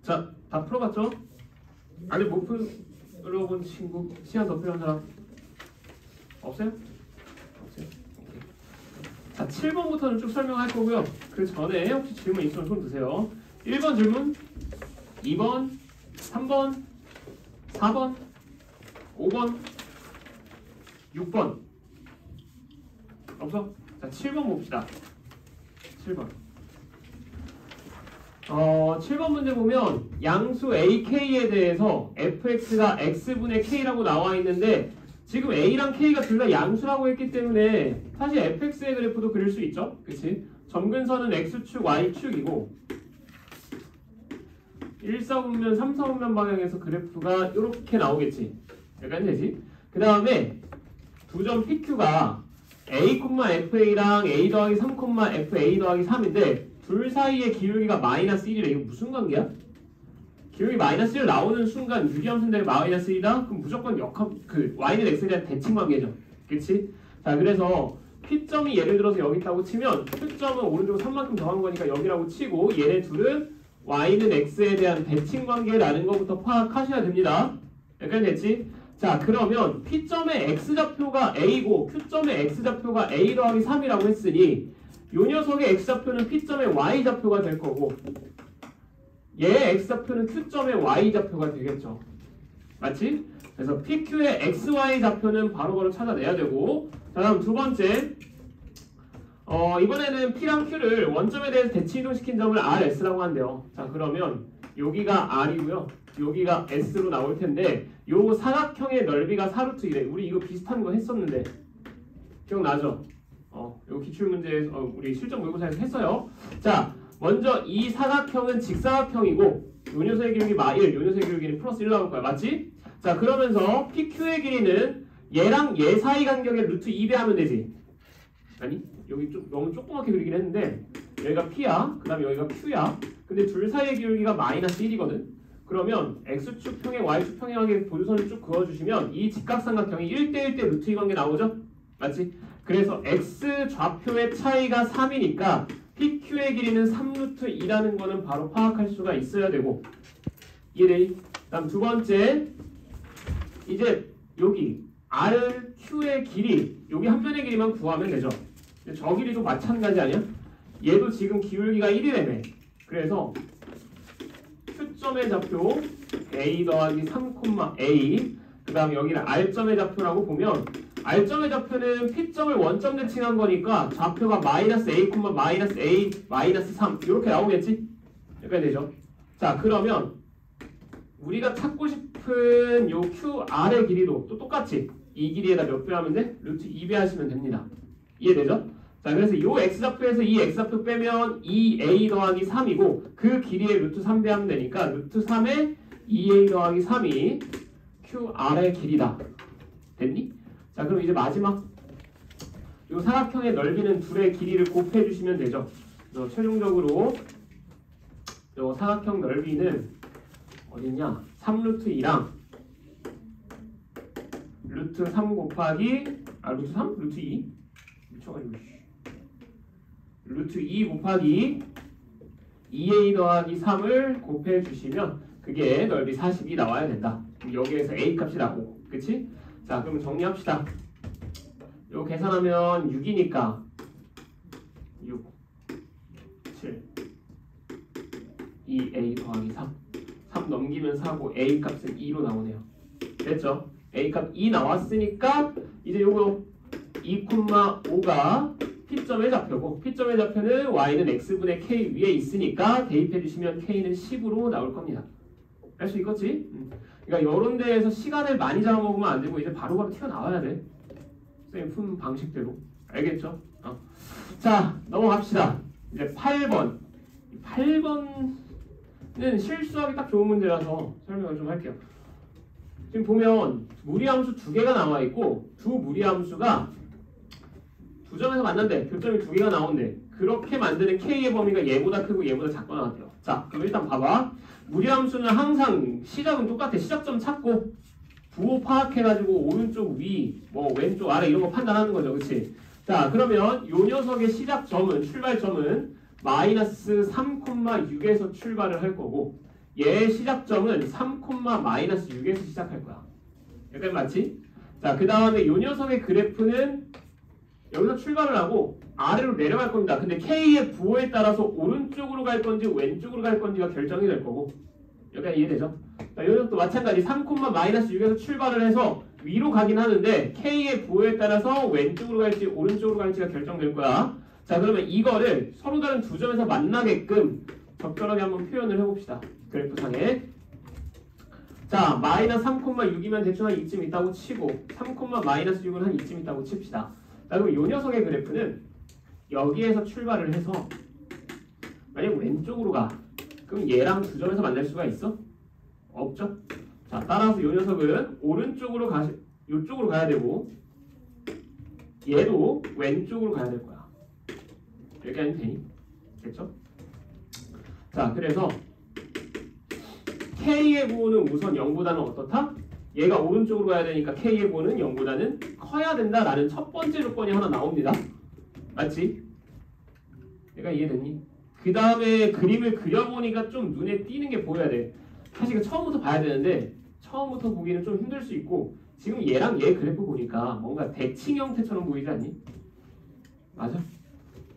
자, 다 풀어봤죠? 아직 못 풀어본 친구 시간 더 필요한 사람 없어요? 없어요? 오케이. 자, 7번부터는 쭉 설명할 거고요. 그 전에 혹시 질문 있으면 손 드세요. 1번 질문, 2번, 3번, 4번, 5번, 6번 없어? 자, 7번 봅시다. 7번 7번 문제 보면 양수 AK에 대해서 fx가 x분의 k라고 나와 있는데 지금 a랑 k가 둘 다 양수라고 했기 때문에 사실 fx의 그래프도 그릴 수 있죠? 그치? 점근선은 x축, y축이고 1사분면, 3사분면 방향에서 그래프가 이렇게 나오겠지? 약간 되지? 그 다음에 두 점 PQ가 a, fa랑 a 더하기 3, fa 더하기 3인데 둘 사이의 기울기가 마이너스 1이래. 이거 무슨 관계야? 기울기 마이너스 1 나오는 순간 유기함수인데 마이너스 1이다? 그럼 무조건 y는 x에 대한 대칭 관계죠. 그치? 자, 그래서 P점이 예를 들어서 여기 있다고 치면 Q점은 오른쪽으로 3만큼 더한 거니까 여기라고 치고 얘네 둘은 y는 x에 대한 대칭 관계라는 것부터 파악하셔야 됩니다. 여기까지 됐지? 자, 그러면 P점의 x좌표가 a고 Q점의 x좌표가 a 더하기 3이라고 했으니 요 녀석의 x좌표는 P점의 y좌표가 될 거고 얘의 x좌표는 Q점의 y좌표가 되겠죠. 맞지? 그래서 PQ의 xy좌표는 바로바로 찾아내야 되고 자, 다음 두 번째 이번에는 P랑 Q를 원점에 대해서 대칭 이동시킨 점을 RS라고 한대요. 자, 그러면 여기가 R이고요. 여기가 S로 나올 텐데 요 사각형의 넓이가 4루트이래. 우리 이거 비슷한 거 했었는데 기억나죠? 요 기출문제에서 우리 실전 모의고사에서 했어요. 자, 먼저 이 사각형은 직사각형이고 요 녀석의 기울기 -1, 요 녀석의 기울기는 플러스 1 나올 거야. 맞지? 자, 그러면서 PQ의 길이는 얘랑 얘 사이 간격의 루트 2배 하면 되지. 아니, 여기 좀 너무 조그맣게 그리긴 했는데 여기가 P야, 그 다음에 여기가 Q야. 근데 둘 사이의 기울기가 마이너스 1이거든. 그러면 X축 평행, Y축 평행하게 보조선을 쭉 그어주시면 이 직각삼각형이 1대1대 루트 2 관계 나오죠? 맞지? 그래서 X 좌표의 차이가 3이니까 PQ의 길이는 3루트 2라는 거는 바로 파악할 수가 있어야 되고 이해돼? 다음 두 번째 이제 여기 RQ의 길이 여기 한 변의 길이만 구하면 되죠. 저 길이도 마찬가지 아니야? 얘도 지금 기울기가 1이라며. 그래서 Q점의 좌표 a 더하기 3,a 그 다음에 여기는 R점의 좌표라고 보면 R점의 좌표는 P점을 원점 대칭한 거니까 좌표가 마이너스 a, 마이너스 a, 마이너스 3 이렇게 나오겠지? 여기까지 되죠? 자, 그러면 우리가 찾고 싶은 요 QR의 길이도 또 똑같이 이 길이에다 몇 배 하면 돼? 루트 2배 하시면 됩니다. 이해되죠? 자, 그래서 요 x좌표에서 이 x좌표 빼면 2a 더하기 3이고 그 길이의 루트 3배 하면 되니까 루트 3에 2a 더하기 3이 QR의 길이다. 됐니? 자, 그럼 이제 마지막 요 사각형의 넓이는 둘의 길이를 곱해 주시면 되죠. 그래서 최종적으로 요 사각형 넓이는 어디냐? 3루트 2랑 루트 3 곱하기 루트 3? 루트 2? 미쳐가지고 루트 2 곱하기 2a 더하기 3을 곱해 주시면 그게 넓이 42 나와야 된다. 여기에서 a 값이 나오고, 그치? 자, 그럼 정리합시다. 요 계산하면 6이니까 6, 7, 2a 더하기 3 넘기면 4고 a 값은 2로 나오네요. 됐죠? a 값 2 나왔으니까 이제 요거 2,5가 P점의 좌표고 P점의 좌표는 y는 x분의 k 위에 있으니까 대입해 주시면 k는 10으로 나올 겁니다. 알 수 있겠지? 그러니까 이런 데에서 시간을 많이 잡아먹으면 안 되고 이제 바로바로 튀어나와야 돼. 선생님 푼 방식대로. 알겠죠? 자, 넘어갑시다. 이제 8번. 8번은 실수하기 딱 좋은 문제라서 설명을 좀 할게요. 지금 보면 무리함수 두 개가 나와 있고 두 무리함수가 두 점에서 만난대. 교점이 두 개가 나온대. 그렇게 만드는 k의 범위가 얘보다 크고 얘보다 작거나 같아요. 자, 그럼 일단 봐봐. 무리함수는 항상 시작은 똑같아. 시작점 찾고 부호 파악해가지고 오른쪽 위, 뭐 왼쪽 아래 이런 거 판단하는 거죠. 그치? 자, 그러면 요 녀석의 시작점은 출발점은 마이너스 3,6에서 출발을 할 거고 얘의 시작점은 3, 마이너스 6에서 시작할 거야. 여기까지 맞지? 자, 그 다음에 이 녀석의 그래프는 여기서 출발을 하고 아래로 내려갈 겁니다. 근데 K의 부호에 따라서 오른쪽으로 갈 건지 왼쪽으로 갈 건지가 결정이 될 거고. 여기까지 이해되죠? 자, 이 녀석도 마찬가지 3, 마이너스 6에서 출발을 해서 위로 가긴 하는데 K의 부호에 따라서 왼쪽으로 갈지 오른쪽으로 갈지가 결정될 거야. 자, 그러면 이거를 서로 다른 두 점에서 만나게끔 적절하게 한번 표현을 해봅시다. 그래프상에. 자, 마이너스 3,6이면 대충 한 이쯤 있다고 치고 3, 마이너스 6은 한 이쯤 있다고 칩시다. 자, 그럼 이 녀석의 그래프는 여기에서 출발을 해서 만약 왼쪽으로 가. 그럼 얘랑 두 점에서 만날 수가 있어? 없죠? 자, 따라서 이 녀석은 오른쪽으로 이쪽으로 가야 되고 얘도 왼쪽으로 가야 될 거야. 여기까지 되니? 됐죠? 자, 그래서 K의 부호는 우선 0보다는 어떻다? 얘가 오른쪽으로 가야 되니까 K의 부호는 0보다는 커야 된다라는 첫 번째 조건이 하나 나옵니다. 맞지? 얘가 이해됐니? 그 다음에 그림을 그려보니까 좀 눈에 띄는 게 보여야 돼. 사실 이거 처음부터 봐야 되는데 처음부터 보기는 좀 힘들 수 있고 지금 얘랑 얘 그래프 보니까 뭔가 대칭 형태처럼 보이지 않니? 맞아?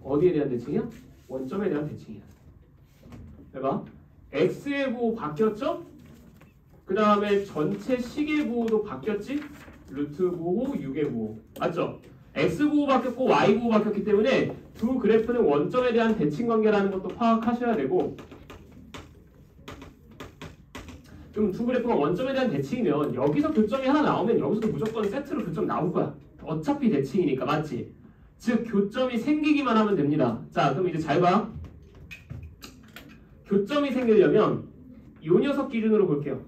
어디에 대한 대칭이야? 원점에 대한 대칭이야. 해봐. X의 부호 바뀌었죠? 그 다음에 전체 식의 부호도 바뀌었지? 루트 부호, 6의 부호. 맞죠? X 부호 바뀌었고 Y 부호 바뀌었기 때문에 두 그래프는 원점에 대한 대칭 관계라는 것도 파악하셔야 되고 그럼 두 그래프가 원점에 대한 대칭이면 여기서 교점이 하나 나오면 여기서도 무조건 세트로 교점 나올 거야. 어차피 대칭이니까. 맞지? 즉 교점이 생기기만 하면 됩니다. 자, 그럼 이제 잘 봐. 교점이 생기려면 이 녀석 기준으로 볼게요.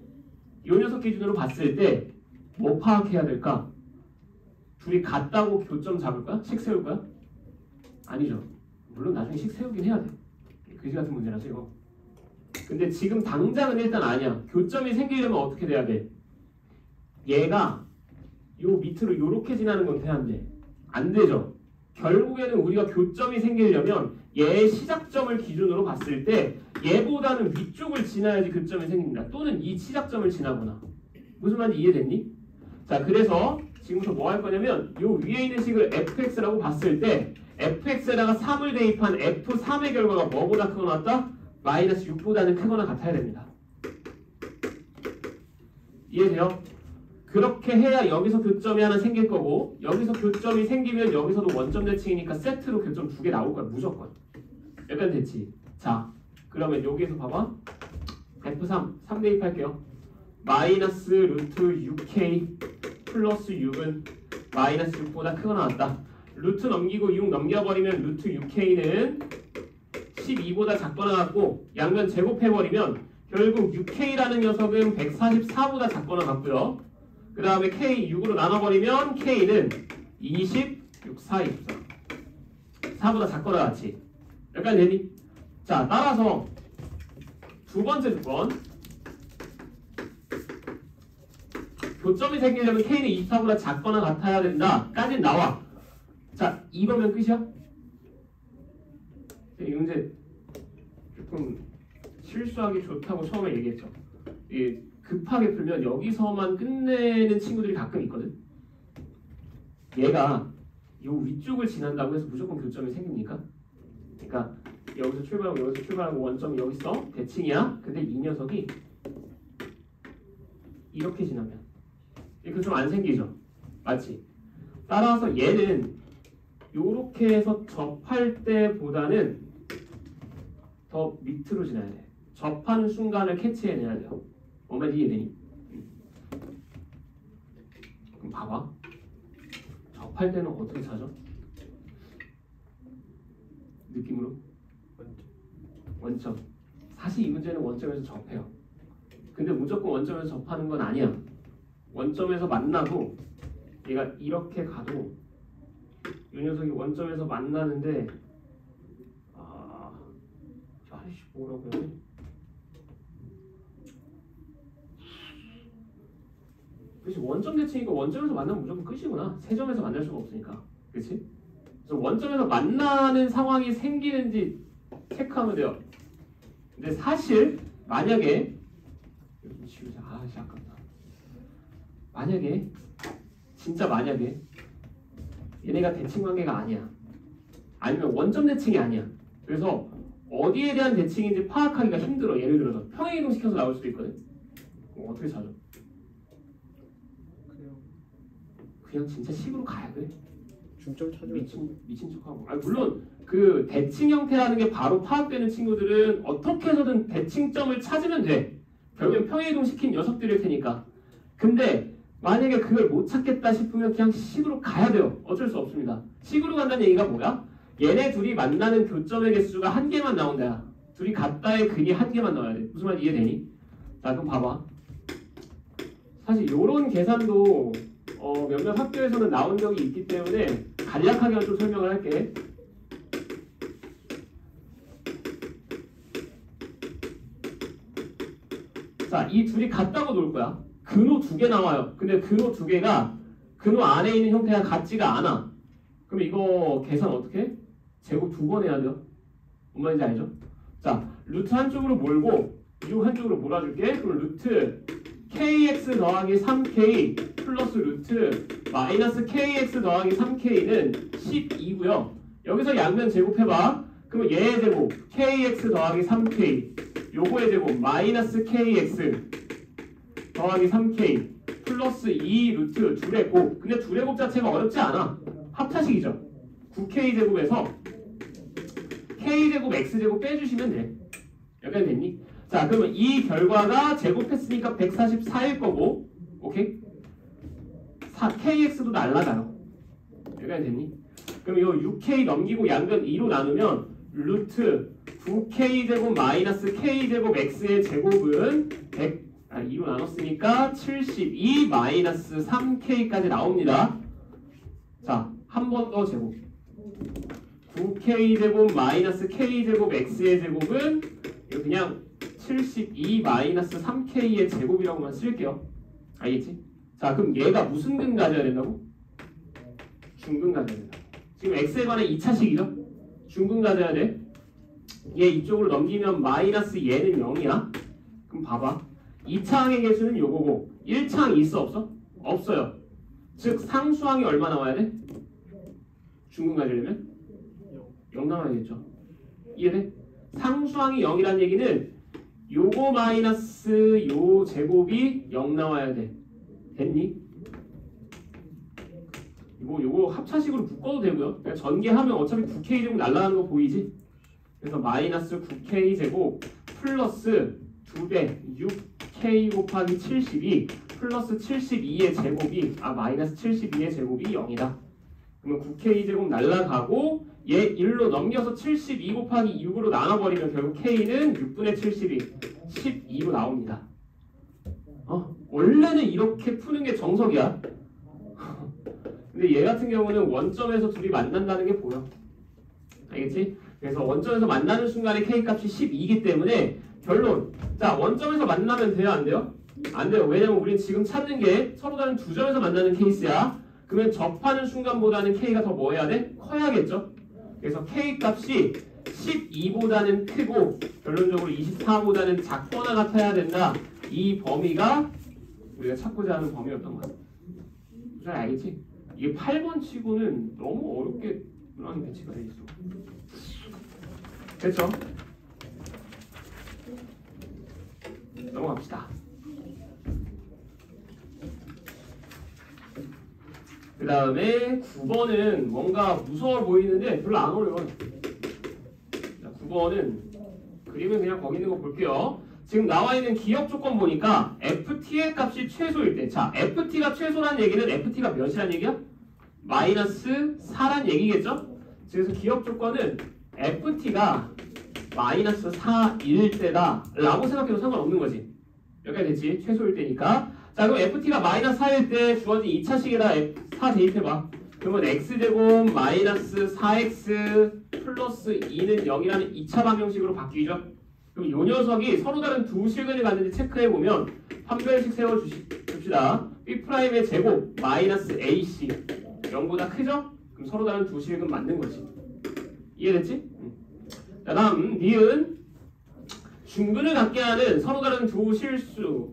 이 녀석 기준으로 봤을 때 뭐 파악해야 될까? 둘이 같다고 교점 잡을 거야? 식 세울 거야? 아니죠. 물론 나중에 식 세우긴 해야 돼. 그지 같은 문제라서 이거. 근데 지금 당장은 일단 아니야. 교점이 생기려면 어떻게 돼야 돼? 얘가 요 밑으로 요렇게 지나는 건 돼야 안 돼? 안 되죠. 결국에는 우리가 교점이 생기려면 얘의 시작점을 기준으로 봤을 때 얘보다는 위쪽을 지나야지 교점이 생깁니다. 또는 이 시작점을 지나거나. 무슨 말인지 이해됐니? 자, 그래서 지금부터 뭐 할 거냐면 요 위에 있는 식을 fx라고 봤을 때 fx에다가 3을 대입한 f3의 결과가 뭐보다 크거나 같다? 마이너스 6보다는 크거나 같아야 됩니다. 이해돼요? 그렇게 해야 여기서 교점이 하나 생길 거고 여기서 교점이 생기면 여기서도 원점 대칭이니까 세트로 교점 2개 나올 거야. 무조건. 약간 됐지? 자, 그러면 여기에서 봐봐. F3, 3 대입할게요. 마이너스 루트 6K 플러스 6은 마이너스 6보다 크거나 같다. 루트 넘기고 6 넘겨버리면 루트 6K는 12보다 작거나 같고 양면 제곱해버리면 결국 6K라는 녀석은 144보다 작거나 같고요. 그 다음에 K 6으로 나눠버리면 K는 26, 4, 24. 4보다 작거나 같이. 여기까지 되니? 자, 따라서 두 번째 조건. 교점이 생기려면 K는 24보다 작거나 같아야 된다. 까진 나와. 자, 이거면 끝이야? 이 문제 조금 실수하기 좋다고 처음에 얘기했죠. 급하게 풀면 여기서만 끝내는 친구들이 가끔 있거든. 얘가 요 위쪽을 지난다고 해서 무조건 교점이 생깁니까? 그러니까 여기서 출발하고 원점이 여기 있어. 대칭이야. 근데 이 녀석이 이렇게 지나면 이 교점 안 생기죠. 맞지? 따라서 얘는 요렇게 해서 접할 때보다는 더 밑으로 지나야 돼. 접하는 순간을 캐치해내야 돼요. 뭔가 이해되니? 그럼 봐봐. 접할 때는 어떻게 찾아? 느낌으로? 원점. 사실 이 문제는 원점에서 접해요. 근데 무조건 원점에서 접하는 건 아니야. 원점에서 만나도 얘가 이렇게 가도 이 녀석이 원점에서 만나는데 아이씨 뭐라고 해야 돼? 그치, 원점 대칭이니까 원점에서 만나면 무조건 끝이구나. 세 점에서 만날 수가 없으니까. 그치? 그래서 원점에서 만나는 상황이 생기는지 체크하면 돼요. 근데 사실 만약에 이거 좀 지우자. 아씨 아깝다. 만약에 진짜 만약에 얘네가 대칭 관계가 아니야. 아니면 원점 대칭이 아니야. 그래서 어디에 대한 대칭인지 파악하기가 힘들어. 예를 들어서 평행이동 시켜서 나올 수도 있거든. 어떻게 찾아? 그냥 진짜 식으로 가야 돼. 중점 찾으면 미친 척하고. 아니, 물론 그 대칭 형태라는 게 바로 파악되는 친구들은 어떻게 해서든 대칭점을 찾으면 돼. 결국엔 평행이동 시킨 녀석들일 테니까. 근데 만약에 그걸 못 찾겠다 싶으면 그냥 식으로 가야 돼요. 어쩔 수 없습니다. 식으로 간다는 얘기가 뭐야? 얘네 둘이 만나는 교점의 개수가 한 개만 나온다. 둘이 같다의 근이 한 개만 나와야 돼. 무슨 말인지 이해되니? 자, 그럼 봐봐. 사실 이런 계산도 몇몇 학교에서는 나온 적이 있기 때문에 간략하게 좀 설명을 할게. 자, 이 둘이 같다고 놓을 거야. 근호 2개 나와요. 근데 근호 2개가 근호 안에 있는 형태가 같지가 않아. 그럼 이거 계산 어떻게 해? 제곱 2번 해야 돼요. 뭔 말인지 알죠? 자, 루트 한쪽으로 몰고 유 한쪽으로 몰아줄게. 그럼 루트 kx 더하기 3k 플러스 루트 마이너스 kx 더하기 3k는 12고요. 여기서 양면 제곱해봐. 그러면 얘의 제곱 kx 더하기 3k 요거의 제곱 마이너스 kx 더하기 3k 플러스 2 루트 둘의 곱. 근데 둘의 곱 자체가 어렵지 않아. 합차식이죠. 9k 제곱에서 k 제곱 x 제곱 빼주시면 돼. 여기까지 됐니? 자, 그러면 이 결과가 제곱했으니까 144일 거고, 오케이? kx도 날라가요. 여기까지 됐니? 그럼 이 6k 넘기고 양변 2로 나누면 루트 9k 제곱 마이너스 k 제곱 x의 제곱은 2로 나눴으니까 72 마이너스 3k까지 나옵니다. 자, 한 번 더 제곱. 9k 제곱 마이너스 k 제곱 x의 제곱은 이거 그냥 72 마이너스 3k의 제곱이라고만 쓸게요. 알겠지? 자, 그럼 얘가 무슨 근 가져야 된다고? 중근 가져야 된다. 지금 x에 관한 2차식이죠? 중근 가져야 돼. 얘 이쪽으로 넘기면 마이너스 얘는 0이야. 그럼 봐봐. 2차항의 개수는 요거고 1차항 있어 없어? 없어요. 즉 상수항이 얼마 나와야 돼? 중근 가지려면? 0 나와야겠죠. 이해돼? 상수항이 0이란 얘기는 요거 마이너스 요 제곱이 0 나와야 돼. 됐니? 요거 합차식으로 묶어도 되고요. 그냥 전개하면 어차피 9k 제곱 날라가는 거 보이지? 그래서 마이너스 9k 제곱 플러스 2배 6k 곱하기 72 플러스 72의 제곱이 마이너스 72의 제곱이 0이다. 그러면 9k 제곱 날라가고 얘 1로 넘겨서 72 곱하기 6으로 나눠버리면 결국 k는 6분의 72 12로 나옵니다. 원래는 이렇게 푸는 게 정석이야. 근데 얘 같은 경우는 원점에서 둘이 만난다는 게 보여. 알겠지? 그래서 원점에서 만나는 순간에 k값이 12이기 때문에 결론. 자, 원점에서 만나면 돼요? 안 돼요? 안 돼요. 왜냐면 우린 지금 찾는 게 서로 다른 두 점에서 만나는 케이스야. 그러면 접하는 순간보다는 k가 더 뭐 해야 돼? 커야겠죠? 그래서 k값이 12보다는 크고 결론적으로 24보다는 작거나 같아야 된다. 이 범위가 우리가 찾고자 하는 범위였던 거야. 잘 알겠지? 이게 8번 치고는 너무 어렵게 문항이 배치가 돼 있어. 됐죠? 넘어갑시다. 그 다음에 9번은 뭔가 무서워 보이는데 별로 안 어려워. 9번은 그림은 그냥 거기 있는 거 볼게요. 지금 나와 있는 기억 조건 보니까 ft의 값이 최소일 때, 자, ft가 최소란 얘기는 ft가 몇이란 얘기야? 마이너스 4란 얘기겠죠? 그래서 기억 조건은 ft가 마이너스 4일 때다 라고 생각해도 상관없는 거지. 여기까지 됐지? 최소일 때니까. 자, 그럼 ft가 마이너스 4일 때 주어진 2차식에다 4 대입해봐. 그러면 x제곱 마이너스 4x 플러스 2는 0이라는 2차 방정식으로 바뀌죠. 그럼 이 녀석이 서로 다른 두 실근을 갖는지 체크해보면 판별식 세워줍시다. B'의 제곱 마이너스 AC 0보다 크죠? 그럼 서로 다른 두 실근 맞는 거지. 이해됐지? 자, 다음 니은 중근을 갖게 하는 서로 다른 두 실수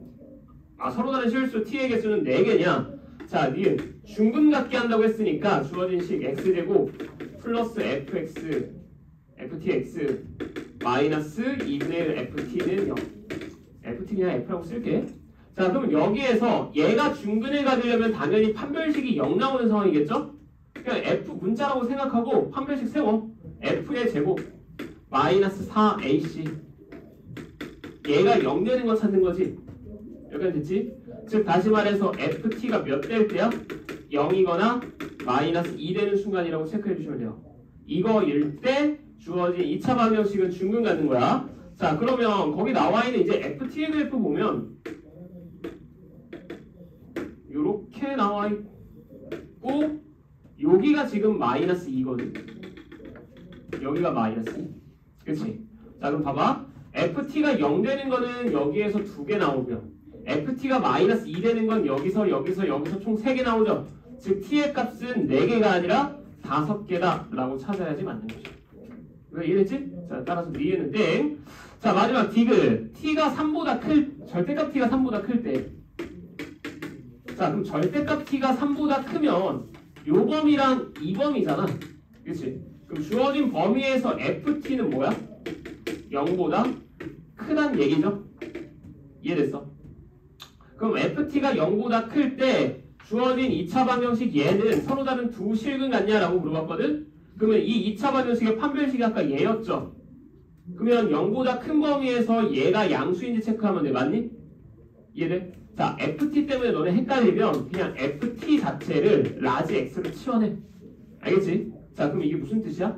서로 다른 실수 t의 개수는 4개냐? 자, 니은 중근 갖게 한다고 했으니까 주어진 식 x제곱 플러스 fx ftx 마이너스 2분의 1 ft는 0 ft 그냥 f라고 쓸게. 자, 그럼 여기에서 얘가 중근을 가지려면 당연히 판별식이 0 나오는 상황이겠죠? 그냥 f 문자라고 생각하고 판별식 세워. f의 제곱 마이너스 4ac 얘가 0 되는 거 찾는 거지. 여기까지 됐지? 즉 다시 말해서 ft가 몇 될 때야? 0이거나 마이너스 2 되는 순간이라고 체크해 주시면 돼요. 이거일 때 주어진 2차 방정식은 중근 갖는 거야. 자, 그러면 거기 나와 있는 이제 ft의 그래프 보면 요렇게 나와 있고 여기가 지금 마이너스 2거든. 여기가 마이너스 2. 그치? 자, 그럼 봐봐. ft가 0 되는 거는 여기에서 2개 나오고요. ft가 마이너스 2 되는 건 여기서 총 3개 나오죠. 즉 t의 값은 4개가 아니라 5개다 라고 찾아야지 맞는 거죠. 이거 이해됐지? 자, 따라서 니은 땡. 자, 마지막 디귿. t가 3보다 절대값 t가 3보다 클 때. 자, 그럼 절대값 t가 3보다 크면 요 범위랑 이 범위잖아. 그치? 그럼 주어진 범위에서 ft는 뭐야? 0보다 크단 얘기죠? 이해됐어? 그럼 ft가 0보다 클 때 주어진 2차 방정식 얘는 서로 다른 두 실근 같냐라고 물어봤거든? 그러면 이 2차 방정식의 판별식이 아까 얘였죠? 그러면 0보다 큰 범위에서 얘가 양수인지 체크하면 돼. 맞니? 이해돼? 자, ft 때문에 너네 헷갈리면 그냥 ft 자체를 라지 x로 치환해. 알겠지? 자, 그럼 이게 무슨 뜻이야?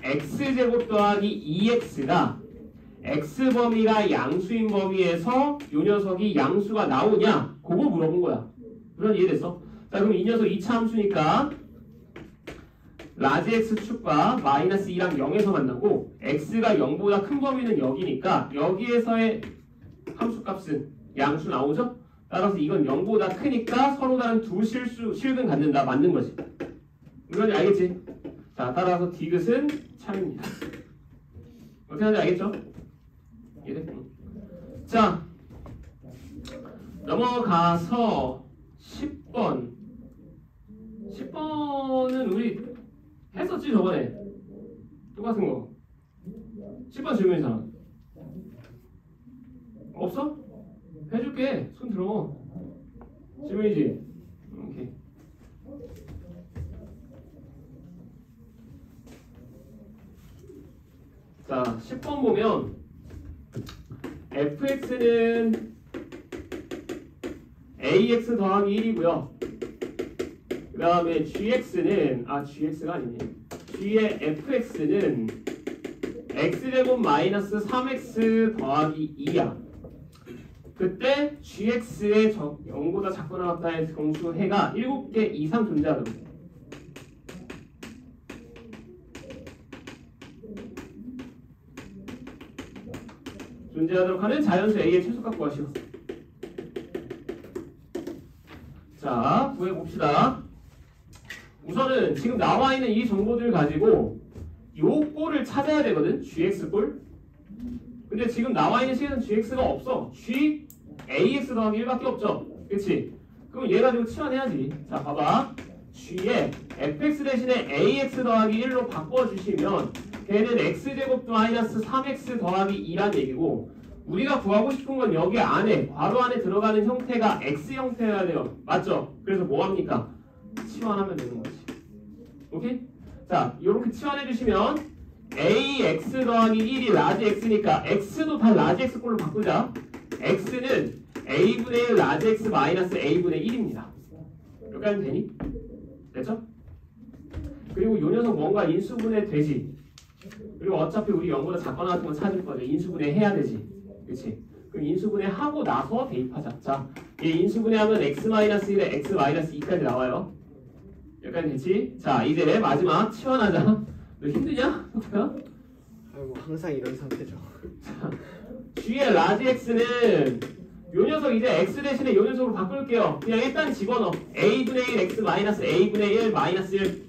x제곱 더하기 2x가 x범위가 양수인 범위에서 요 녀석이 양수가 나오냐? 그거 물어본 거야. 그럼 이해됐어? 자, 그럼 이 녀석 2차 함수니까 라지 x축과 마이너스 2랑 0에서 만나고 x가 0보다 큰 범위는 여기니까 여기에서의 함수값은 양수 나오죠? 따라서 이건 0보다 크니까 서로 다른 두 실근 갖는다. 맞는 거지. 이건 알겠지? 자, 따라서 디귿은 참입니다. 어떻게 하는지 알겠죠? 이해돼? 자, 넘어가서 10번. 10번은 우리 했었지 저번에. 똑같은 거. 10번 질문이잖아. 없어? 해줄게. 손 들어. 질문이지? 오케이. 자, 10번 보면 fx는 ax 더하기 1이고요. 그 다음에 gx는 gx가 아니네. g의 fx는 x제곱 마이너스 3x 더하기 2야. 그때 gx의 0보다 작거나 같다의 정수 해가 7개 이상 존재하거든. 존재하도록 하는 자연수 a의 최소값 구하시오. 자, 구해봅시다. 우선은 지금 나와 있는 이 정보들 가지고 요 꼴을 찾아야 되거든. gx 꼴. 근데 지금 나와 있는 식에는 gx가 없어. g ax 더하기 1밖에 없죠. 그치? 그럼 얘 가지고 치환해야지. 자, 봐봐. g에 fx 대신에 ax 더하기 1로 바꿔주시면 걔는 x제곱 마이너스 3x 더하기 2란 얘기고, 우리가 구하고 싶은 건 여기 안에 괄호 안에 들어가는 형태가 x 형태여야 돼요. 맞죠? 그래서 뭐합니까? 치환하면 되는 거지. 오케이? 자, 이렇게 치환해 주시면 ax 더하기 1이 라지 x니까 x도 다 라지 x 꼴로 바꾸자. x는 a분의 1 라지 x 마이너스 a분의 1입니다. 여기까지 하면 되니? 됐죠? 그리고 요 녀석 뭔가 인수분해 되지. 그리고 어차피 우리 0보다 작거나 같은 건 찾을 거죠. 인수분해 해야 되지. 그치? 그럼 인수분해 하고 나서 대입하자. 자, 얘 인수분해하면 x-1에 x-2까지 나와요. 여기까지 됐지? 자, 이제 마지막 치환하자. 너 힘드냐? 아이고, 항상 이런 상태죠. 자, g의 라지 x는 요 녀석 이제 x 대신에 요 녀석으로 바꿀게요. 그냥 일단 집어넣어. a분의 1 x 마이너스 a분의 1 마이너스 1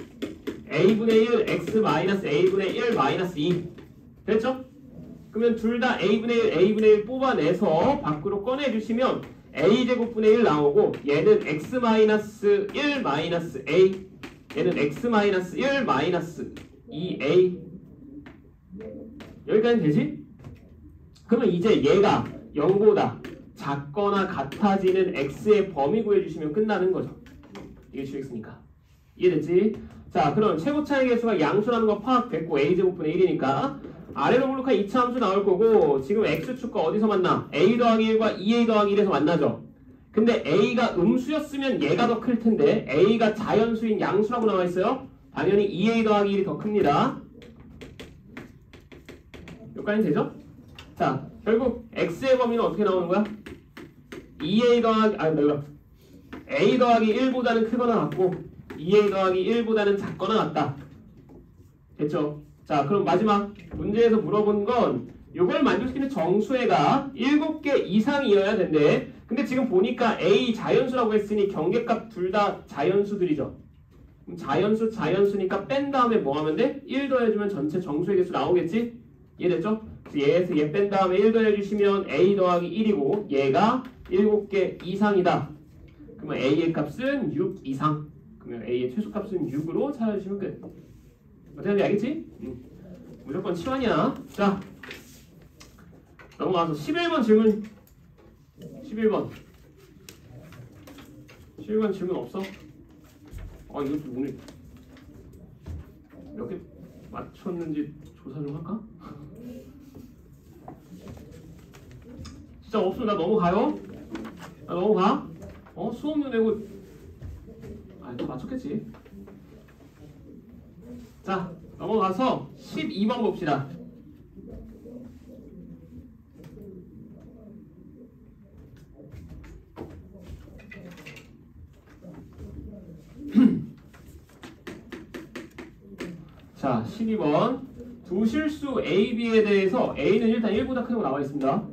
a분의 1 x 마이너스 a분의 1 마이너스 2 됐죠? 그러면 둘 다 a분의 1, a분의 1 뽑아내서 밖으로 꺼내주시면 a제곱분의 1 나오고 얘는 x 마이너스 1 마이너스 a 얘는 x 마이너스 1 마이너스 2a 여기까지 되지? 그러면 이제 얘가 0보다 작거나 같아지는 x의 범위 구해주시면 끝나는 거죠. 이게 qx니까. 이해됐지? 자, 그럼 최고 차이 개수가 양수라는 거 파악됐고 a제곱분의 1이니까 아래로 볼록한 2차 함수 나올 거고 지금 x축과 어디서 만나? a 더하기 1과 2a 더하기 1에서 만나죠. 근데 a가 음수였으면 얘가 더 클 텐데 a가 자연수인 양수라고 나와 있어요. 당연히 2a 더하기 1이 더 큽니다. 여기까지 되죠? 자, 결국 x의 범위는 어떻게 나오는 거야? 2a 더하기 a 더하기 1보다는 크거나 같고 2a 더하기 1보다는 작거나 같다. 됐죠? 자, 그럼 마지막 문제에서 물어본 건 이걸 만족시키는 정수해가 7개 이상이어야 된대. 근데 지금 보니까 a 자연수라고 했으니 경계값 둘 다 자연수들이죠. 그럼 자연수니까 뺀 다음에 뭐 하면 돼? 1 더해주면 전체 정수의 개수 나오겠지? 이해됐죠? 얘에서 얘 뺀 다음에 1 더해주시면 a 더하기 1이고 얘가 7개 이상이다. 그러면 a의 값은 6 이상. 그러면 a의 최소값은 6으로 찾아주시면 끝. 어떻게 하는지 알겠지? 무조건 치환이야. 자, 넘어가서 11번 질문. 11번 질문 없어? 이것도 오늘 몇 개 맞췄는지 조사 좀 할까? 진짜 없으면 나 넘어가요? 나 넘어가? 수업료 내고 다 맞췄겠지. 자, 넘어가서 12번 봅시다. 자, 12번 두 실수 A, B에 대해서 A는 일단 1보다 크다고 나와 있습니다.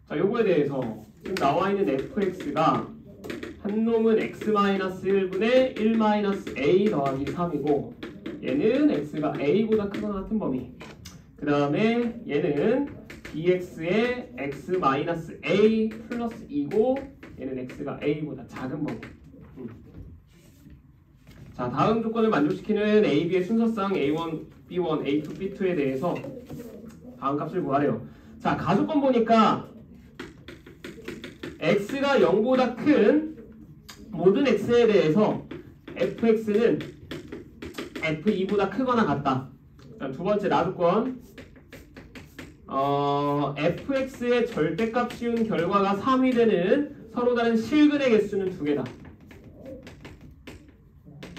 자, 요거에 대해서 지금 나와 있는 fx가 한 놈은 x-1분의 1-a 더하기 3이고 얘는 x가 a보다 크거나 같은 범위. 그 다음에 얘는 bx의 x-a 플러스 2고 얘는 x가 a보다 작은 범위. 자, 다음 조건을 만족시키는 a, b의 순서상 a1, b1, a2, b2에 대해서 다음 값을 구하래요. 자, 가조건 보니까 x가 0보다 큰 모든 x에 대해서 fx는 f2보다 크거나 같다. 두 번째 나조건 fx의 절대값 씌운 결과가 3이 되는 서로 다른 실근의 개수는 2개다.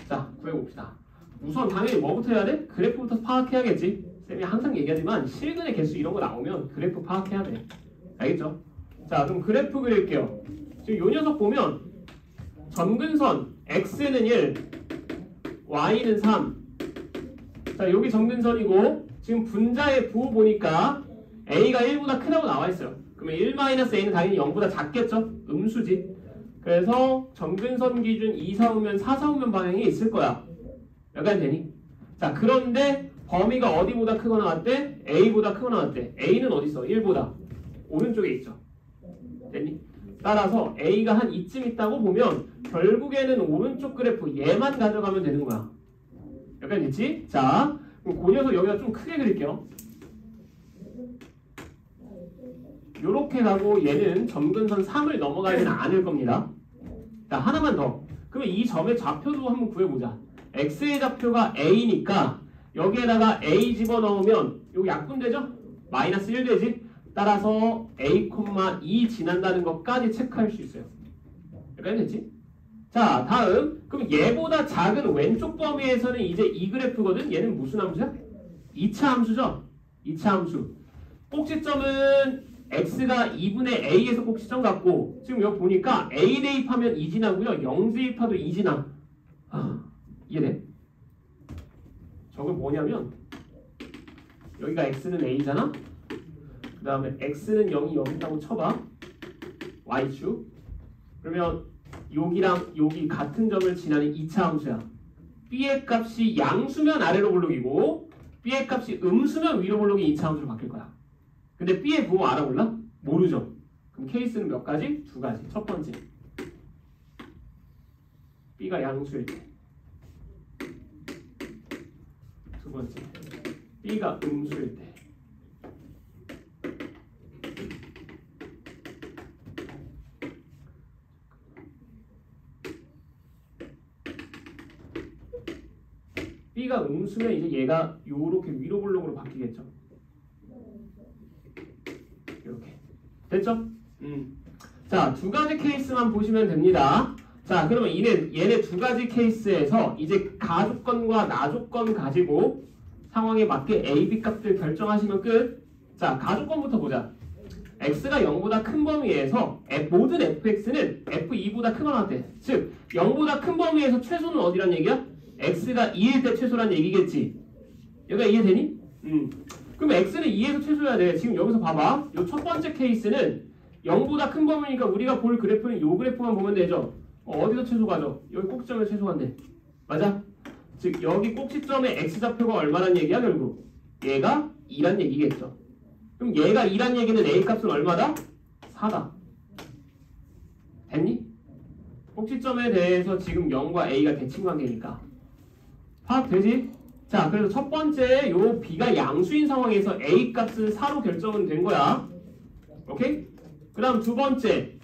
자, 구해봅시다. 우선 당연히 뭐부터 해야 돼? 그래프부터 파악해야겠지. 쌤이 항상 얘기하지만 실근의 개수 이런 거 나오면 그래프 파악해야 돼. 알겠죠? 자, 그럼 그래프 그릴게요. 지금 이 녀석 보면 점근선 x는 1, y는 3. 자, 여기 점근선이고 지금 분자의 부호 보니까 a가 1보다 크다고 나와 있어요. 그러면 1-a는 당연히 0보다 작겠죠? 음수지. 그래서 점근선 기준 2, 4우면 4, 4우면 방향이 있을 거야. 여기까지 되니? 자, 그런데 범위가 어디보다 크거나 같대? a보다 크거나 같대. a는 어디 있어? 1보다. 오른쪽에 있죠. 됐니? 따라서 a가 한 이쯤 있다고 보면 결국에는 오른쪽 그래프 얘만 가져가면 되는 거야. 여기까지 됐지? 자, 그럼 그 녀석 여기다 좀 크게 그릴게요. 요렇게 가고 얘는 점근선 3을 넘어가지는 않을 겁니다. 자, 하나만 더. 그러면 이 점의 좌표도 한번 구해보자. x의 좌표가 a니까 여기에다가 a 집어넣으면 여기 약분되죠? 마이너스 1 되지? 따라서 a, 2 지난다는 것까지 체크할 수 있어요. 여기까지 됐지? 자, 다음. 그럼 얘보다 작은 왼쪽 범위에서는 이제 이 그래프거든? 얘는 무슨 함수야? 2차 함수죠? 2차 함수. 꼭지점은 x가 2분의 a에서 꼭지점 같고 지금 여기 보니까 a 대입하면 2 지나고요. 0 대입하도 2 지나. 이해돼? 저건 뭐냐면 여기가 x는 a잖아? 그 다음에 x는 0이 여기 있다고 쳐봐. y축. 그러면 여기랑 여기 같은 점을 지나는 2차 함수야. b의 값이 양수면 아래로 볼록이고 b의 값이 음수면 위로 볼록이 2차 함수로 바뀔 거야. 근데 b의 부호 알아 몰라? 모르죠. 그럼 케이스는 몇 가지? 두 가지. 첫 번째, b가 양수일 때. 두 번째, b가 음수일 때. b가 음수면 이제 얘가 요렇게 위로 볼록으로 바뀌겠죠. 이렇게 됐죠? 자, 두 가지 케이스만 보시면 됩니다. 자, 그러면 얘네 두 가지 케이스에서 이제 가조건과 나조건 가지고 상황에 맞게 A, B 값들 결정하시면 끝. 자, 가조건부터 보자. x가 0보다 큰 범위에서 모든 fx는 f2보다 크거나 같대. 즉 0보다 큰 범위에서 최소는 어디란 얘기야? x가 2일 때 최소란 얘기겠지. 여기가 이해되니? 그럼 x는 2에서 최소여야 돼. 지금 여기서 봐봐. 요 첫 번째 케이스는 0보다 큰 범위니까 우리가 볼 그래프는 요 그래프만 보면 되죠. 어디서 최소 가죠? 여기 꼭지점에 최소 간대. 맞아? 즉 여기 꼭지점의 x좌표가 얼마란 얘기야 결국? 얘가 2란 얘기겠죠. 그럼 얘가 2란 얘기는 a 값은 얼마다? 4다. 됐니? 꼭지점에 대해서 지금 0과 a가 대칭관계니까 파악되지? 자, 그래서 첫 번째 요 b가 양수인 상황에서 a 값은 4로 결정은 된 거야. 오케이? 그 다음 두 번째,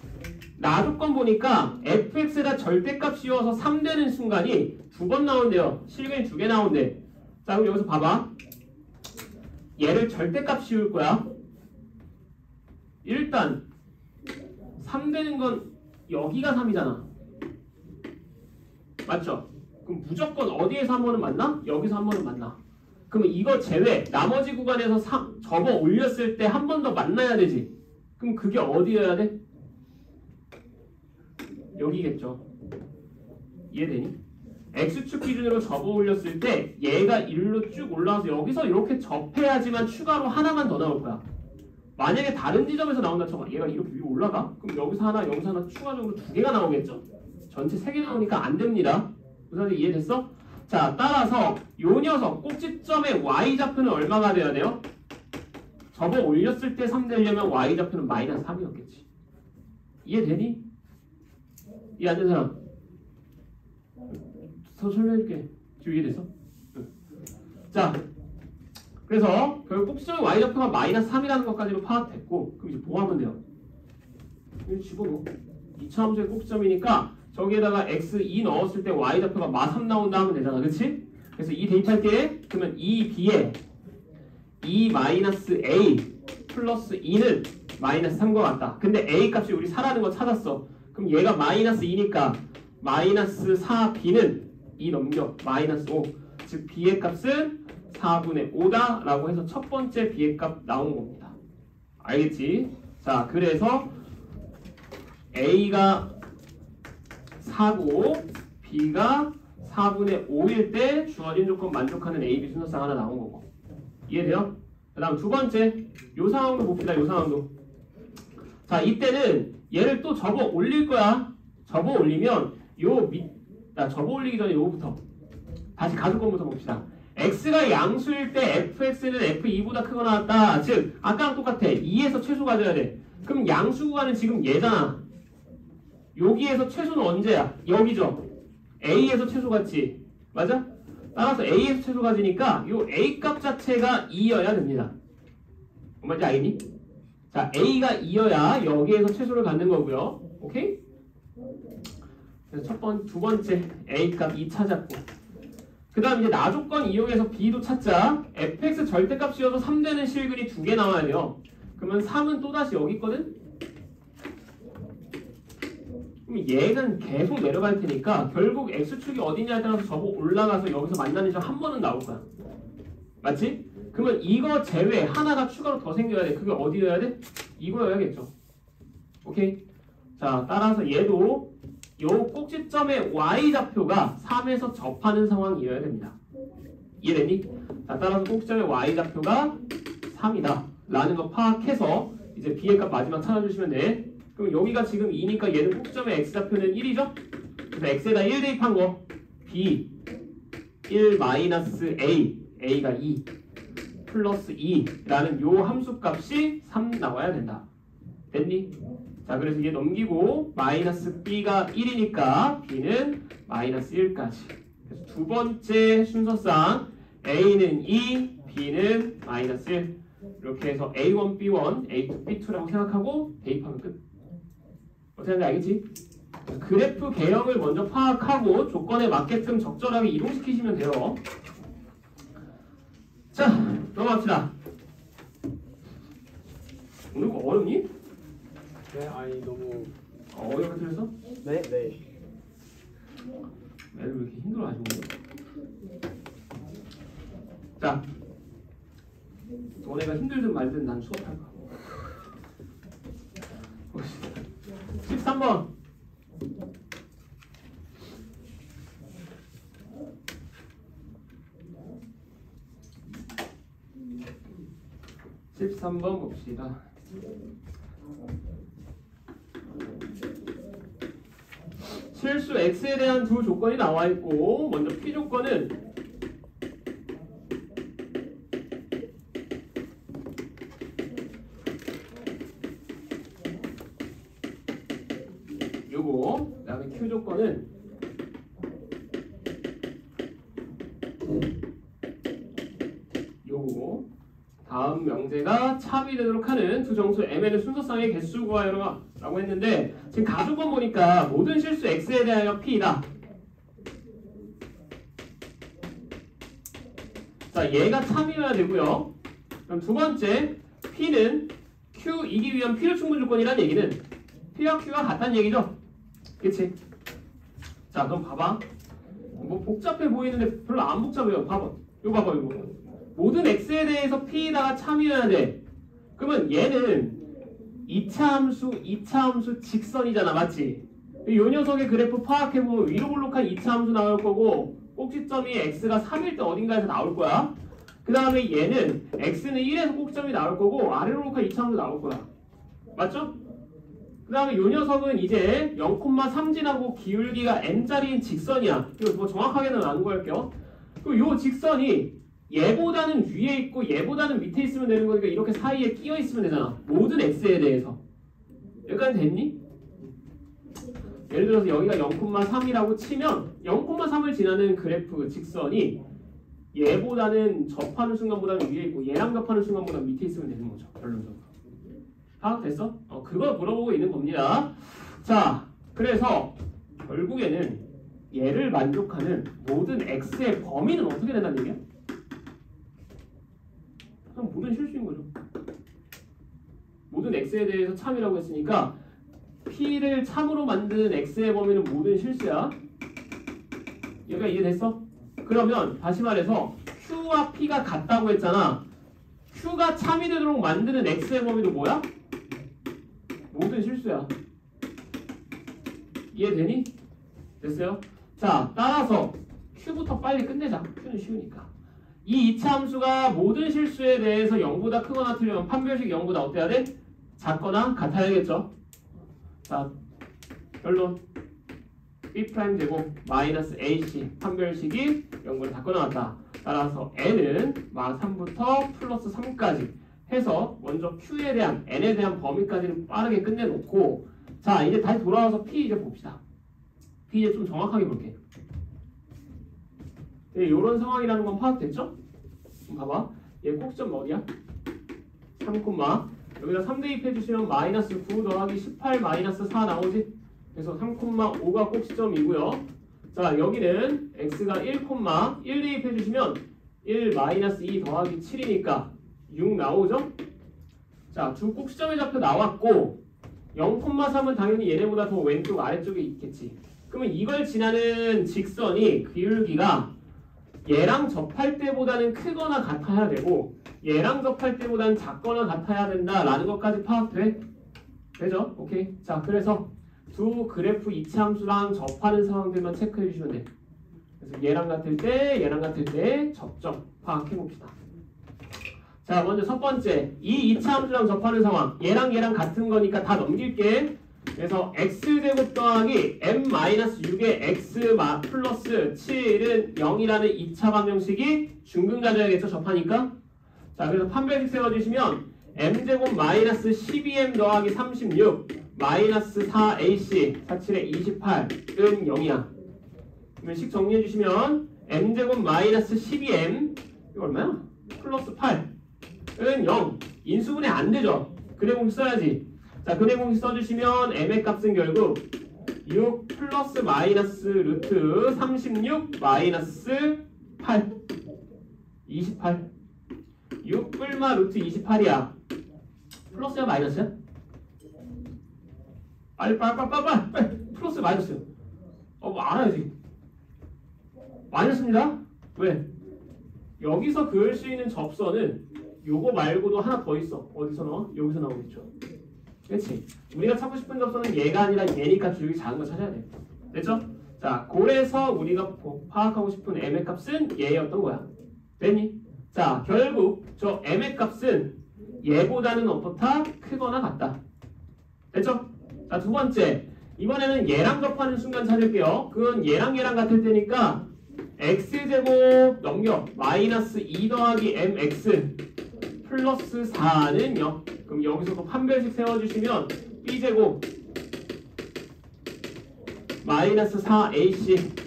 나조건 보니까 fx가 절대값 씌워서 3 되는 순간이 두 번 나온대요. 실근이 2개 나온대. 자, 그럼 여기서 봐봐. 얘를 절대값 씌울 거야. 일단 3 되는 건 여기가 3이잖아. 맞죠? 그럼 무조건 어디에서 한 번은 만나? 여기서 한 번은 만나. 그러면 이거 제외 나머지 구간에서 접어 올렸을 때 한 번 더 만나야 되지. 그럼 그게 어디여야 돼? 여기겠죠. 이해되니? x축 기준으로 접어 올렸을 때 얘가 1로 쭉 올라와서 여기서 이렇게 접해야지만 추가로 하나만 더 나올 거야. 만약에 다른 지점에서 나온다 쳐봐. 얘가 이렇게 위로 올라가? 그럼 여기서 하나 추가적으로 2개가 나오겠죠? 전체 3개 나오니까 안 됩니다. 우선 이해됐어? 자, 따라서 요 녀석 꼭지점의 y좌표는 얼마가 돼야 돼요? 접어 올렸을 때 3 되려면 y좌표는 마이너스 3이었겠지. 이해되니? 이해 안 된 사람? 더 설명해줄게. 지금 이해됐어? 응. 자, 그래서 결국 꼭지점의 y좌표가 마이너스 3이라는 것까지로 파악됐고, 그럼 이제 뭐 하면 돼요? 이거 집어넣어. 2차 함수의 꼭지점이니까 저기에다가 x2 넣었을 때 y좌표가 마3 나온다 하면 되잖아. 그치? 그래서 2 대입할게. 그러면 2b에 2-a 플러스 2는 마이너스 3과 같다. 근데 a 값이 우리 4라는 거 찾았어. 그럼 얘가 마이너스 2니까 마이너스 4b는 2 넘겨. 마이너스 5. 즉 b의 값은 4분의 5다 라고 해서 첫 번째 b의 값 나온 겁니다. 알겠지? 자, 그래서 a가 4고 b가 4분의 5일 때 주어진 조건 만족하는 a, b 순서상 하나 나온 거고. 이해돼요? 그 다음 두 번째 요 상황도 봅시다. 요 상황도. 자, 이때는 얘를 또 접어 올릴 거야. 접어 올리면 접어 올리기 전에 요거부터 다시 가조건부터 봅시다. x가 양수일 때 fx는 f2보다 크거나 같다. 즉 아까랑 똑같아. 2에서 최소 가져야 돼. 그럼 양수 구간은 지금 얘잖아. 여기에서 최소는 언제야? 여기죠. a에서 최소 같지. 맞아? 따라서 a에서 최소 가지니까 요 a 값 자체가 2여야 됩니다. 뭔지 알겠니? 자, a가 2여야 여기에서 최소를 갖는 거고요. 오케이? 그래서 두 번째 a 값 2 찾았고, 그 다음 이제 나조건 이용해서 b도 찾자. fx 절대값 씌워서 3 되는 실근이 2개 나와야 돼요. 그러면 3은 또다시 여기 있거든? 그럼 얘는 계속 내려갈 테니까 결국 x축이 어디냐에 따라서 접어 올라가서 여기서 만나는 점 한 번은 나올 거야. 맞지? 그러면 이거 제외 하나가 추가로 더 생겨야 돼. 그게 어디여야 돼? 이거여야겠죠. 오케이? 자, 따라서 얘도 요 꼭지점의 y좌표가 3에서 접하는 상황이어야 됩니다. 이해되니? 자, 따라서 꼭지점의 y좌표가 3이다 라는 거 파악해서 이제 b의 값 마지막 찾아주시면 돼. 그럼 여기가 지금 2니까 얘는 꼭지점의 x좌표는 1이죠? 그래서 x에다 1 대입한 거 b 1 마이너스 a, a가 2. 플러스 2라는 요 함수값이 3 나와야 된다. 됐니? 자, 그래서 이게 넘기고 마이너스 b가 1이니까 b는 마이너스 1까지. 그래서 두 번째 순서상 a는 2, b는 마이너스 1. 이렇게 해서 a1, b1, a2, b2라고 생각하고 대입하면 끝. 어떻게 하는지 알겠지? 그래프 개형을 먼저 파악하고 조건에 맞게끔 적절하게 이동시키시면 돼요. 자, 넘어갑시다. 오늘 거 어렵니? 네, 아니 너무. 어렵게 틀렸어? 네, 네. 애들 왜 이렇게 힘들어하시는 거야? 자, 너네가 힘들든 말든 난 수업할 거야. 13번. 봅시다. 실수 x에 대한 두 조건이 나와 있고, 먼저 p 조건은 요거, 그다음에 q 조건은 요거. 다음 명제가 참이 되도록 하는 두 정수 mn의 순서상의 개수 구하여라 라고 했는데, 지금 가조건 보니까 모든 실수 x에 대하여 p이다. 자, 얘가 참이어야 되고요. 그럼 두 번째 p는 q이기 위한 필요 충분 조건이란 얘기는 p와 q가 같다는 얘기죠. 그치? 자, 그럼 봐봐. 뭐 복잡해 보이는데 별로 안 복잡해요. 봐봐. 이거 봐봐, 이거. 모든 x에 대해서 p에다가 참이어야 돼. 그러면 얘는 2차 함수 직선이잖아. 맞지? 이 녀석의 그래프 파악해보면 위로 볼록한 2차 함수 나올 거고, 꼭지점이 x가 3일 때 어딘가에서 나올 거야. 그 다음에 얘는 x는 1에서 꼭지점이 나올 거고, 아래로 볼록한 2차 함수 나올 거야. 맞죠? 그 다음에 이 녀석은 이제 0,3 지나고 기울기가 n자리인 직선이야. 이거 뭐 정확하게는 안 구할게요. 그리고 이 직선이 얘보다는 위에 있고 얘보다는 밑에 있으면 되는 거니까 이렇게 사이에 끼어 있으면 되잖아. 모든 x에 대해서. 여기까지 됐니? 예를 들어서 여기가 0,3이라고 치면 0,3을 지나는 그래프 직선이 얘보다는 접하는 순간보다는 위에 있고 얘랑 접하는 순간보다는 밑에 있으면 되는 거죠. 결론적으로. 파악됐어? 그거 물어보고 있는 겁니다. 자, 그래서 결국에는 얘를 만족하는 모든 x의 범위는 어떻게 된다는 얘기야? 그냥 모든 실수인 거죠. 모든 x에 대해서 참이라고 했으니까 p를 참으로 만드는 x의 범위는 모든 실수야. 얘가 이해됐어? 그러면 다시 말해서 q와 p가 같다고 했잖아. q가 참이 되도록 만드는 x의 범위도 뭐야? 모든 실수야. 이해되니? 됐어요? 자, 따라서 q부터 빨리 끝내자. q는 쉬우니까. 이 2차 함수가 모든 실수에 대해서 0보다 크거나 틀리면 판별식이 0보다 어때야 돼? 작거나 같아야겠죠. 자, 결론 b' 제곱 마이너스 ac 판별식이 0보다 작거나 같다. 따라서 n은 막 3부터 플러스 3까지 해서 먼저 q에 대한 n에 대한 범위까지는 빠르게 끝내놓고, 자, 이제 다시 돌아와서 p 이제 봅시다. p 이제 좀 정확하게 볼게. 네, 이런 상황이라는 건 파악됐죠? 봐봐. 얘 꼭지점 어디야? 3, 여기다 3 대입해 주시면 마이너스 9 더하기 18 마이너스 4 나오지? 그래서 3,5가 꼭지점이고요. 자, 여기는 x가 1, 1 대입해 주시면 1 마이너스 2 더하기 7이니까 6 나오죠? 자, 두 꼭지점의 좌표 나왔고 0,3은 당연히 얘네보다 더 왼쪽 아래쪽에 있겠지. 그러면 이걸 지나는 직선이 기울기가 얘랑 접할 때보다는 크거나 같아야 되고 얘랑 접할 때보다는 작거나 같아야 된다라는 것까지 파악돼? 되죠? 오케이. 자, 그래서 두 그래프 2차 함수랑 접하는 상황들만 체크해 주시면 돼. 그래서 얘랑 같을 때 접점 파악해 봅시다. 자, 먼저 첫 번째 이 2차 함수랑 접하는 상황, 얘랑 같은 거니까 다 넘길게. 그래서 x제곱 더하기 m-6의 x 플러스 7은 0이라는 2차 방정식이 중근 가져야겠죠, 접하니까. 자, 그래서 판별식 세워주시면 m제곱 마이너스 12m 더하기 36 마이너스 4ac 47에 28은 0이야. 그러면 식 정리해주시면 m제곱 마이너스 12m 이거 얼마야? 플러스 8은 0. 인수분해 안 되죠? 근해 공식 써야지. 자, 근해 공식 써주시면 m의 값은 결국 6 플러스 마이너스 루트 36 마이너스 8 28 6 뿔마 루트 28이야. 플러스야 마이너스야? 빨리 플러스 마이너스야. 뭐 알아야지. 마이너스입니다. 왜? 여기서 그을 수 있는 접선은 요거 말고도 하나 더 있어. 어디서 나와? 여기서 나오겠죠. 그렇지? 우리가 찾고 싶은 접선은 얘가 아니라 얘니까 기울기 작은 거 찾아야 돼. 됐죠? 자, 그래서 우리가 파악하고 싶은 m의 값은 얘였던 거야. 됐니? 자, 결국 저 m의 값은 얘보다는 어떻다? 크거나 같다. 됐죠? 자, 두 번째. 이번에는 얘랑 접하는 순간 찾을게요. 그건 얘랑 같을 테니까 x제곱 넘겨 마이너스 2 더하기 mx 플러스 4는 0. 그럼 여기서도 판별식 세워주시면 b제곱 마이너스 4ac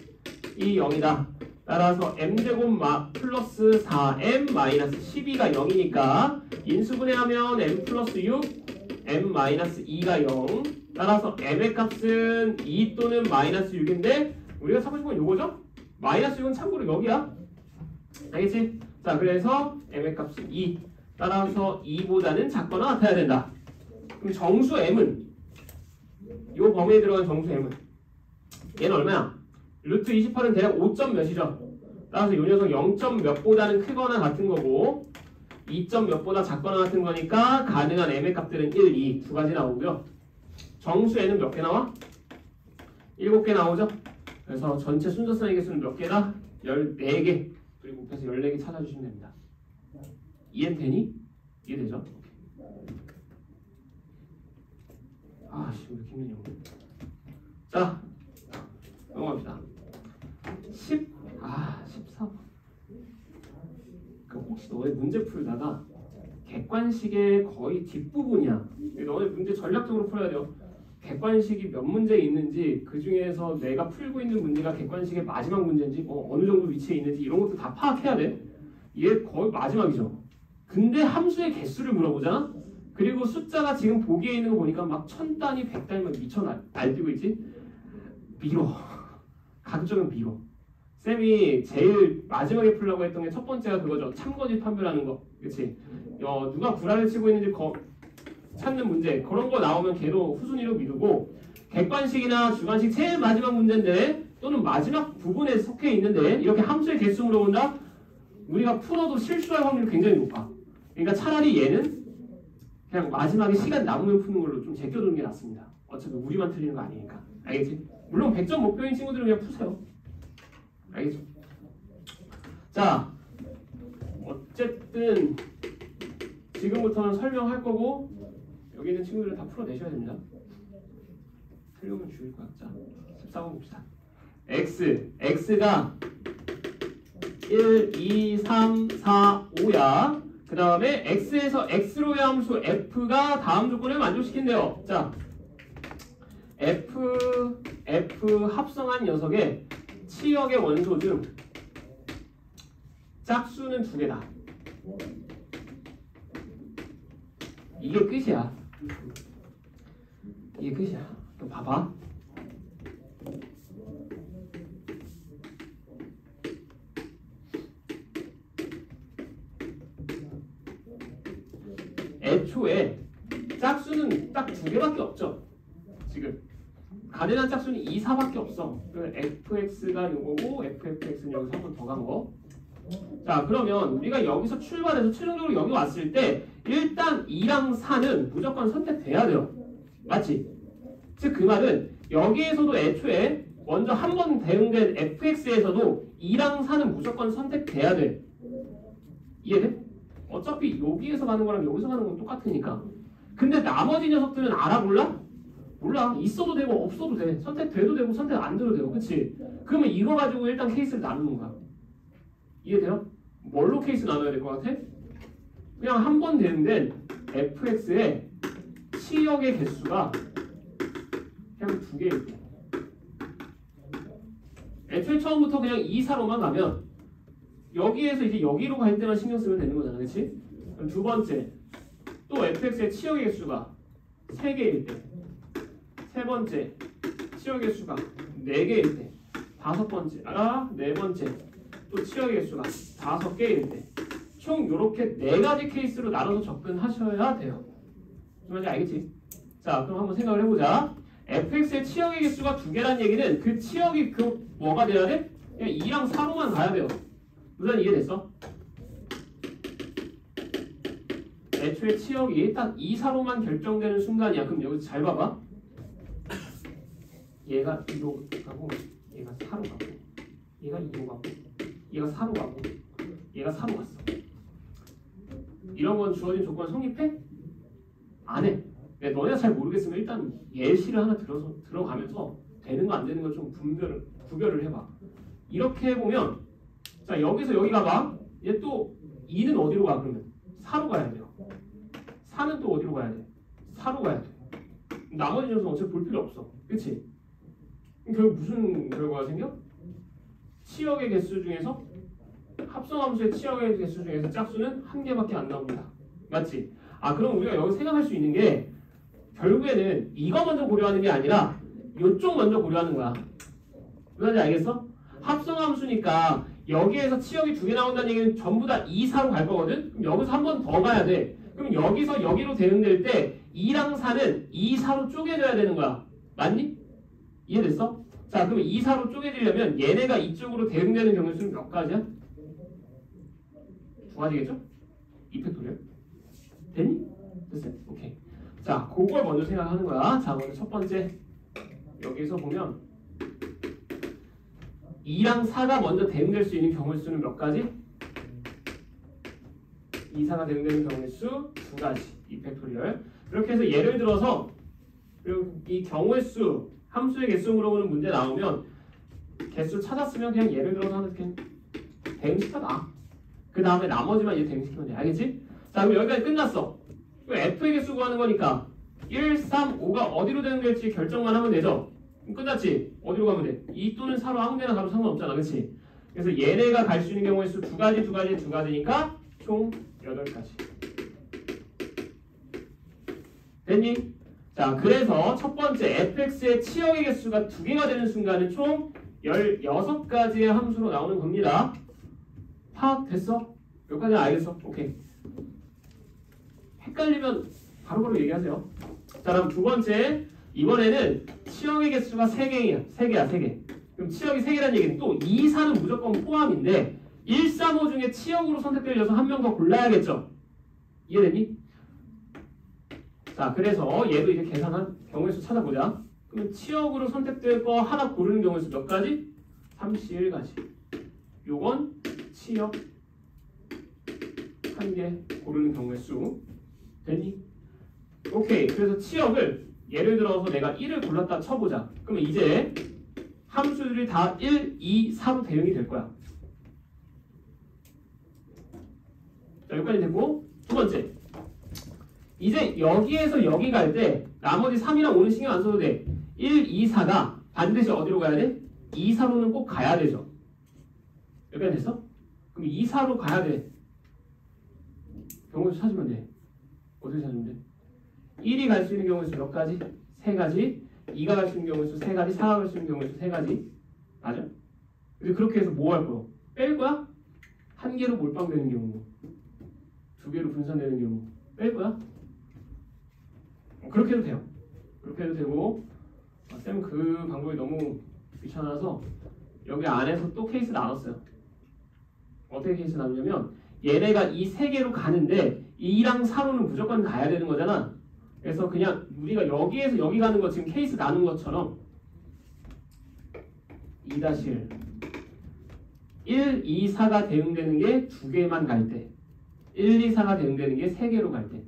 이 0이다. 따라서 m제곱 플러스 4m 마이너스 12가 0이니까 인수분해하면 m 플러스 6 m 마이너스 2가 0. 따라서 m의 값은 2 또는 마이너스 6인데 우리가 찾고 싶은 건 요거죠? 마이너스 6은 참고로 여기야. 알겠지? 자, 그래서 m의 값은 2. 따라서 2보다는 작거나 같아야 된다. 그럼 정수 m은 요 범위에 들어간 정수 m은 얘는 얼마야? 루트 28은 대략 5점 몇이죠? 따라서 요 녀석 0점 몇보다는 크거나 같은 거고 2점 몇보다 작거나 같은 거니까 가능한 m의 값들은 1, 2 두 가지 나오고요. 정수 n은 몇 개 나와? 7개 나오죠? 그래서 전체 순서선의 개수는 몇 개다? 14개. 그리고 곱해서 14개 찾아주시면 됩니다. 이해는 되니? 이해되죠? 아씨, 왜 이렇게 힘드냐. 자, 넘어갑시다. 14번. 그 혹시 너의 문제 풀다가 객관식의 거의 뒷부분이야. 너의 문제 전략적으로 풀어야 돼요. 객관식이 몇 문제 있는지, 그 중에서 내가 풀고 있는 문제가 객관식의 마지막 문제인지, 어느 정도 위치에 있는지 이런 것도 다 파악해야 돼. 이게 거의 마지막이죠. 근데 함수의 개수를 물어보잖아? 그리고 숫자가 지금 보기에 있는 거 보니까 막 1000단위, 100단위 미쳐 날뛰고 있지? 미뤄. 가급적이면 미뤄. 쌤이 제일 마지막에 풀려고 했던 게 첫 번째가 그거죠. 참거짓 판별하는 거. 그치? 누가 구라를 치고 있는지 찾는 문제. 그런 거 나오면 걔도 후순위로 미루고, 객관식이나 주관식 제일 마지막 문제인데 또는 마지막 부분에 속해 있는데 이렇게 함수의 개수 물어본다? 우리가 풀어도 실수할 확률이 굉장히 높아. 그러니까 차라리 얘는 그냥 마지막에 시간 남으면 푸는 걸로 좀 제껴두는 게 낫습니다. 어차피 우리만 틀리는 거 아니니까. 알겠지? 물론 100점 목표인 친구들은 그냥 푸세요. 알겠죠? 자, 어쨌든 지금부터는 설명할 거고 여기 있는 친구들은 다 풀어내셔야 됩니다. 틀리면 죽일 거야. 자, 14번 봅시다. x가 1, 2, 3, 4, 5야. 그 다음에 x에서 x로의 함수 f가 다음 조건을 만족시킨대요. 자, f 합성한 녀석의 치역의 원소 중 짝수는 2개다. 이게 끝이야. 이게 끝이야. 또 봐봐. 애초에 짝수는 딱 2개밖에 없죠. 지금 가능한 짝수는 2, 4밖에 없어. fx가 요거고 ffx는 여기서 한 번 더 간 거. 자, 그러면 우리가 여기서 출발해서 최종적으로 여기 왔을 때 일단 2랑 4는 무조건 선택돼야 돼요. 맞지? 즉 그 말은 여기에서도 애초에 먼저 한 번 대응된 fx에서도 2랑 4는 무조건 선택돼야 돼. 이해돼? 어차피 여기에서 가는 거랑 여기서 가는 건 똑같으니까. 근데 나머지 녀석들은 알아 몰라? 몰라. 있어도 되고 없어도 돼. 선택돼도 되고 선택 안 돼도 되고. 그치? 그러면 이거 가지고 일단 케이스를 나누는 거야. 이해돼요? 뭘로 케이스 나눠야 될 것 같아? 그냥 한 번 대응된 fx의 치역의 개수가 그냥 2개일 때. 애초에 처음부터 그냥 2, 4로만 가면 여기에서 이제 여기로 갈 때만 신경 쓰면 되는 거잖아, 그렇지? 그럼 두 번째, 또 fx의 치역의 개수가 3개일 때. 세 번째, 치역의 개수가 4개일 때. 네 번째, 또 치역의 개수가 5개일 때. 총 이렇게 4가지 케이스로 나눠서 접근하셔야 돼요. 무슨 말인지 알겠지? 자, 그럼 한번 생각을 해보자. fx의 치역의 개수가 2개란 얘기는 그 치역이 그 뭐가 돼야 돼? 그냥 2랑 4로만 가야 돼요. 무슨 이해됐어? 애초에 치역이 딱 2, 4로만 결정되는 순간이야. 그럼 여기서 잘 봐봐. 얘가 2로 가고 얘가 4로 가고 얘가 2로 가고 얘가 4로 가고 얘가 4로 갔어. 이런 건 주어진 조건 성립해? 안 해. 너네가 잘 모르겠으면 일단 예시를 하나 들어가면서 되는 거 안 되는 거 좀 구별을 해봐. 이렇게 해보면 자 여기서 여기 가봐. 얘 또 2는 어디로 가 그러면? 4로 가야 돼요. 4는 또 어디로 가야 돼? 4로 가야 돼. 나머지 녀석 어차피 볼 필요 없어. 그치? 결국 무슨 결과가 생겨? 치역의 개수 중에서 합성함수의 치역의 개수 중에서 짝수는 1개밖에 안 나옵니다. 맞지? 아 그럼 우리가 여기 생각할 수 있는 게 결국에는 이거 먼저 고려하는 게 아니라 이쪽 먼저 고려하는 거야. 무슨 알겠어? 합성함수니까 여기에서 치역이 2개 나온다는 얘기는 전부 다 2, 4로 갈 거거든? 그럼 여기서 한 번 더 가야 돼. 그럼 여기서 여기로 대응될 때 2랑 4는 2, 4로 쪼개져야 되는 거야. 맞니? 이해됐어? 자 그럼 2, 4로 쪼개지려면 얘네가 이쪽으로 대응되는 경우 수는 몇 가지야? 2가지겠죠? 2팩토리얼 됐니? 됐어요? 오케이. 자 그걸 먼저 생각하는 거야. 자 먼저 첫 번째 여기서 보면 2랑 4가 먼저 대응될 수 있는 경우의 수는 몇 가지? 2, 4가 대응되는 경우의 수 2가지 2팩토리얼. 이렇게 해서 예를 들어서 이 경우의 수 함수의 개수 물어보는 문제 나오면 개수 찾았으면 그냥 예를 들어서 하나 그냥 대응시켜놔. 그 다음에 나머지만 이제 대응시키면 돼. 알겠지? 자 그럼 여기까지 끝났어. f의 개수 구하는 거니까 1, 3, 5가 어디로 대응될지 결정만 하면 되죠? 끝났지? 어디로 가면 돼? 2 또는 4로 아무 데나 가도 상관없잖아. 그치? 그래서 얘네가 갈 수 있는 경우의 수 2가지니까 총 8가지. 됐니? 자 그래서 첫 번째 fx의 치역의 개수가 2개가 되는 순간은 총 16가지의 함수로 나오는 겁니다. 파악됐어? 여기까지 알겠어? 오케이. 헷갈리면 바로바로 얘기하세요. 자 그럼 두 번째 이번에는 치역의 개수가 3개야. 3개. 그럼 치역이 3개라는 얘기는 또 2, 4는 무조건 포함인데 1, 3, 5 중에 치역으로 선택될 녀석 한 명 더 골라야겠죠? 이해됐니? 자 그래서 얘도 이제 계산한 경우의 수 찾아보자. 그러면 치역으로 선택될 거 하나 고르는 경우의 수 몇 가지? 31가지. 요건 치역 1개 고르는 경우의 수. 됐니? 오케이. 그래서 치역을 예를 들어서 내가 1을 골랐다 쳐보자. 그러면 이제 함수들이 다 1, 2, 4로 대응이 될 거야. 자 여기까지 됐고 두 번째 이제 여기에서 여기 갈 때 나머지 3이랑 5는 신경 안 써도 돼. 1, 2, 4가 반드시 어디로 가야 돼? 2, 4로는 꼭 가야 되죠. 여기까지 됐어? 그럼 2, 4로 가야 돼. 경우의 수 찾으면 돼. 어떻게 찾으면 돼? 1이 갈 수 있는 경우의 수 몇 가지? 3가지. 2가 갈 수 있는 경우의 수 3가지. 4가 갈 수 있는 경우의 수 3가지. 맞아? 근데 그렇게 해서 뭐 할 거야? 뺄 거야? 한 개로 몰빵되는 경우, 두 개로 분산되는 경우 뺄 거야? 그렇게 해도 돼요. 그렇게 해도 되고 쌤은 그 방법이 너무 귀찮아서 여기 안에서 또 케이스 나눴어요. 어떻게 케이스 나누냐면 얘네가 이 세 개로 가는데 2랑 4로는 무조건 가야 되는 거잖아. 그래서 그냥 우리가 여기에서 여기 가는 거 지금 케이스 나눈 것처럼 2-1 1, 2, 4가 대응되는 게 두 개만 갈 때 1, 2, 4가 대응되는 게 세 개로 갈 때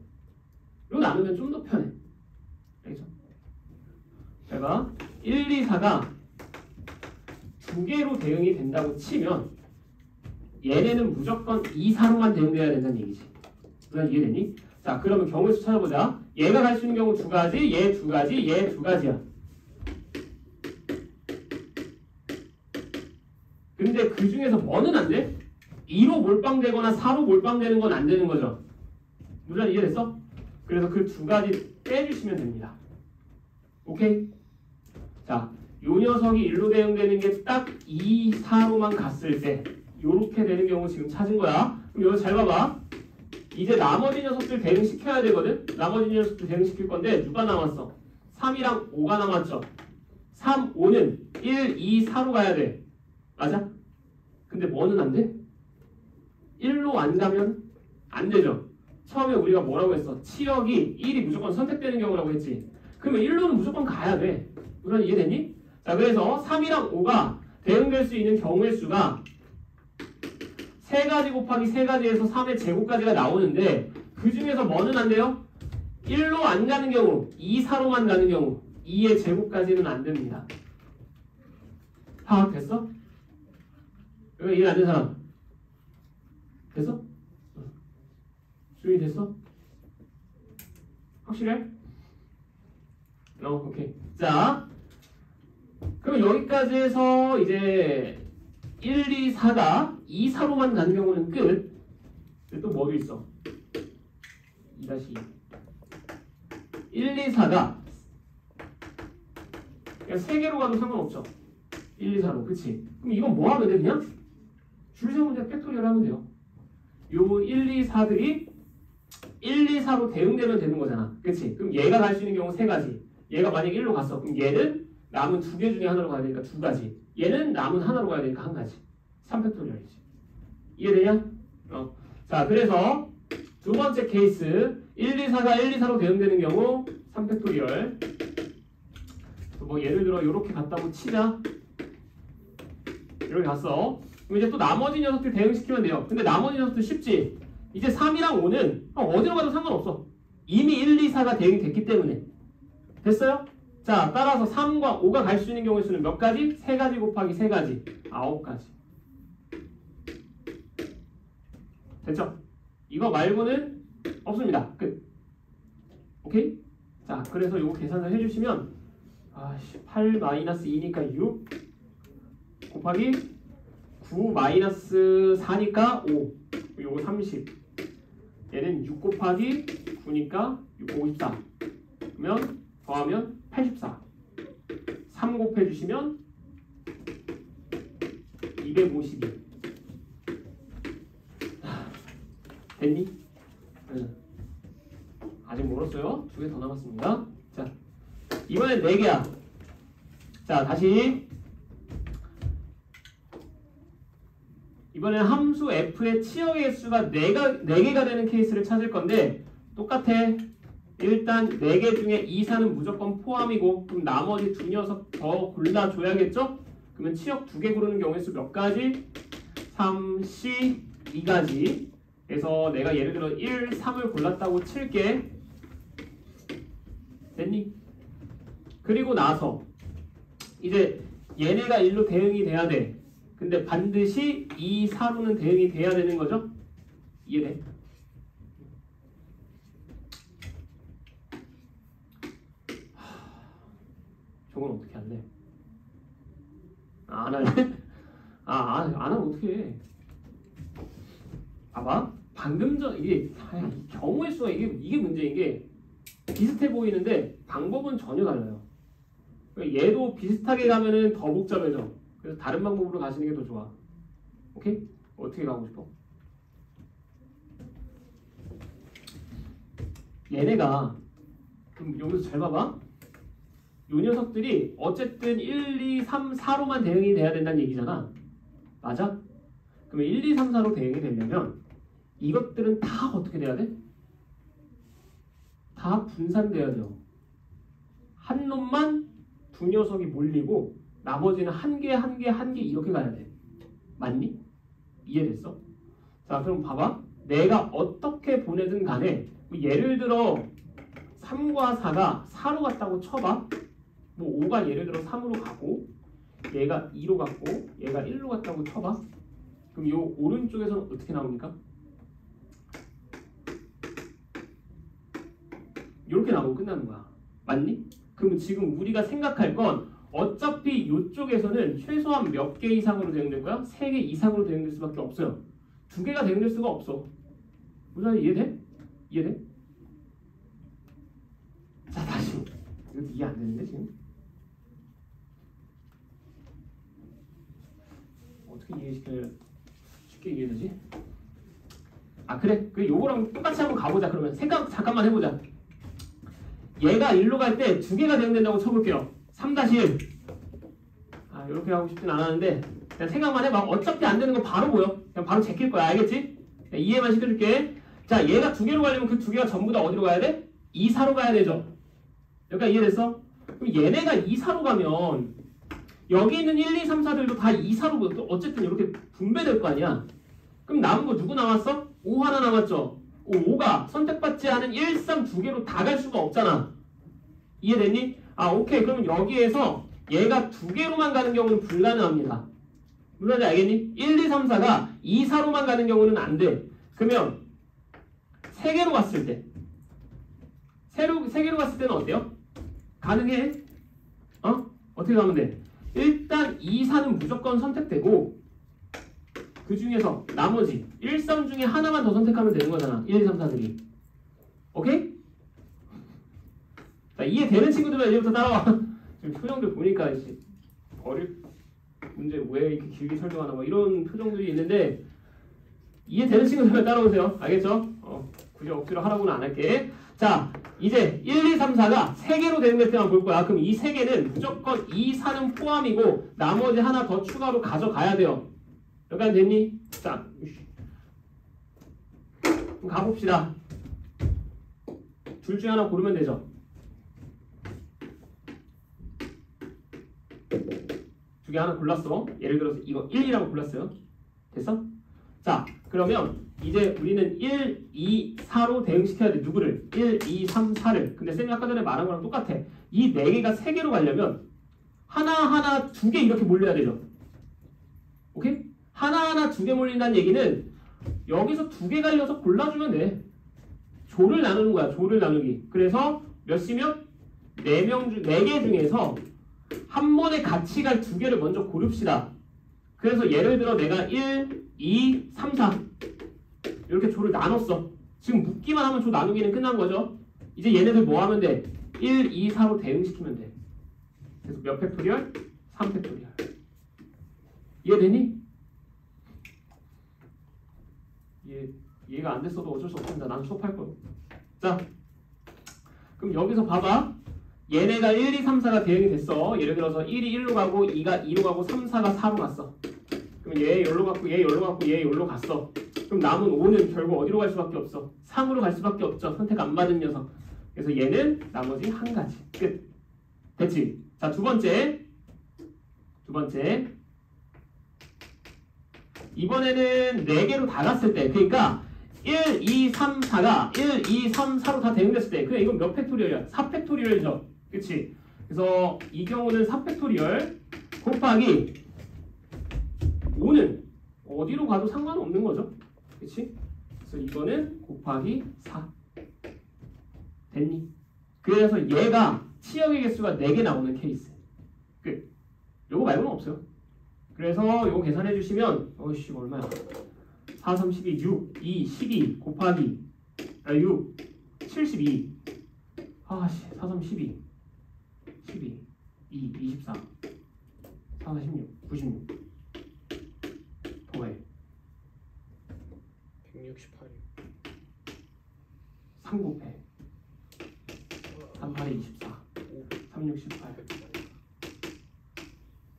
이거 나누면 좀 더 편해. 알겠죠? 제가 1, 2, 4가 두 개로 대응이 된다고 치면 얘네는 무조건 2, 4로만 대응돼야 된다는 얘기지. 그냥 이해되니? 자, 그러면 경우의 수 찾아보자. 얘가 갈 수 있는 경우 두 가지, 얘 두 가지, 얘 두 가지야. 근데 그 중에서 뭐는 안 돼? 2로 몰빵되거나 4로 몰빵되는 건 안 되는 거죠. 무전 이해됐어? 그래서 그 두 가지 빼주시면 됩니다. 오케이? 자, 요 녀석이 1로 대응되는 게 딱 2, 4로만 갔을 때 요렇게 되는 경우 지금 찾은 거야. 그럼 여기 잘 봐봐. 이제 나머지 녀석들 대응시켜야 되거든? 나머지 녀석들 대응시킬 건데 누가 남았어? 3이랑 5가 남았죠? 3, 5는 1, 2, 4로 가야 돼. 맞아? 근데 뭐는 안 돼? 1로 안 가면 안 되죠? 처음에 우리가 뭐라고 했어? 치역이 1이 무조건 선택되는 경우라고 했지. 그러면 1로는 무조건 가야 돼. 물론 이해되니? 자, 그래서 3이랑 5가 대응될 수 있는 경우의 수가 3가지 곱하기 3가지에서 3의 제곱까지가 나오는데 그 중에서 뭐는 안 돼요? 1로 안 가는 경우, 2, 4로만 가는 경우 2의 제곱까지는 안 됩니다. 파악됐어? 여기 이해 안 된 사람? 됐어? 수용이 됐어? 확실해? 오케이. 자, 그럼 여기까지 해서 이제 1, 2, 4가 2, 4로만 가는 경우는 끝. 근데 또 뭐도 있어? 2-2 1, 2, 4가 그냥 3개로 가도 상관없죠. 1, 2, 4로. 그치? 그럼 이건 뭐 하면 돼? 그냥 줄 세우면 그냥 팩토리얼 하면 돼요. 요 1, 2, 4들이 1, 2, 4로 대응되면 되는 거잖아. 그치? 그럼 얘가 갈 수 있는 경우 3가지. 얘가 만약에 1로 갔어. 그럼 얘는 남은 2개 중에 하나로 가야 되니까 2가지. 얘는 남은 하나로 가야 되니까 1가지. 3팩토리얼이지. 이해되냐? 자, 그래서 두 번째 케이스 1, 2, 4가 1, 2, 4로 대응되는 경우 3팩토리얼. 뭐 예를 들어 이렇게 갔다고 치자. 이렇게 갔어. 그럼 이제 또 나머지 녀석들 대응시키면 돼요. 근데 나머지 녀석들 쉽지? 이제 3이랑 5는 어디로 가도 상관없어. 이미 1, 2, 4가 대응이 됐기 때문에. 됐어요? 자, 따라서 3과 5가 갈 수 있는 경우의 수는 몇 가지? 3가지 곱하기 3가지. 9가지. 됐죠? 이거 말고는 없습니다. 끝. 오케이? 자, 그래서 이거 계산을 해주시면 8-2니까 6 곱하기 9-4니까 5. 요거 30. 얘는 6 곱하기 9니까 6, 54. 그러면 더하면 84. 3 곱해주시면 252. 됐니? 응. 아직 멀었어요. 2개 더 남았습니다. 자, 이번엔 4개야. 자, 다시 이번엔 함수 f의 치역의 수가 4개가 되는 케이스를 찾을 건데 똑같아. 일단 4개 중에 2, 4는 무조건 포함이고 그럼 나머지 두 녀석 더 골라줘야겠죠? 그러면 치역 2개 고르는 경우의 수 몇 가지? 3, 2가지. 그래서 내가 예를 들어 1, 3을 골랐다고 칠게. 됐니? 그리고 나서 이제 얘네가 1로 대응이 돼야 돼. 근데 반드시 2, 4로는 대응이 돼야 되는 거죠? 이해돼? 저건 어떻게 할래? 안 할래? 안 하면 어떻게 해? 봐봐. 방금 전 이게 경우의 수가 이게 문제인 게 비슷해 보이는데 방법은 전혀 달라요. 얘도 비슷하게 가면은 더 복잡해져. 그래서 다른 방법으로 가시는 게 더 좋아. 오케이? 어떻게 가고 싶어? 얘네가 그럼 여기서 잘 봐봐. 요 녀석들이 어쨌든 1, 2, 3, 4로만 대응이 돼야 된다는 얘기잖아. 맞아? 그러면 1, 2, 3, 4로 대응이 되려면 이것들은 다 어떻게 돼야 돼? 다 분산돼야 돼요. 한 놈만 두 녀석이 몰리고 나머지는 한 개 이렇게 가야 돼. 맞니? 이해됐어? 자, 그럼 봐봐. 내가 어떻게 보내든 간에 예를 들어 3과 4가 4로 갔다고 쳐봐. 뭐 5가 예를 들어 3으로 가고 얘가 2로 갔고 얘가 1로 갔다고 쳐봐. 그럼 이 오른쪽에서는 어떻게 나옵니까? 이렇게 나오고 끝나는 거야. 맞니? 그럼 지금 우리가 생각할 건 어차피 이쪽에서는 최소한 몇 개 이상으로 대응될 거야? 3개 이상으로 대응될 수밖에 없어요. 2개가 대응될 수가 없어. 무슨 이해돼? 이해돼? 자, 다시. 이것도 이해 안 되는데 지금? 어떻게 이해시켜야 쉽게 이해되지? 아 그래? 그 요거랑 똑같이 한번 가보자. 그러면 생각 잠깐만 해보자. 얘가 1로 갈 때 2개가 대응된다고 쳐볼게요. 3-1. 아 이렇게 하고 싶진 않았는데 그냥 생각만 해봐. 어차피 안 되는 거 바로 보여. 그냥 바로 제낄 거야. 알겠지? 그냥 이해만 시켜줄게. 자 얘가 2개로 가려면 그 2개가 전부 다 어디로 가야 돼? 2, 4로 가야 되죠. 여기까지 이해됐어? 그럼 얘네가 2, 4로 가면 여기 있는 1, 2, 3, 4들도 다 2, 4로 어쨌든 이렇게 분배될 거 아니야. 그럼 남은 거 누구 남았어? 5 하나 남았죠? 5가 선택받지 않은 1, 3 2개로 다 갈 수가 없잖아. 이해됐니? 아 오케이. 그러면 여기에서 얘가 2개로만 가는 경우는 불가능합니다. 무슨 말인지 알겠니? 1, 2, 3, 4가 2, 4로만 가는 경우는 안 돼. 그러면 3개로 갔을 때 3개로 갔을 때는 어때요? 가능해? 어떻게 가면 돼? 일단 2, 4는 무조건 선택되고 그 중에서 나머지 1, 3 중에 하나만 더 선택하면 되는 거잖아. 1, 2, 3, 4들이. 오케이? 자, 이해되는 친구들은 이제부터 따라와. 지금 표정들 보니까 이제 버릴 문제 왜 이렇게 길게 설명하나 뭐 이런 표정들이 있는데 이해되는 친구들은 따라오세요. 알겠죠? 굳이 억지로 하라고는 안 할게. 자, 이제 1, 2, 3, 4가 3개로 되는 때만 볼 거야. 그럼 이 3개는 무조건 2, 4는 포함이고 나머지 하나 더 추가로 가져가야 돼요. 여기까지 됐니? 자, 그럼 가봅시다. 둘 중에 하나 고르면 되죠. 두 개 하나 골랐어. 예를 들어서 이거 1이라고 골랐어요. 됐어? 자, 그러면 이제 우리는 1, 2, 4로 대응시켜야 돼. 누구를? 1, 2, 3, 4를. 근데 쌤이 아까 전에 말한 거랑 똑같아. 이 4개가 3개로 가려면 하나하나 2개 이렇게 몰려야 되죠. 오케이? 하나하나 2개 몰린다는 얘기는 여기서 2개 갈려서 골라주면 돼. 조를 나누는 거야. 조를 나누기. 그래서 몇이면 4개 중에서 한 번에 같이 갈 2개를 먼저 고릅시다. 그래서 예를 들어 내가 1, 2, 3, 4 이렇게 조를 나눴어. 지금 묶기만 하면 조 나누기는 끝난 거죠. 이제 얘네들 뭐 하면 돼? 1, 2, 4로 대응시키면 돼. 그래서 몇 팩토리얼? 3팩토리얼. 이해되니? 이해가 안 됐어도 어쩔 수 없습니다. 난 수업할 거야. 자, 그럼 여기서 봐봐. 얘네가 1, 2, 3, 4가 대응이 됐어. 예를 들어서 1이 1로 가고 2가 2로 가고 3, 4가 4로 갔어. 그럼 얘 여기로 갔고 얘 여기로 갔고 얘 여기로 갔어. 그럼 남은 5는 결국 어디로 갈 수밖에 없어? 3으로 갈 수밖에 없죠. 선택 안 받은 녀석. 그래서 얘는 나머지 한 가지. 끝. 됐지? 자, 두 번째. 이번에는 4개로 다 갔을 때, 그러니까 1, 2, 3, 4가 1, 2, 3, 4로 다 대응됐을 때, 그냥 이건 몇 팩토리얼이야? 4팩토리얼이죠. 그치? 그래서 이 경우는 4팩토리얼 곱하기 5는 어디로 가도 상관없는 거죠. 그치? 그래서 이거는 곱하기 4. 됐니? 그래서 얘가 치역의 개수가 4개 나오는 케이스. 끝. 요거 말고는 없어요. 그래서 요거 계산해 주시면 어이씨 얼마야? 4, 3, 12, 6, 2, 12 곱하기 6, 72 아씨 4, 3, 12 12, 2, 24 4, 16, 96 더해 168. 3 곱해 3, 8에 24 3, 6, 18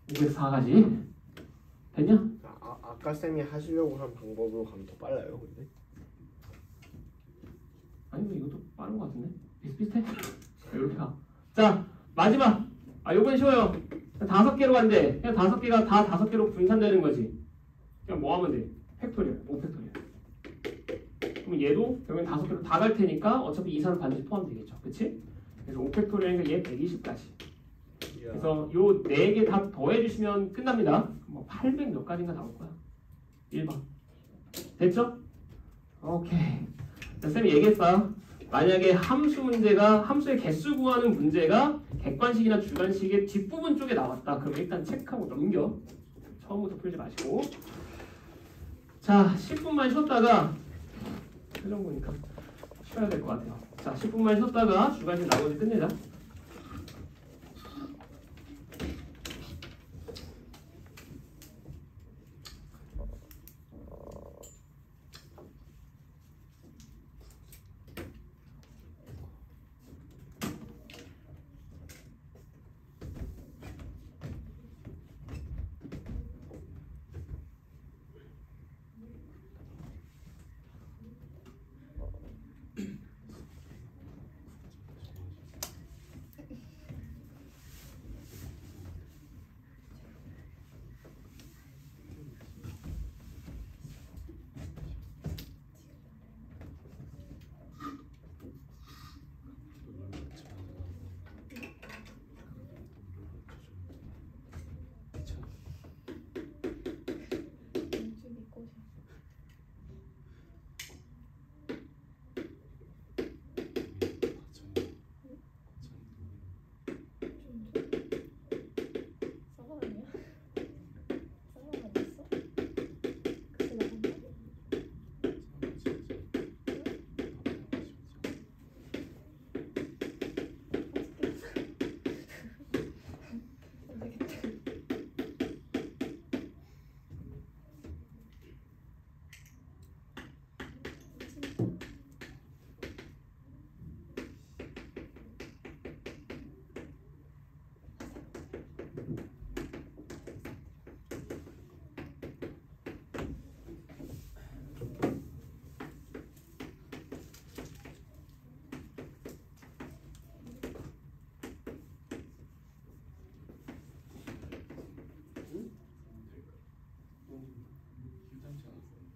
504가지 됐냐? 아까 쌤이 하시려고 한 방법으로 가면 더 빨라요, 근데? 아니 뭐 이것도 빠른 것 같은데? 비슷비슷해? 이렇게 가. 자 마지막. 요건 쉬워요. 5개로 간대. 그냥 5개가 다 5개로 분산되는 거지. 그냥 뭐 하면 돼? 팩토리얼, 5팩토리얼. 그럼 얘도 결국엔 5개로 다 갈 테니까 어차피 이산은 반드시 포함되겠죠. 그치? 그래서 5팩토리얼이니까 얘 120까지. 그래서 요 4개 다 더해주시면 끝납니다. 뭐 800 몇 가지인가 나올 거야. 1번. 됐죠? 오케이. 자, 쌤이 얘기했어요. 만약에 함수 문제가 함수의 개수 구하는 문제가 객관식이나 주관식의 뒷부분 쪽에 나왔다. 그럼 일단 체크하고 넘겨. 처음부터 풀지 마시고. 자, 10분만 쉬었다가 표정 보니까 쉬어야 될 것 같아요. 자, 10분만 쉬었다가 주관식 나머지 끝내자.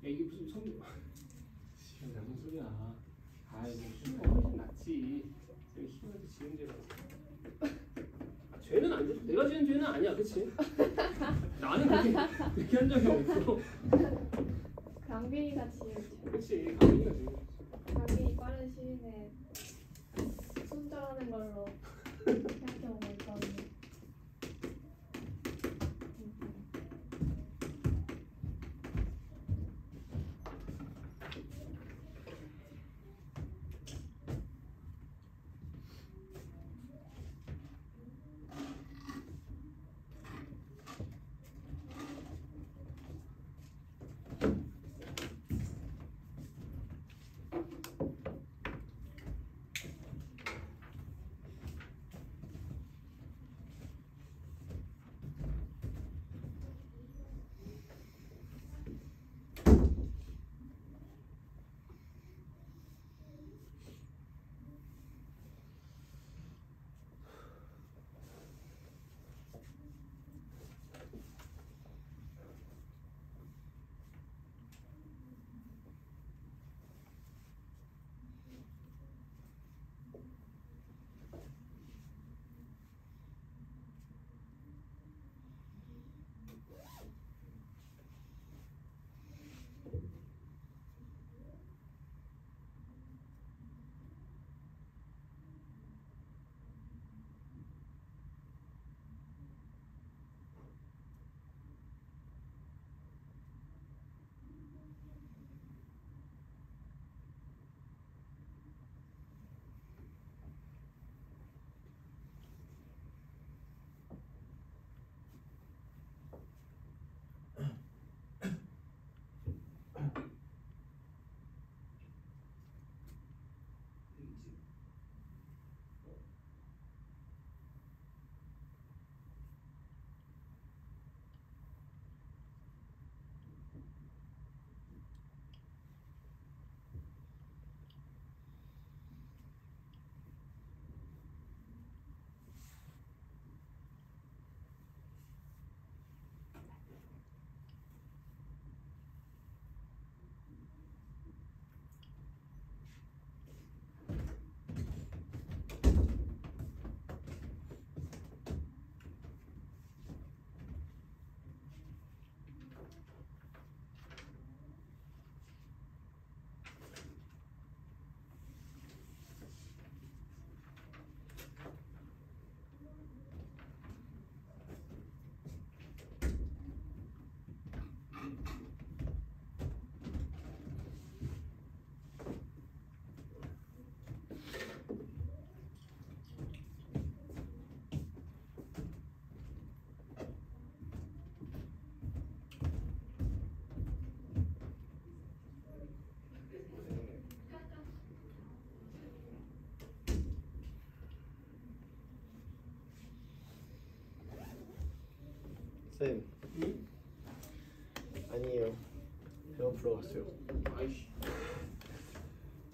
야, 이게 무슨 무슨 소리야. 아이, 뭐 슈퍼 훨씬 낫지. 힘한테 지은 죄가. 죄는 안 돼. 내가 지은 죄는 아니야, 그렇지? 나는 그렇게 한 적이 없어. 강빈이가 지은 죄. 그렇지, 강민이가 지은 죄. 강빈이 빠른 시일 내에 손절하는 걸로 생각해보고 있거든요. 쌤 응? 아니에요. 배고프러 갔어요. 아이씨.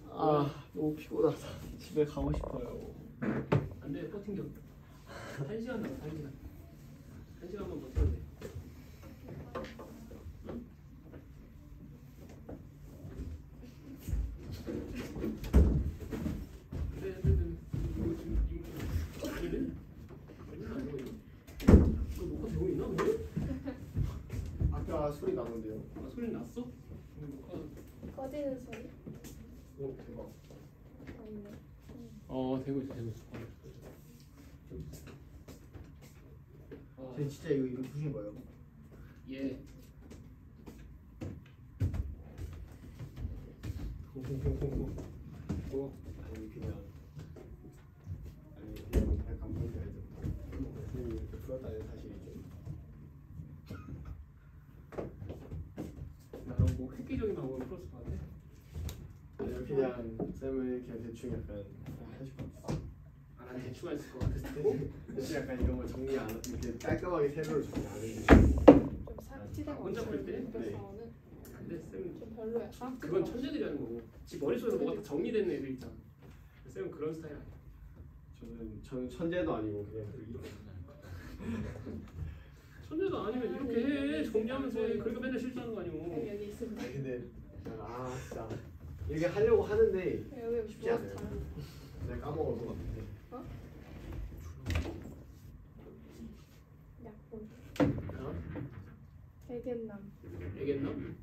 아 너무 피곤하다. 집에 가고 싶어요. 안돼 버틴겨. 1시간 남았어 1시간. 1시간만 버텨도 돼. 응? 근데 이거 지금 이거 아니네? 아니야 이거 녹화 되고 있나 근데? 아까 소리 나는데요. 아 소리 났어? 녹화. 꺼지는 소리? 오 대박. 아니네. 되고 있어 되고 있어. 쟤 진짜 이거 부신 거예요? 예. 아니 그냥 감동이 아니죠. 선생님이 이렇게 풀었다는 사실이죠. 나는 뭐 획기적인 방법을 풀었을 것 같아. 아니요 그냥 쌤을 그냥 대충 약간 하실 것 같아요. 난 대충 했을 것 같았어. 대충 약간 이런 거 정리 안 이렇게 깔끔하게 세로로 정리 안 해주시고 좀 삭제된 거 혼자 풀 때? 느껴서는 근데 쌤 좀 별로야. 그건 천재들이 하는 거고 지 머릿속에서 뭐가 다 정리된 애들 있잖아. 쌤은 그런 스타일 아니야. 저는 천재도 아니고 그냥 이렇게 천재도 아니면 이렇게 해. 정리하면서 해. 그러니까 맨날 실수하는 거 아니고. 여기 있습니다. 아니 근데 진짜 이렇게 하려고 하는데 여기 쉽지 누워서 않아요. 자는 내가 까먹어서 어? 약분. 어? 애견남. 애견남?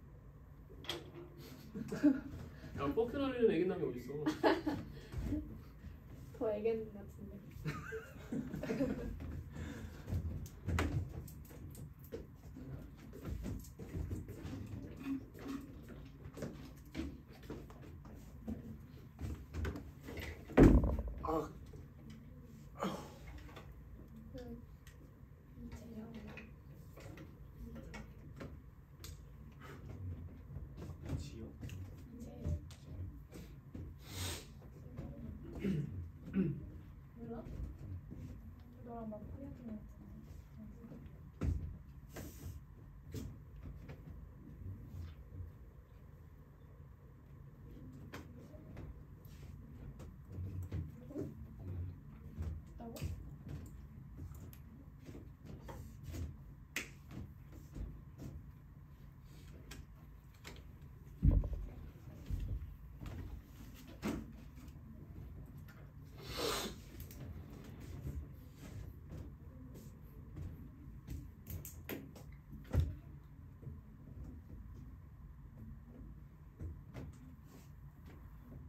야 뻑큐나리는 애견남이 어딨어. 더 애견 같은데. 아 지요? 몰라? 너랑 막 프리하는 나고?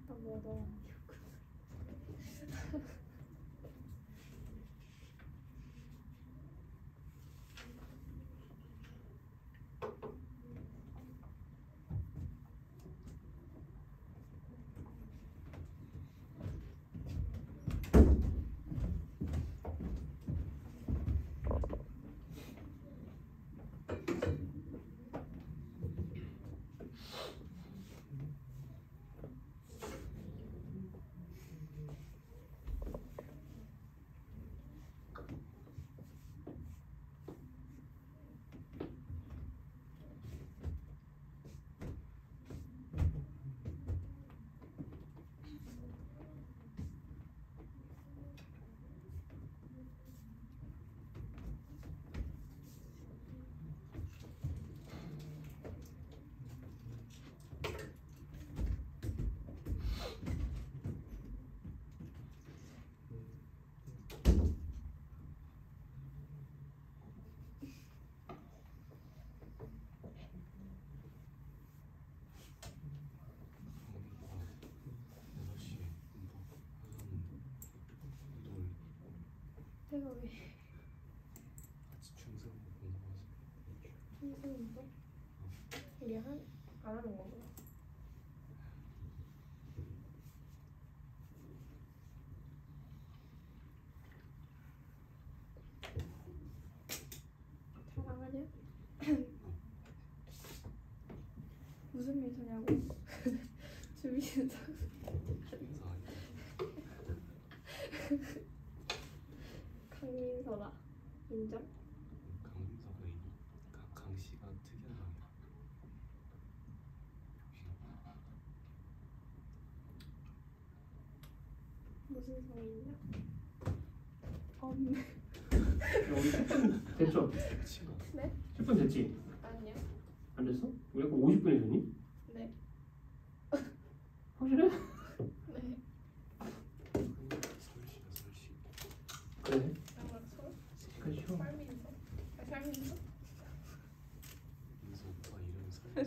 뭐야 너 내가 왜 중승인데? 우리 안 하는 거구나. 사랑하냐? 무슨 미소냐고? 주민상 강민서라 인정? 강민서가 무슨 성이 있냐? 없네. 우리 10분 됐죠? 네? 10분 됐지? 아니요. 안 됐어? 우리 아까 50분이 됐니? 네. 확실해? 네. 그래. 아마 서 시간 쉬워. 설민서. 아 설민서? 민서 오빠 이름 설명.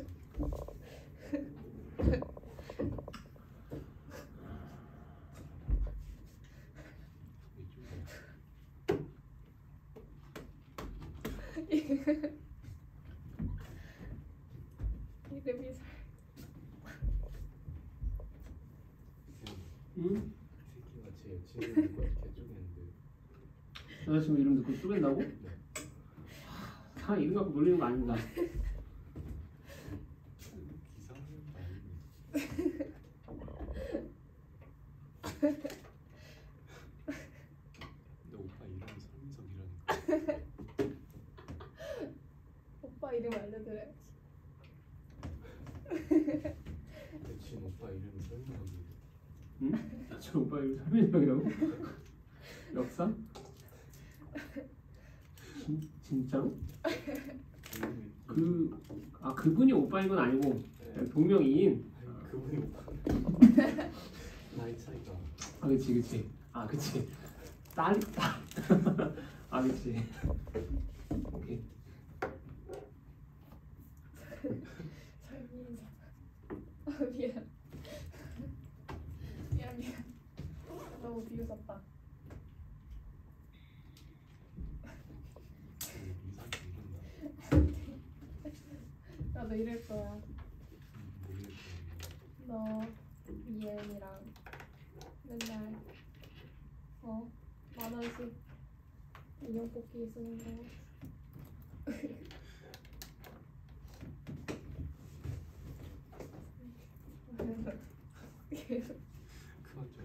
이름이 응? 새끼가 제 친구 누가 개쪽했는데. 여자친구 이름 듣고 쪼갠다고? 네. 다 이름 갖고 놀리는 거 아닙니다. 기상은 아니네. 근데 오빠 이름이 설민석이라니까. 오빠 이름 알려드려야지. 내 친 오빠 이름이 설민석이래. 응? 저 오빠 이름 설민석이라고? 역사? 진짜로? 이름이 그분이 오빠인 건 아니고 네. 동명이인. 아니, 그분이 오빠. 나이 차이가. 아 그치. 아 그치. 딸. 아 그치. 오케이. 설민서. 미안. 미안. 너무 비웃었다. 이상하게 이른다. 나도 이럴 거야. 모르겠어. 너 미연이랑 맨날 10,000원씩 인형 뽑기 쓰는 거. 그만 좀.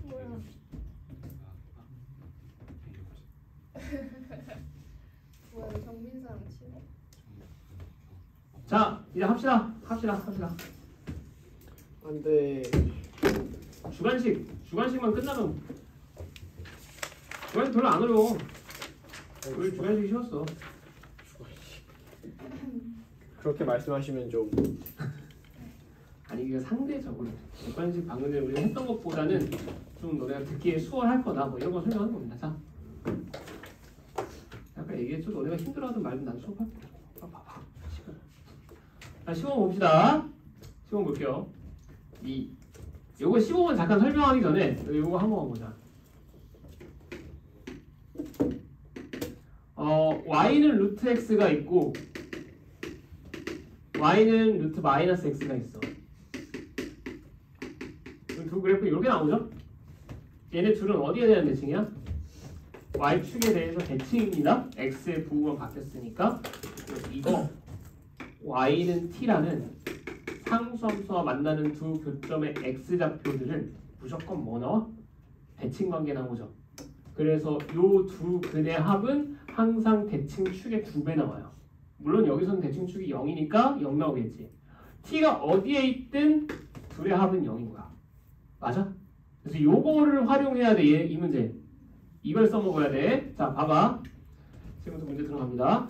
뭐야? 뭐야? 정민사랑 친해? 자 이제 합시다. 안돼. 주간식만 끝나면 주간식 별로 안 어려워. 우리 주간식이 쉬웠어. 그렇게 말씀하시면 좀. 아니 이게 상대적으로 주간식 방금 전에 우리가 했던 것보다는 좀 너네가 듣기에 수월할 거다 뭐 이런 거 설명하는 겁니다. 자 아까 얘기했죠. 너네가 힘들어하든 말든 난 수업할게. 봐봐. 자 시범 봅시다. 시범 볼게요. 요거 시범은 잠깐 설명하기 전에 요거 한번 보자. y는 루트 x가 있고 y는 루트 마이너스 x가 있어. 두 그래프 이렇게 나오죠? 얘네 둘은 어디에 대한 대칭이야? y축에 대해서 대칭입니다. x의 부호가 바뀌었으니까 이거 y는 t라는 상수함수와 만나는 두 교점의 x좌표들은 무조건 뭐 나와? 대칭 관계 나오죠. 그래서 요 두 근의 합은 항상 대칭축의 2배 나와요. 물론 여기서는 대칭축이 0이니까 0 나오겠지. t가 어디에 있든 둘의 합은 0인 거야. 맞아? 그래서 요거를 활용해야 돼. 이 문제. 이걸 써먹어야 돼. 자, 봐봐. 지금부터 문제 들어갑니다.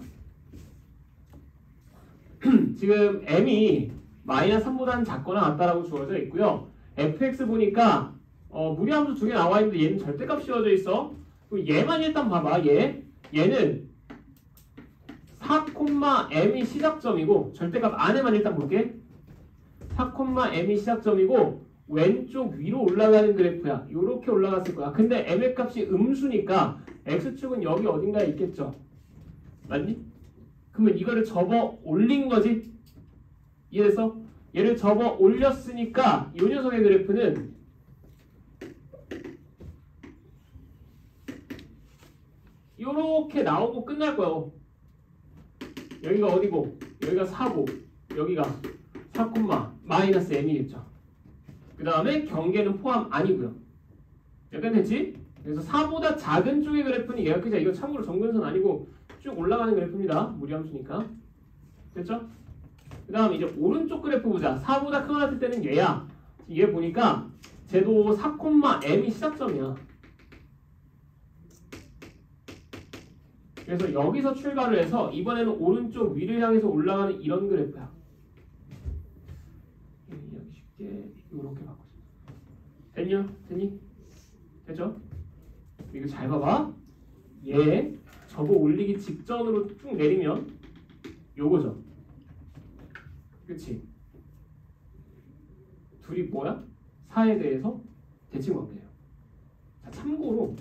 지금 m이 마이너스 3보다는 작거나 같다라고 주어져 있고요. fx 보니까 무리함수 두 개 나와 있는데 얘는 절대값 씌워져 있어. 그럼 얘만 일단 봐봐. 얘는 4,m이 시작점이고 절대값 안에만 일단 볼게. 4,m이 시작점이고 왼쪽 위로 올라가는 그래프야. 요렇게 올라갔을 거야. 근데 m의 값이 음수니까 x축은 여기 어딘가에 있겠죠. 맞니? 그러면 이거를 접어 올린 거지. 이해됐어? 얘를 접어 올렸으니까 이 녀석의 그래프는 요렇게 나오고 끝날 거야. 여기가 어디고 여기가 4고 여기가 4, 마이너스 m이겠죠. 그 다음에 경계는 포함 아니고요. 약간 됐지? 그래서 4보다 작은 쪽의 그래프는 얘가 그죠? 이거 참고로 정근선 아니고 쭉 올라가는 그래프입니다. 무리함수니까. 됐죠? 그 다음 이제 오른쪽 그래프 보자. 4보다 크거나 같을 때는 얘야. 얘 보니까 쟤도 4,m이 시작점이야. 그래서 여기서 출발을 해서 이번에는 오른쪽 위를 향해서 올라가는 이런 그래프야. 이야기 쉽게 이렇게 바꿔줘. 됐냐? 됐니? 됐죠? 이거 잘 봐봐. 얘 저거 올리기 직전으로 쭉 내리면 요거죠. 그치? 둘이 뭐야? 4에 대해서 대칭 관계예요. 자, 참고로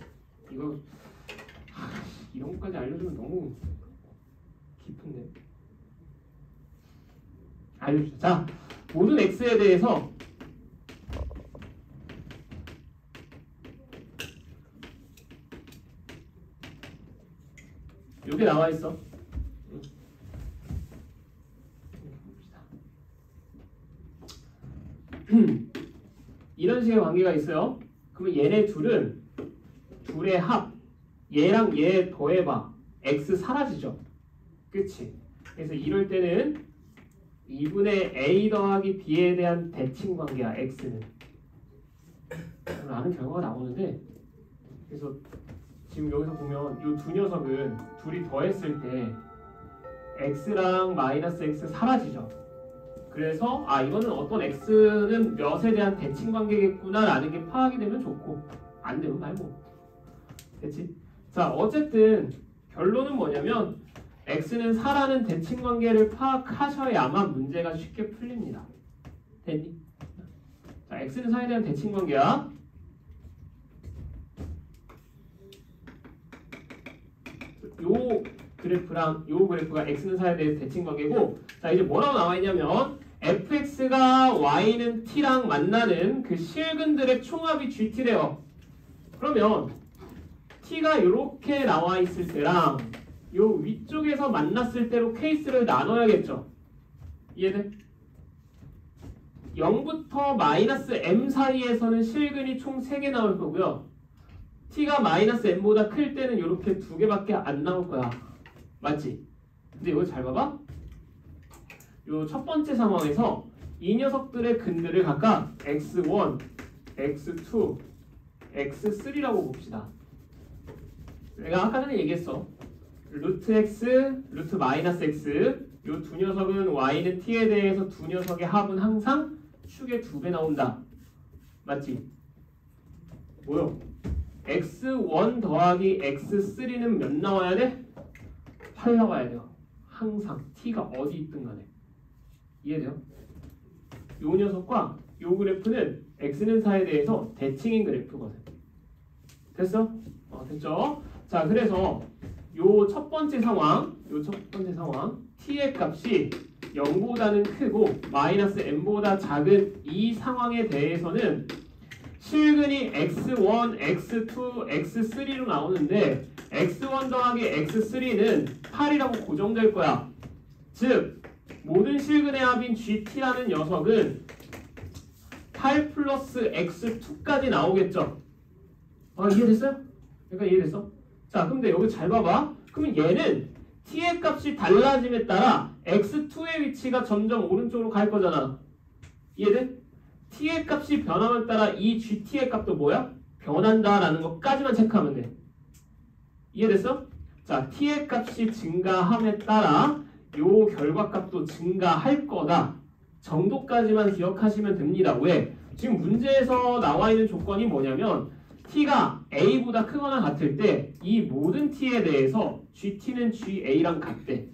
이거 이런 것까지 알려주면 너무 깊은데 알려주자. 자, 모든 x에 대해서 여기 나와 있어. 이런 식의 관계가 있어요. 그러면 얘네 둘의 합, 얘랑 얘 더해봐. x 사라지죠. 그치? 그래서 이럴 때는 2분의 a 더하기 b에 대한 대칭 관계야. x는. 라는 결과가 나오는데, 그래서 지금 여기서 보면 이 두 녀석은 둘이 더했을 때 x랑 마이너스 x 사라지죠. 그래서 이거는 어떤 x는 몇에 대한 대칭 관계겠구나 라는 게 파악이 되면 좋고 안 되면 말고. 됐지? 자, 어쨌든 결론은 뭐냐면 x는 4라는 대칭 관계를 파악하셔야만 문제가 쉽게 풀립니다. 됐니? 자, x는 4에 대한 대칭 관계야. 요 그래프랑 요 그래프가 x는 4에 대해서 대칭 관계고, 자 이제 뭐라고 나와 있냐면 fx가 y는 t랑 만나는 그 실근들의 총합이 gt래요. 그러면 t가 이렇게 나와 있을 때랑 요 위쪽에서 만났을 때로 케이스를 나눠야겠죠. 이해돼? 0부터 마이너스 m 사이에서는 실근이 총 3개 나올 거고요. t가 마이너스 m보다 클 때는 이렇게 2개밖에 안 나올 거야. 맞지? 근데 이거 잘 봐봐. 요 첫 번째 상황에서 이 녀석들의 근들을 각각 x1, x2, x3라고 봅시다. 내가 아까 전에 얘기했어. 루트 x, 루트 마이너스 x. 요 두 녀석은 y는 t에 대해서 두 녀석의 합은 항상 축의 2배 나온다. 맞지? 뭐요? x1 더하기 x3는 몇 나와야 돼? 8 나와야 돼요. 항상 t가 어디 있든 간에. 이해돼요? 요 녀석과 요 그래프는 x는 4에 대해서 대칭인 그래프거든. 됐어? 됐죠? 자, 그래서 요 첫 번째 상황 t의 값이 0보다는 크고 마이너스 m보다 작은 이 상황에 대해서는 실근이 x1, x2, x3로 나오는데 x1 더하기 x3는 8이라고 고정될 거야. 즉 모든 실근의 합인 gt라는 녀석은 8 플러스 x2까지 나오겠죠. 이해됐어요? 그러니까 이해됐어? 자, 근데 여기 잘 봐봐. 그러면 얘는 t의 값이 달라짐에 따라 x2의 위치가 점점 오른쪽으로 갈 거잖아. 이해돼? t의 값이 변함에 따라 이 gt의 값도 뭐야? 변한다라는 것까지만 체크하면 돼. 이해됐어? 자, t의 값이 증가함에 따라 요 결과값도 증가할 거다 정도까지만 기억하시면 됩니다. 왜? 지금 문제에서 나와 있는 조건이 뭐냐면 t가 a보다 크거나 같을 때 이 모든 t에 대해서 gt는 ga랑 같대.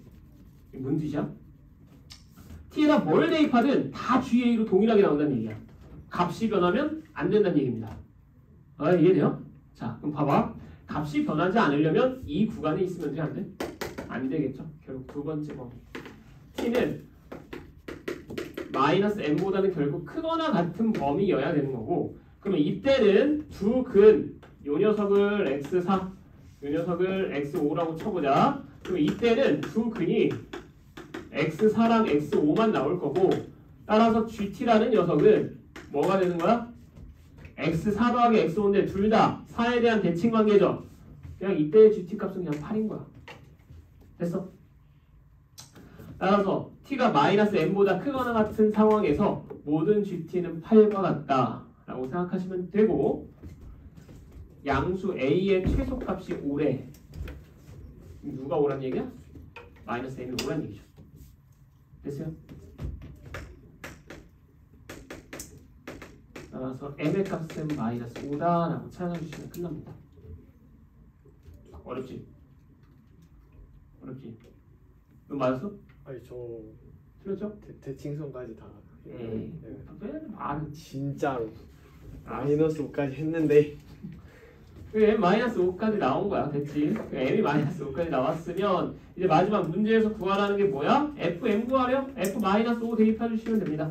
이게 뭔 뜻이야? t에다 뭘 대입하든 다 ga로 동일하게 나온다는 얘기야. 값이 변하면 안 된다는 얘기입니다. 이해돼요? 자, 그럼 봐봐. 값이 변하지 않으려면 이 구간에 있으면 돼, 안 돼? 안 되겠죠. 결국 두 번째 범위. t는 마이너스 m보다는 결국 크거나 같은 범위여야 되는 거고, 그러면 이때는 두 근, 요 녀석을 x4, 요 녀석을 x5라고 쳐보자. 그러면 이때는 두 근이 x4랑 x5만 나올 거고, 따라서 gt라는 녀석은 뭐가 되는 거야? x4 더하기 x5인데 둘 다 4에 대한 대칭 관계죠. 그냥 이때의 gt 값은 그냥 8인 거야. 됐어? 따라서 t가 마이너스 n보다 크거나 같은 상황에서 모든 gt는 8과 같다 라고 생각하시면 되고, 양수 a의 최소값이 5래. 누가 5란 얘기야? 마이너스 n이 5란 얘기죠. 됐어요? 따라서 m의 값은 마이너스 5다 라고 찾아주시면 끝납니다. 어렵지? 어렵지? 너 맞았어? 아니 저 틀렸죠? 대칭성까지 다. 에이, 네. 말은 진짜로 마이너스 5까지 했는데. m 마이너스 5까지 나온 거야. 됐지? m이 마이너스 5까지 나왔으면 이제 마지막 문제에서 구하라는 게 뭐야? fm 구하려? f 마이너스 5 대입해 주시면 됩니다.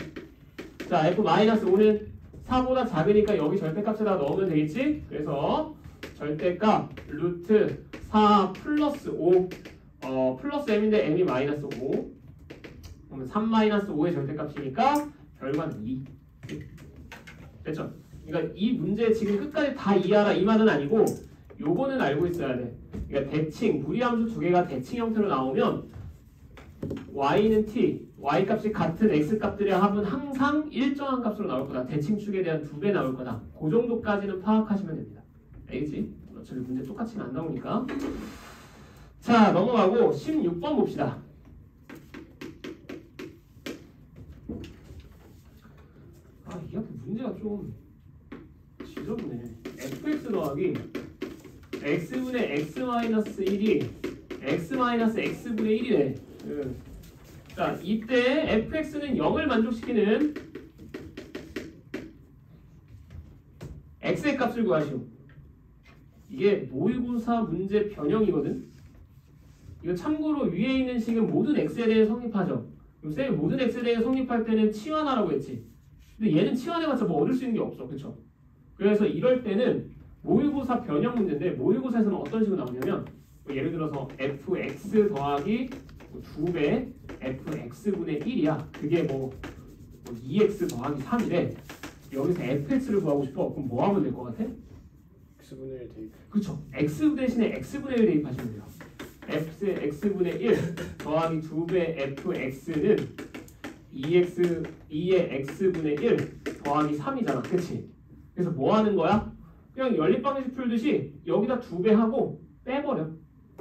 자, f 마이너스 5는 4보다 작으니까 여기 절대값에다 넣으면 되겠지? 그래서 절대값 루트 4 플러스 5 플러스 m인데 m이 마이너스 5 그러면 3 마이너스 5의 절대값이니까 결과는 2. 됐죠? 그러니까 이 문제 지금 끝까지 다 이해하라 이 말은 아니고 요거는 알고 있어야 돼. 그러니까 대칭, 무리함수 두 개가 대칭 형태로 나오면 y는 t, y 값이 같은 x 값들의 합은 항상 일정한 값으로 나올 거다. 대칭축에 대한 2배 나올 거다. 그 정도까지는 파악하시면 됩니다. 알겠지? 어차피 문제 똑같이는 안 나오니까. 자, 넘어가고 16번 봅시다. 아, 이 앞에 문제가 좀 지저분해. fx 더하기 x분의 x 마이너스 1이 x 마이너스 x분의 1이래. 자, 이때 fx는 0을 만족시키는 x의 값을 구하시오. 이게 모의고사 문제 변형이거든. 이거 참고로 위에 있는 식은 모든 x에 대해 성립하죠. 그럼 쌤이 모든 x에 대해 성립할 때는 치환하라고 했지. 근데 얘는 치환해봤자 뭐 얻을 수 있는 게 없어. 그쵸? 그래서 이럴 때는 모의고사 변형 문제인데, 모의고사에서는 어떤 식으로 나오냐면 뭐 예를 들어서 fx 더하기 2배 fx분의 1이야. 그게 뭐 2x 더하기 3이래. 여기서 fx를 구하고 싶어. 그럼 뭐 하면 될 것 같아? x분의 1 대입. 그쵸. x 대신에 x분의 1 대입하시면 돼요. x분의 1 더하기 2배 fx는 2의 x분의 1 더하기 3이잖아. 그치? 그래서 뭐 하는 거야? 그냥 연립방정식 풀듯이 여기다 2배 하고 빼버려.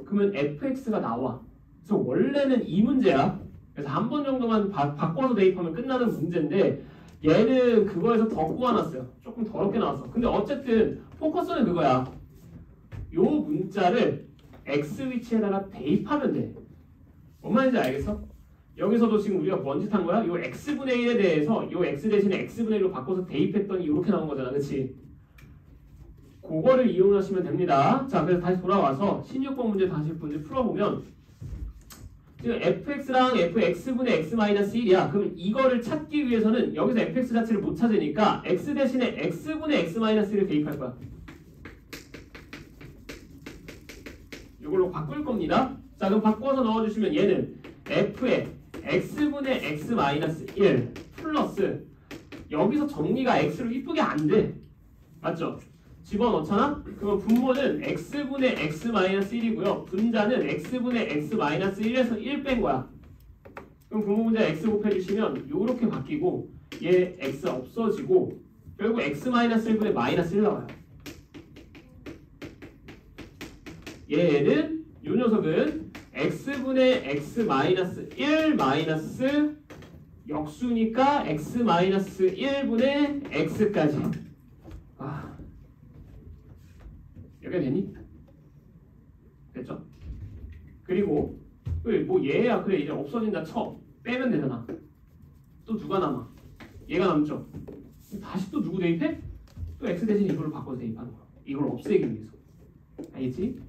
그러면 fx가 나와. 그래서 원래는 이 문제야. 그래서 한 번 정도만 바꿔서 대입하면 끝나는 문제인데 얘는 그거에서 더 꼬아놨어요. 조금 더럽게 나왔어. 근데 어쨌든 포커스는 그거야. 요 문자를 x 위치에다가 대입하면 돼. 뭔 말인지 알겠어? 여기서도 지금 우리가 뭔 짓 한 거야? 요 x분의 1에 대해서 요 x 대신에 x분의 1로 바꿔서 대입했더니 이렇게 나온 거잖아. 그치? 그거를 이용하시면 됩니다. 자, 그래서 다시 돌아와서 16번 문제 다시 문제 풀어보면 지금 fx랑 fx분의 x-1이야. 그럼 이거를 찾기 위해서는 여기서 fx 자체를 못 찾으니까 x 대신에 x분의 x-1을 대입할 거야. 이걸로 바꿀 겁니다. 자, 그럼 바꿔서 넣어주시면 얘는 f의 x분의 x-1 플러스 여기서 정리가 x로 이쁘게 안 돼. 맞죠? 집어넣잖아? 그러면 분모는 x분의 x-1이고요. 분자는 x분의 x-1에서 1 뺀 거야. 그럼 분모 분자 x 곱해주시면 요렇게 바뀌고 얘 x 없어지고 결국 x-1분의 마이너스 1 나와요. 얘는 요 녀석은 x분의 x-1 마이너스 역수니까 x-1분의 x까지. 여기가 되니? 됐죠? 그리고 뭐 얘야 그래 이제 없어진다 쳐 빼면 되잖아. 또 누가 남아? 얘가 남죠? 다시 또 누구 대입해? 또 x 대신 이걸로 바꿔서 대입하는 거야. 이걸 없애기 위해서. 알겠지?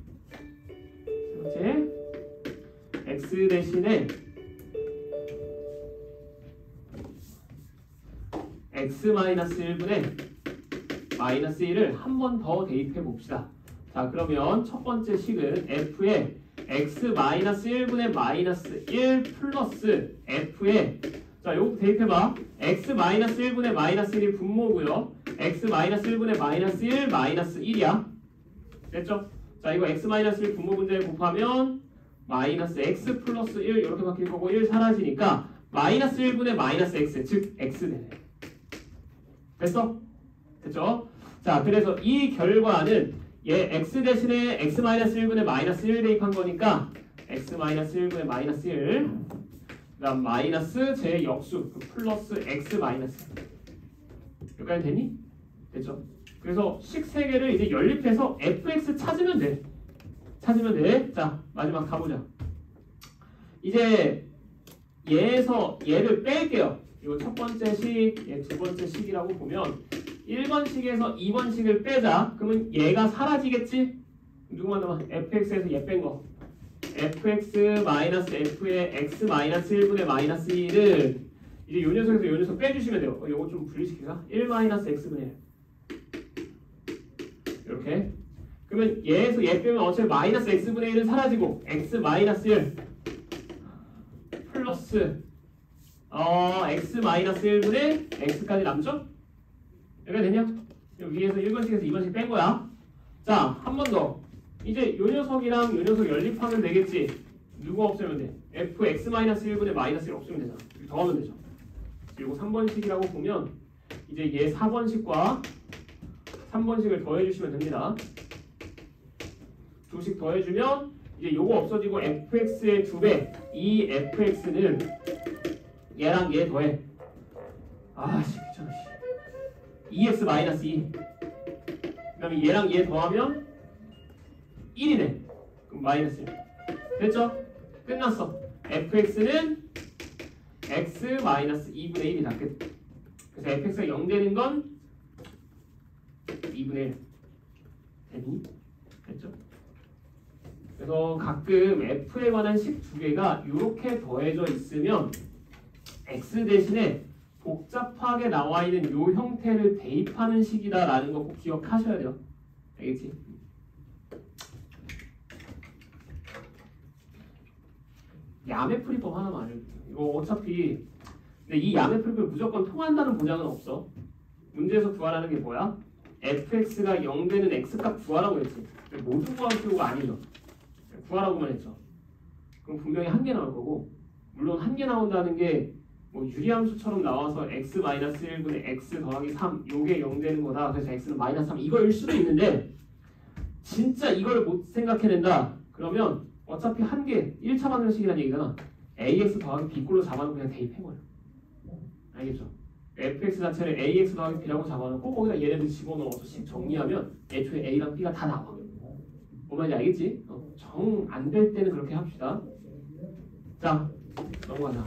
세 번째 x 대신에 x-1분의 마이너스 1을 한 번 더 대입해 봅시다. 자, 그러면 첫 번째 식은 f의 x-1분의 마이너스 1 플러스 f의 자, 요거 대입해봐. x-1분의 마이너스 1이 분모고요. x-1분의 마이너스 1 마이너스 1이야. 됐죠? 자, 이거 x-1 분모 분자에 곱하면 마이너스 x 플러스 1 이렇게 바뀔 거고 1 사라지니까 마이너스 1분의 마이너스 x, 즉 x 되네. 됐어? 됐죠? 자, 그래서 이 결과는 얘 x 대신에 x 마이너스 1분의 마이너스 1 대입한 거니까 x 마이너스 1분의 마이너스 1, 그다음 마이너스 제 역수 플러스 x 마이너스. 여기까지 되니? 됐죠? 그래서 식 3개를 이제 연립해서 fx 찾으면 돼. 찾으면 돼. 자, 마지막 가보자. 이제 얘에서 얘를 뺄게요. 이거 첫 번째 식, 얘 두 번째 식이라고 보면 1번 식에서 2번 식을 빼자. 그러면 얘가 사라지겠지? 누구만 남아? fx에서 얘 뺀 거. fx 마이너스 f의 x 마이너스 1분의 마이너스 1을 이제 요 녀석에서 요 녀석 빼주시면 돼요. 요거 좀 분리시키자. 1 마이너스 x분의 1. 이렇게. 그러면 얘에서 얘 빼면 어차피 마이너스 x분의 1은 사라지고 x 마이너스 1 플러스 x 마이너스 1분의 x까지 남죠? 여기가 되냐? 위에서 1번씩에서 2번씩 뺀 거야. 자, 한 번 더. 이제 요 녀석이랑 요 녀석 연립하면 되겠지. 누구 없애면 돼? fx 마이너스 1분의 마이너스 1 없으면 되잖아. 이렇게 더하면 되죠. 그리고 3번식이라고 보면 이제 얘 4번식과 3번식을 더해주시면 됩니다. 두씩 더해주면 이제 요거 없어지고 fx의 2배, 이 fx는 얘랑 얘 더해. 아씨 귀찮아. 2x 마이너스 2. 그 다음에 얘랑 얘 더하면 1이네. 그럼 마이너스 1. 됐죠? 끝났어. fx는 x 마이너스 2분의 1이다. 끝. 그래서 fx가 0 되는 건 2분의 1. 됐니? 됐죠? 그래서 가끔 f에 관한 식 두 개가 이렇게 더해져 있으면 x 대신에 복잡하게 나와 있는 요 형태를 대입하는 식이다라는 거 꼭 기억하셔야 돼요. 알겠지? 야매풀이법 하나만 알려줄게요. 이거 어차피 근데 이 야매풀이법이 무조건 통한다는 보장은 없어. 문제에서 구하라는 게 뭐야? fx가 0 되는 x값 구하라고 했지. 모두 구할 필요가 아니죠. 구하라고만 했죠. 그럼 분명히 한 개 나올 거고, 물론 한 개 나온다는 게 뭐 유리함수처럼 나와서 x-1분의 x 더하기 3 요게 0 되는 거다. 그래서 x는 마이너스 3 이거일 수도 있는데 진짜 이걸 못 생각해낸다. 그러면 어차피 한 개 1차 방정식이라는 얘기잖아. ax 더하기 b꼴로 잡아놓고 그냥 대입해버려. 알겠죠? fx 자체를 ax 더하기 b라고 잡아놓고 거기다 얘네들 집어넣어서 식 정리하면 애초에 a랑 b가 다 나와. 뭔 말인지 알겠지? 정 안 될 때는 그렇게 합시다. 자, 넘어가자.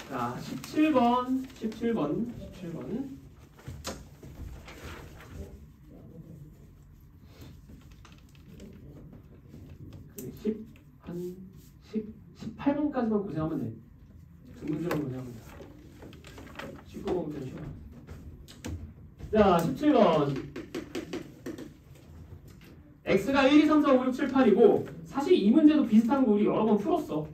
자, 17번. 10한 18번까지만 고생하면 돼. 두 문제만 고생하면 돼. 19번부터 쉬워. 자, 17번. x가 1, 2, 3, 4, 5, 6, 7, 8이고 사실 이 문제도 비슷한 거 우리 여러 번 풀었어.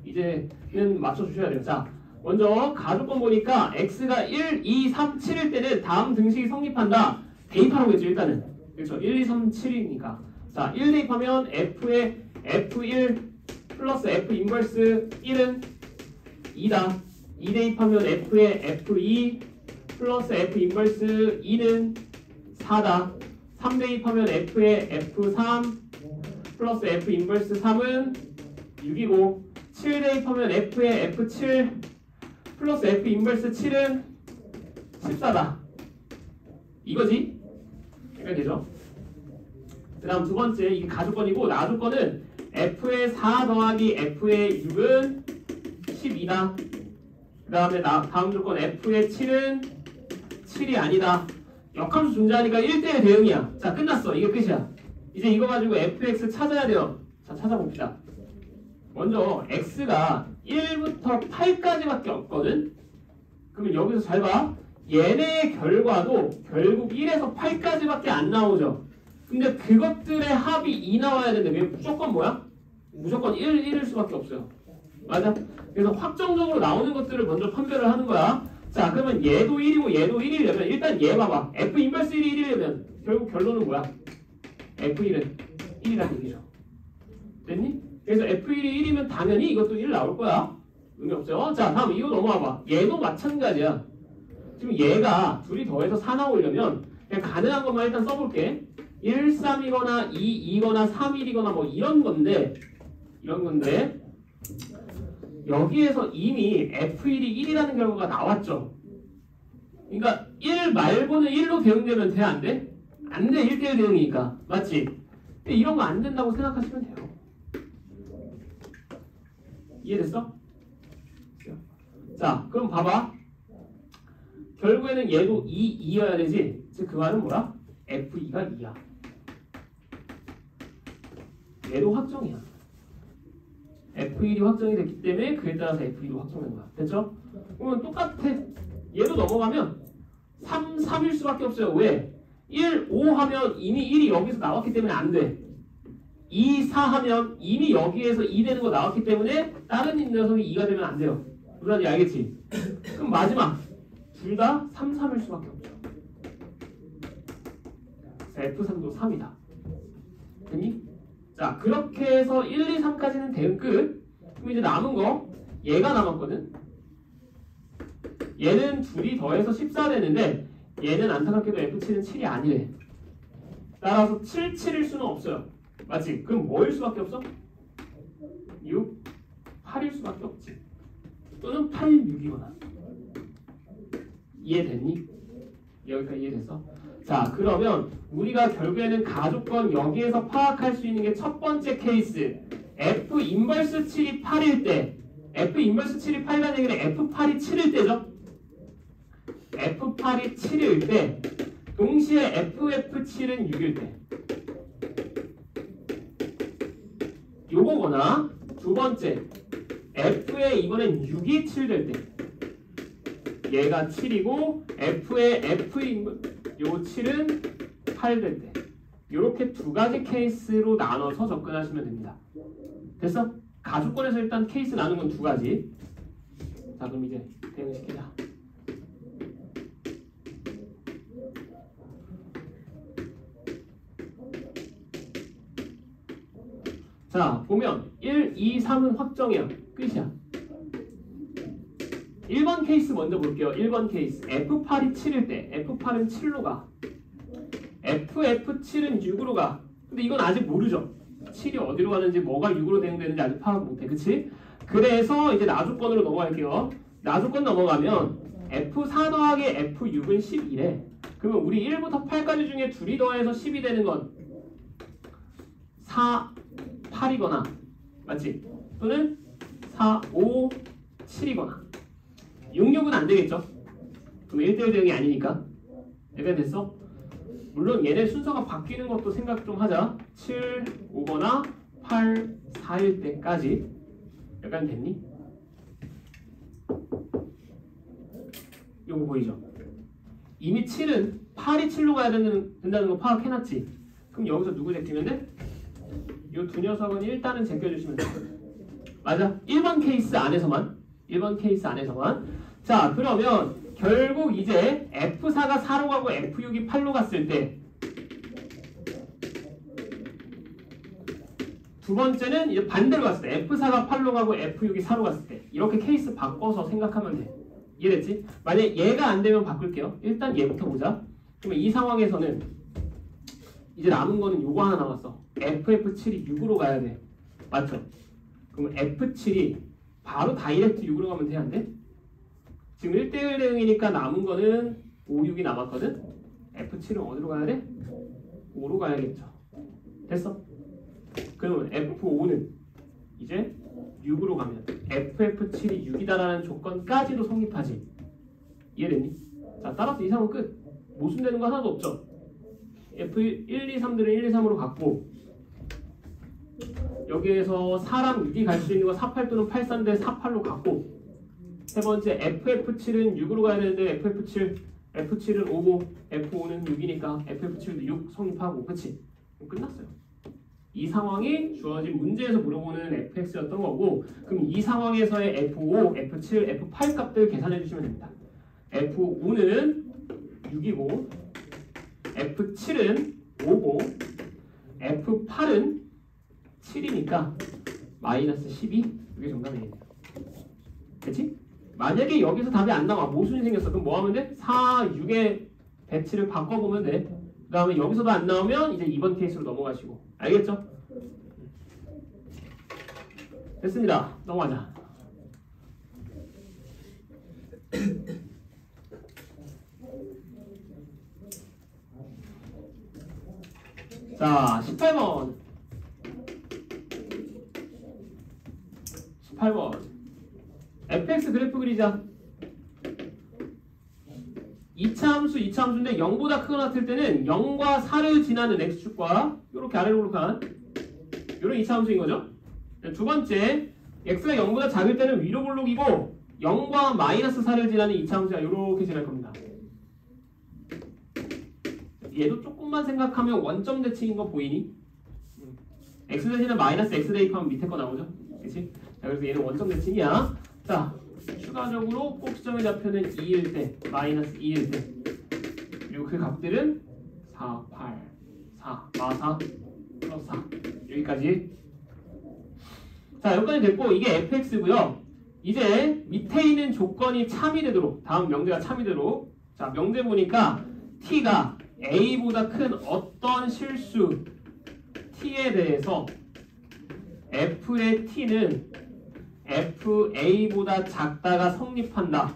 이제는 맞춰주셔야 돼요. 자, 먼저 가족권 보니까 x가 1, 2, 3, 7일 때는 다음 등식이 성립한다. 대입하라고 했죠, 일단은. 그렇죠. 1, 2, 3, 7이니까. 자, 1 대입하면 f의 f1 플러스 f 인버스 1은 2다. 2 대입하면 f의 f2 플러스 f 인버스 2는 4다. 3 대입하면 f의 f3 플러스 f 인버스 3은 6이고 7 대입하면 f의 f7 플러스 f 인버스 7은 14다. 이거지? 이렇게 되죠? 그 다음 두 번째, 이게 가족권이고 나족권은 f의 4 더하기 f의 6은 12다. 그 다음에 다음 조건 f의 7은 7이 아니다. 역함수 존재하니까 1대1 대응이야. 자, 끝났어. 이게 끝이야. 이제 이거 가지고 fx 찾아야 돼요. 자, 찾아봅시다. 먼저 x가 1부터 8까지밖에 없거든. 그러면 여기서 잘 봐. 얘네의 결과도 결국 1에서 8까지밖에 안 나오죠. 근데 그것들의 합이 2 나와야 되는데 왜 무조건 뭐야? 무조건 1일 수밖에 없어요. 맞아? 그래서 확정적으로 나오는 것들을 먼저 판별을 하는 거야. 자, 그러면 얘도 1이고 얘도 1이려면 일단 얘 봐봐. f 인버스 1이 1이려면 결국 결론은 뭐야? F1은 1이라는 얘기죠. 됐니? 그래서 F1이 1이면 당연히 이것도 1 나올 거야. 의미 없죠? 자, 다음 이거 넘어와봐. 얘도 마찬가지야. 지금 얘가 둘이 더해서 4 나오려면 그냥 가능한 것만 일단 써볼게. 1, 3이거나 2, 2거나 3, 1이거나 뭐 이런 건데 여기에서 이미 F1이 1이라는 결과가 나왔죠. 그러니까 1 말고는 1로 대응되면 돼? 안 돼? 안 돼. 1대1 대응이니까. 맞지? 근데 이런 거 안 된다고 생각하시면 돼요. 이해됐어? 자, 그럼 봐봐. 결국에는 얘도 2여야 되지? 즉 그 말은 뭐라? F2가 2야. 얘도 확정이야. F1이 확정이 됐기 때문에 그에 따라서 F2도 확정된 거야. 됐죠? 그러면 똑같아. 얘도 넘어가면 3, 3일 수밖에 없어요. 왜? 1, 5 하면 이미 1이 여기서 나왔기 때문에 안 돼. 2, 4 하면 이미 여기에서 2 되는 거 나왔기 때문에 다른 녀석이 2가 되면 안 돼요. 누나지 알겠지? 그럼 마지막 둘 다 3, 3일 수밖에 없죠. F3도 3이다. 됐니? 자, 그렇게 해서 1, 2, 3까지는 대응 끝. 그럼 이제 남은 거 얘가 남았거든. 얘는 둘이 더해서 14 되는데 얘는 안타깝게도 F7은 7이 아니래. 따라서 7, 7일 수는 없어요. 맞지? 그럼 뭐일 수밖에 없어? 6, 8일 수밖에 없지. 또는 8, 6이거나. 이해됐니? 여기까지 이해됐어? 자, 그러면 우리가 결국에는 가족권 여기에서 파악할 수 있는 게 첫 번째 케이스 F 인버스 7이 8일 때 F 인버스 7이 8이라는 얘기는 F8이 7일 때죠? F8이 7일 때 동시에 FF7은 6일 때 요거거나 두 번째 F의 이번엔 6이 7 될 때 얘가 7이고 F의 F인 요 7은 8 될 때 이렇게 두 가지 케이스로 나눠서 접근하시면 됩니다. 됐어? 가족권에서 일단 케이스 나눈 건 두 가지. 자, 그럼 이제 대응시키자. 자, 보면 1, 2, 3은 확정이야. 끝이야. 1번 케이스 먼저 볼게요. 1번 케이스. F8이 7일 때 F8은 7로 가. FF7은 6으로 가. 근데 이건 아직 모르죠. 7이 어디로 가는지 뭐가 6으로 대응되는지 아직 파악 못해. 그치? 그래서 이제 나조건으로 넘어갈게요. 나조건 넘어가면 F4 더하기 F6은 12래. 그러면 우리 1부터 8까지 중에 둘이 더해서 10이 되는 건 4, 8이거나 맞지? 또는 4, 5, 7이거나 6, 6은 안 되겠죠? 그럼 1대1 대응이 아니니까. 약간 됐어? 물론 얘네 순서가 바뀌는 것도 생각 좀 하자. 7, 5거나 8, 4일 때까지. 약간 됐니? 요거 보이죠? 이미 7은 8이 7로 가야 된다는 거 파악해놨지? 그럼 여기서 누구 제끼면 돼? 요 두 녀석은 일단은 제껴주시면 돼요. 맞아? 1번 케이스 안에서만. 1번 케이스 안에서만. 자, 그러면 결국 이제 F4가 4로 가고 F6이 8로 갔을 때 두 번째는 이제 반대로 갔을 때 F4가 8로 가고 F6이 4로 갔을 때 이렇게 케이스 바꿔서 생각하면 돼. 이해됐지? 만약에 얘가 안 되면 바꿀게요. 일단 얘부터 보자. 그러면 이 상황에서는 이제 남은 거는 요거 하나 남았어. FF7이 6으로 가야 돼. 맞죠? 그러면 F7이 바로 다이렉트 6으로 가면 돼? 안 돼? 지금 1대1 대응이니까 남은 거는 5, 6이 남았거든? F7은 어디로 가야 돼? 5로 가야겠죠. 됐어? 그러면 F5는 이제 6으로 가면 FF7이 6이다라는 조건까지도 성립하지. 이해됐니? 자, 따라서 이 상황은 끝. 모순되는 거 하나도 없죠. F1, 2, 3들은 1, 2, 3으로 갔고 여기에서 4랑 6이 갈 수 있는 거 4, 8 또는 8, 4인데 4, 8로 갔고 세 번째 FF7은 6으로 가야 되는데 F7은 5고 F5는 6이니까 FF7도 6 성립하고 그치? 끝났어요. 이 상황이 주어진 문제에서 물어보는 fx였던 거고 그럼 이 상황에서의 f5, f7, f8 값들 계산해 주시면 됩니다. f5는 6이고 f7은 5고 F8은 7이니까 마이너스 12 이게 정답이에요. 그치? 만약에 여기서 답이 안 나와 모순이 생겼어 그럼 뭐 하면 돼? 4, 6의 배치를 바꿔보면 돼. 그 다음에 여기서도 안 나오면 이제 2번 케이스로 넘어가시고 알겠죠? 됐습니다. 넘어가자. 자 18번 fx 그래프 그리자. 2차 함수인데 0보다 크거나 같을 때는 0과 4를 지나는 x축과 이렇게 아래로 올라간 이런 2차 함수인 거죠. 두 번째 x가 0보다 작을 때는 위로 볼록이고 0과 마이너스 4를 지나는 2차 함수가 이렇게 지날 겁니다. 얘도 조금만 생각하면 원점 대칭인 거 보이니? x 대신에 마이너스 x 대입하면 밑에 거 나오죠? 그치? 자, 그래서 얘는 원점 대칭이야. 자, 추가적으로 꼭지점의 좌표는 2일 때, 마이너스 2일 때. 그리고 그 값들은 4, 8, 4, 마 4, 플러스 4. 여기까지. 자, 여기까지 됐고, 이게 fx고요. 이제 밑에 있는 조건이 참이 되도록, 다음 명제가 참이 되도록. 자, 명제 보니까 t가 a보다 큰 어떤 실수 t에 대해서 f의 t는 fa보다 작다가 성립한다.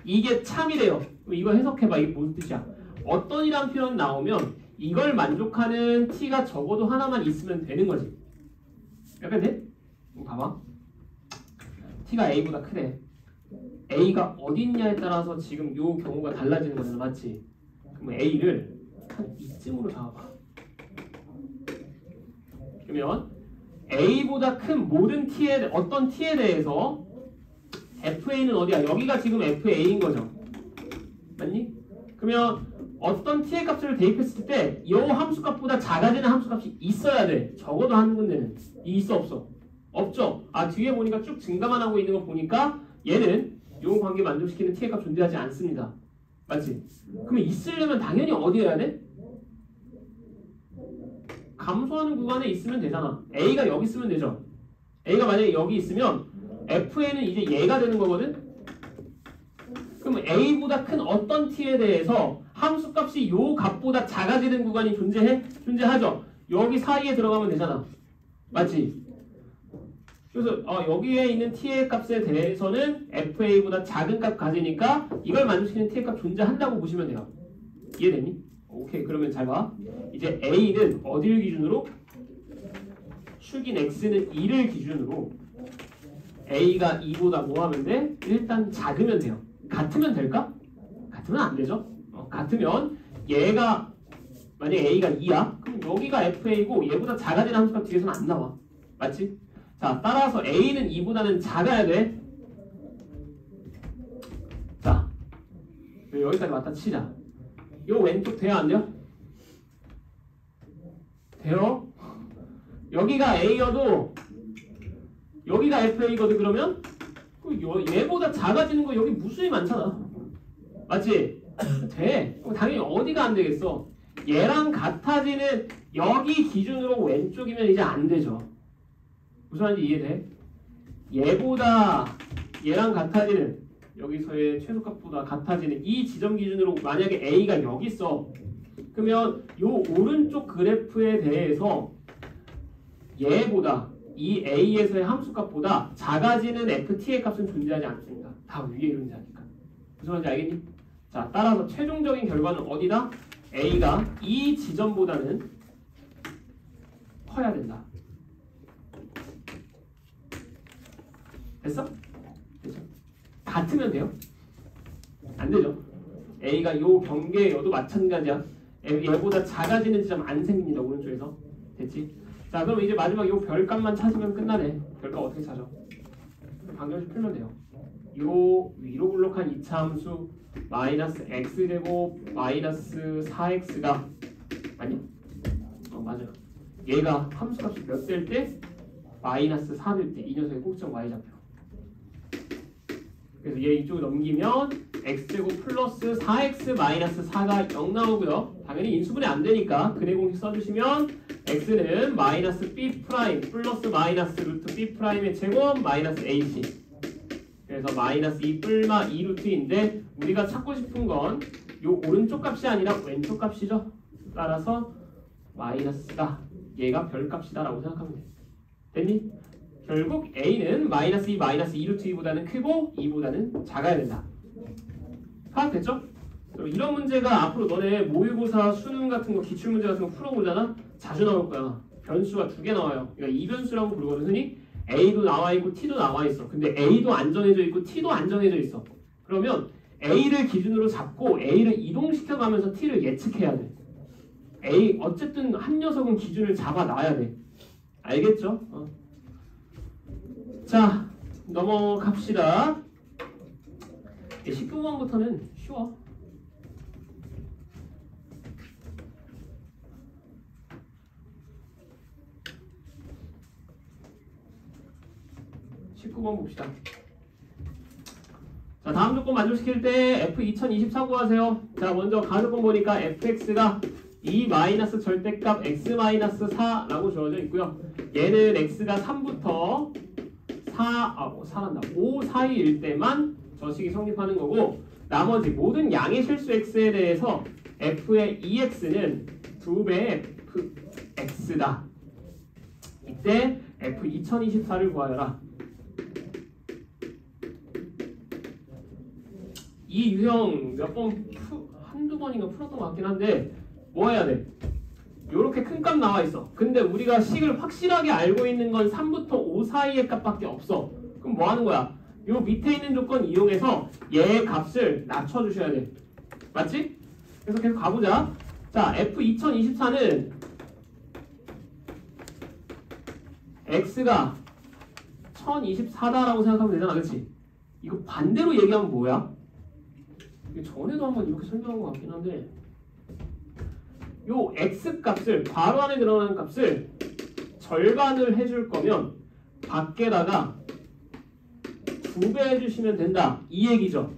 이게 참이래요. 이거 해석해봐. 이게 무슨 뜻이야? 어떤이란 표현 나오면 이걸 만족하는 t가 적어도 하나만 있으면 되는 거지. 약간 돼? 봐봐. t가 a보다 크대. a가 어디 있냐에 따라서 지금 요 경우가 달라지는 거잖아. 맞지? 그럼 a를 한 이쯤으로 잡아봐. 그러면 a보다 큰 모든 t에 어떤 t에 대해서 fa는 어디야? 여기가 지금 fa인 거죠. 맞니? 그러면 어떤 t의 값을 대입했을 때 이 함수값보다 작아지는 함수값이 있어야 돼. 적어도 한 군데는. 있어 없어? 없죠. 아 뒤에 보니까 쭉 증가만 하고 있는 거 보니까 얘는 이 관계 만족시키는 t의 값 존재하지 않습니다. 맞지? 그러면 있으려면 당연히 어디여야 돼? 감소하는 구간에 있으면 되잖아. a가 여기 있으면 되죠. a가 만약에 여기 있으면 fn은 이제 얘가 되는 거거든. 그럼 a보다 큰 어떤 t에 대해서 함수값이 요 값보다 작아지는 구간이 존재해? 존재하죠. 여기 사이에 들어가면 되잖아. 맞지? 그래서 여기에 있는 t의 값에 대해서는 fa보다 작은 값 가지니까 이걸 만족시키는 t의 값 존재한다고 보시면 돼요. 이해되니? 오케이. 그러면 잘 봐. 이제 a는 어디를 기준으로? 축인 x는 2를 기준으로 a가 2보다 뭐 하면 돼? 일단 작으면 돼요. 같으면 될까? 같으면 안 되죠. 같으면 얘가 만약에 a가 2야? 그럼 여기가 fa고 얘보다 작아지는 함수가 뒤에서는 안 나와. 맞지? 자, 따라서 a는 2보다는 작아야 돼. 자, 여기까지 왔다 치자. 요 왼쪽 돼요? 안 돼요? 돼요? 여기가 a여도 여기가 fa거든. 그러면 얘보다 작아지는 거 여기 무수히 많잖아. 맞지? 돼. 그럼 당연히 어디가 안 되겠어? 얘랑 같아지는 여기 기준으로 왼쪽이면 이제 안 되죠. 무슨 말인지 이해돼? 얘보다 얘랑 같아지는 여기서의 최소값보다 같아지는 이 지점 기준으로 만약에 a가 여기 있어. 그러면 요 오른쪽 그래프에 대해서 얘보다 이 a에서의 함수값보다 작아지는 ft의 값은 존재하지 않습니다. 다 위에 존재하니까. 무슨 말인지 알겠니? 자, 따라서 최종적인 결과는 어디다? a가 이 지점보다는 커야 된다. 됐어? 됐죠? 같으면 돼요? 안 되죠? a가 요 경계여도 마찬가지야. 얘보다 작아지는 지점 안 생깁니다. 오른쪽에서. 됐지? 자, 그럼 이제 마지막 요 별값만 찾으면 끝나네. 별값 어떻게 찾아? 방정식 풀면 돼요. 요 위로 블록한 2차 함수 마이너스 x제곱 마이너스 4x가 아니? 맞아요. 얘가 함수값이 몇 될 때? 마이너스 4 될 때 이 녀석의 꼭지점 y좌표. 그래서 얘 이쪽으로 넘기면 x제곱 플러스 4x 마이너스 4가 0 나오고요. 당연히 인수분해 안 되니까 근해 공식 써주시면 x는 마이너스 b 프라임 플러스 마이너스 루트 b 프라임의 제곱 마이너스 ac. 그래서 마이너스 2 뿔마 2 루트인데 우리가 찾고 싶은 건 요 오른쪽 값이 아니라 왼쪽 값이죠. 따라서 마이너스가 얘가 별값이다 라고 생각하면 돼. 됐니? 결국 a는 마이너스 2 루트 2보다는 크고 2보다는 작아야 된다. 파악됐죠? 그럼 이런 문제가 앞으로 너네 모의고사 수능 같은 거 기출문제 같은 거 풀어보잖아? 자주 나올 거야. 변수가 2개 나와요. 그러니까 이변수라고 부르거든 흔히. a도 나와 있고 t도 나와 있어. 근데 a도 안 정해져 있고 t도 안 정해져 있어. 그러면 a를 기준으로 잡고 a를 이동시켜 가면서 t를 예측해야 돼. a 어쨌든 한 녀석은 기준을 잡아 놔야 돼. 알겠죠? 자, 넘어갑시다. 19번부터는 쉬워. 봅시다. 자, 다음 조건 만족시킬 때 F 2024 구하세요. 자, 먼저 가조건 보니까 fx가 2 마이너스 절대값 x 마이너스 4라고 주어져 있고요. 얘는 x가 3부터 5 사이일 때만 저식이 성립하는 거고, 나머지 모든 양의 실수 x에 대해서 f의 2x는 2배의 fx다. 이때 f 2024를 구하여라. 이 유형 몇 번 한두 번인가 풀었던 것 같긴 한데 뭐 해야 돼? 요렇게 큰 값 나와 있어. 근데 우리가 식을 확실하게 알고 있는 건 3부터 5 사이의 값밖에 없어. 그럼 뭐 하는 거야? 요 밑에 있는 조건 이용해서 얘의 값을 낮춰주셔야 돼. 맞지? 그래서 계속 가보자. 자, F 2024는 x가 1024다라고 생각하면 되잖아. 그치? 이거 반대로 얘기하면 뭐야? 전에도 한번 이렇게 설명한 것 같긴 한데, 요 x 값을 괄호 안에 들어가는 값을 절반을 해줄 거면 밖에다가 2배 해주시면 된다 이 얘기죠.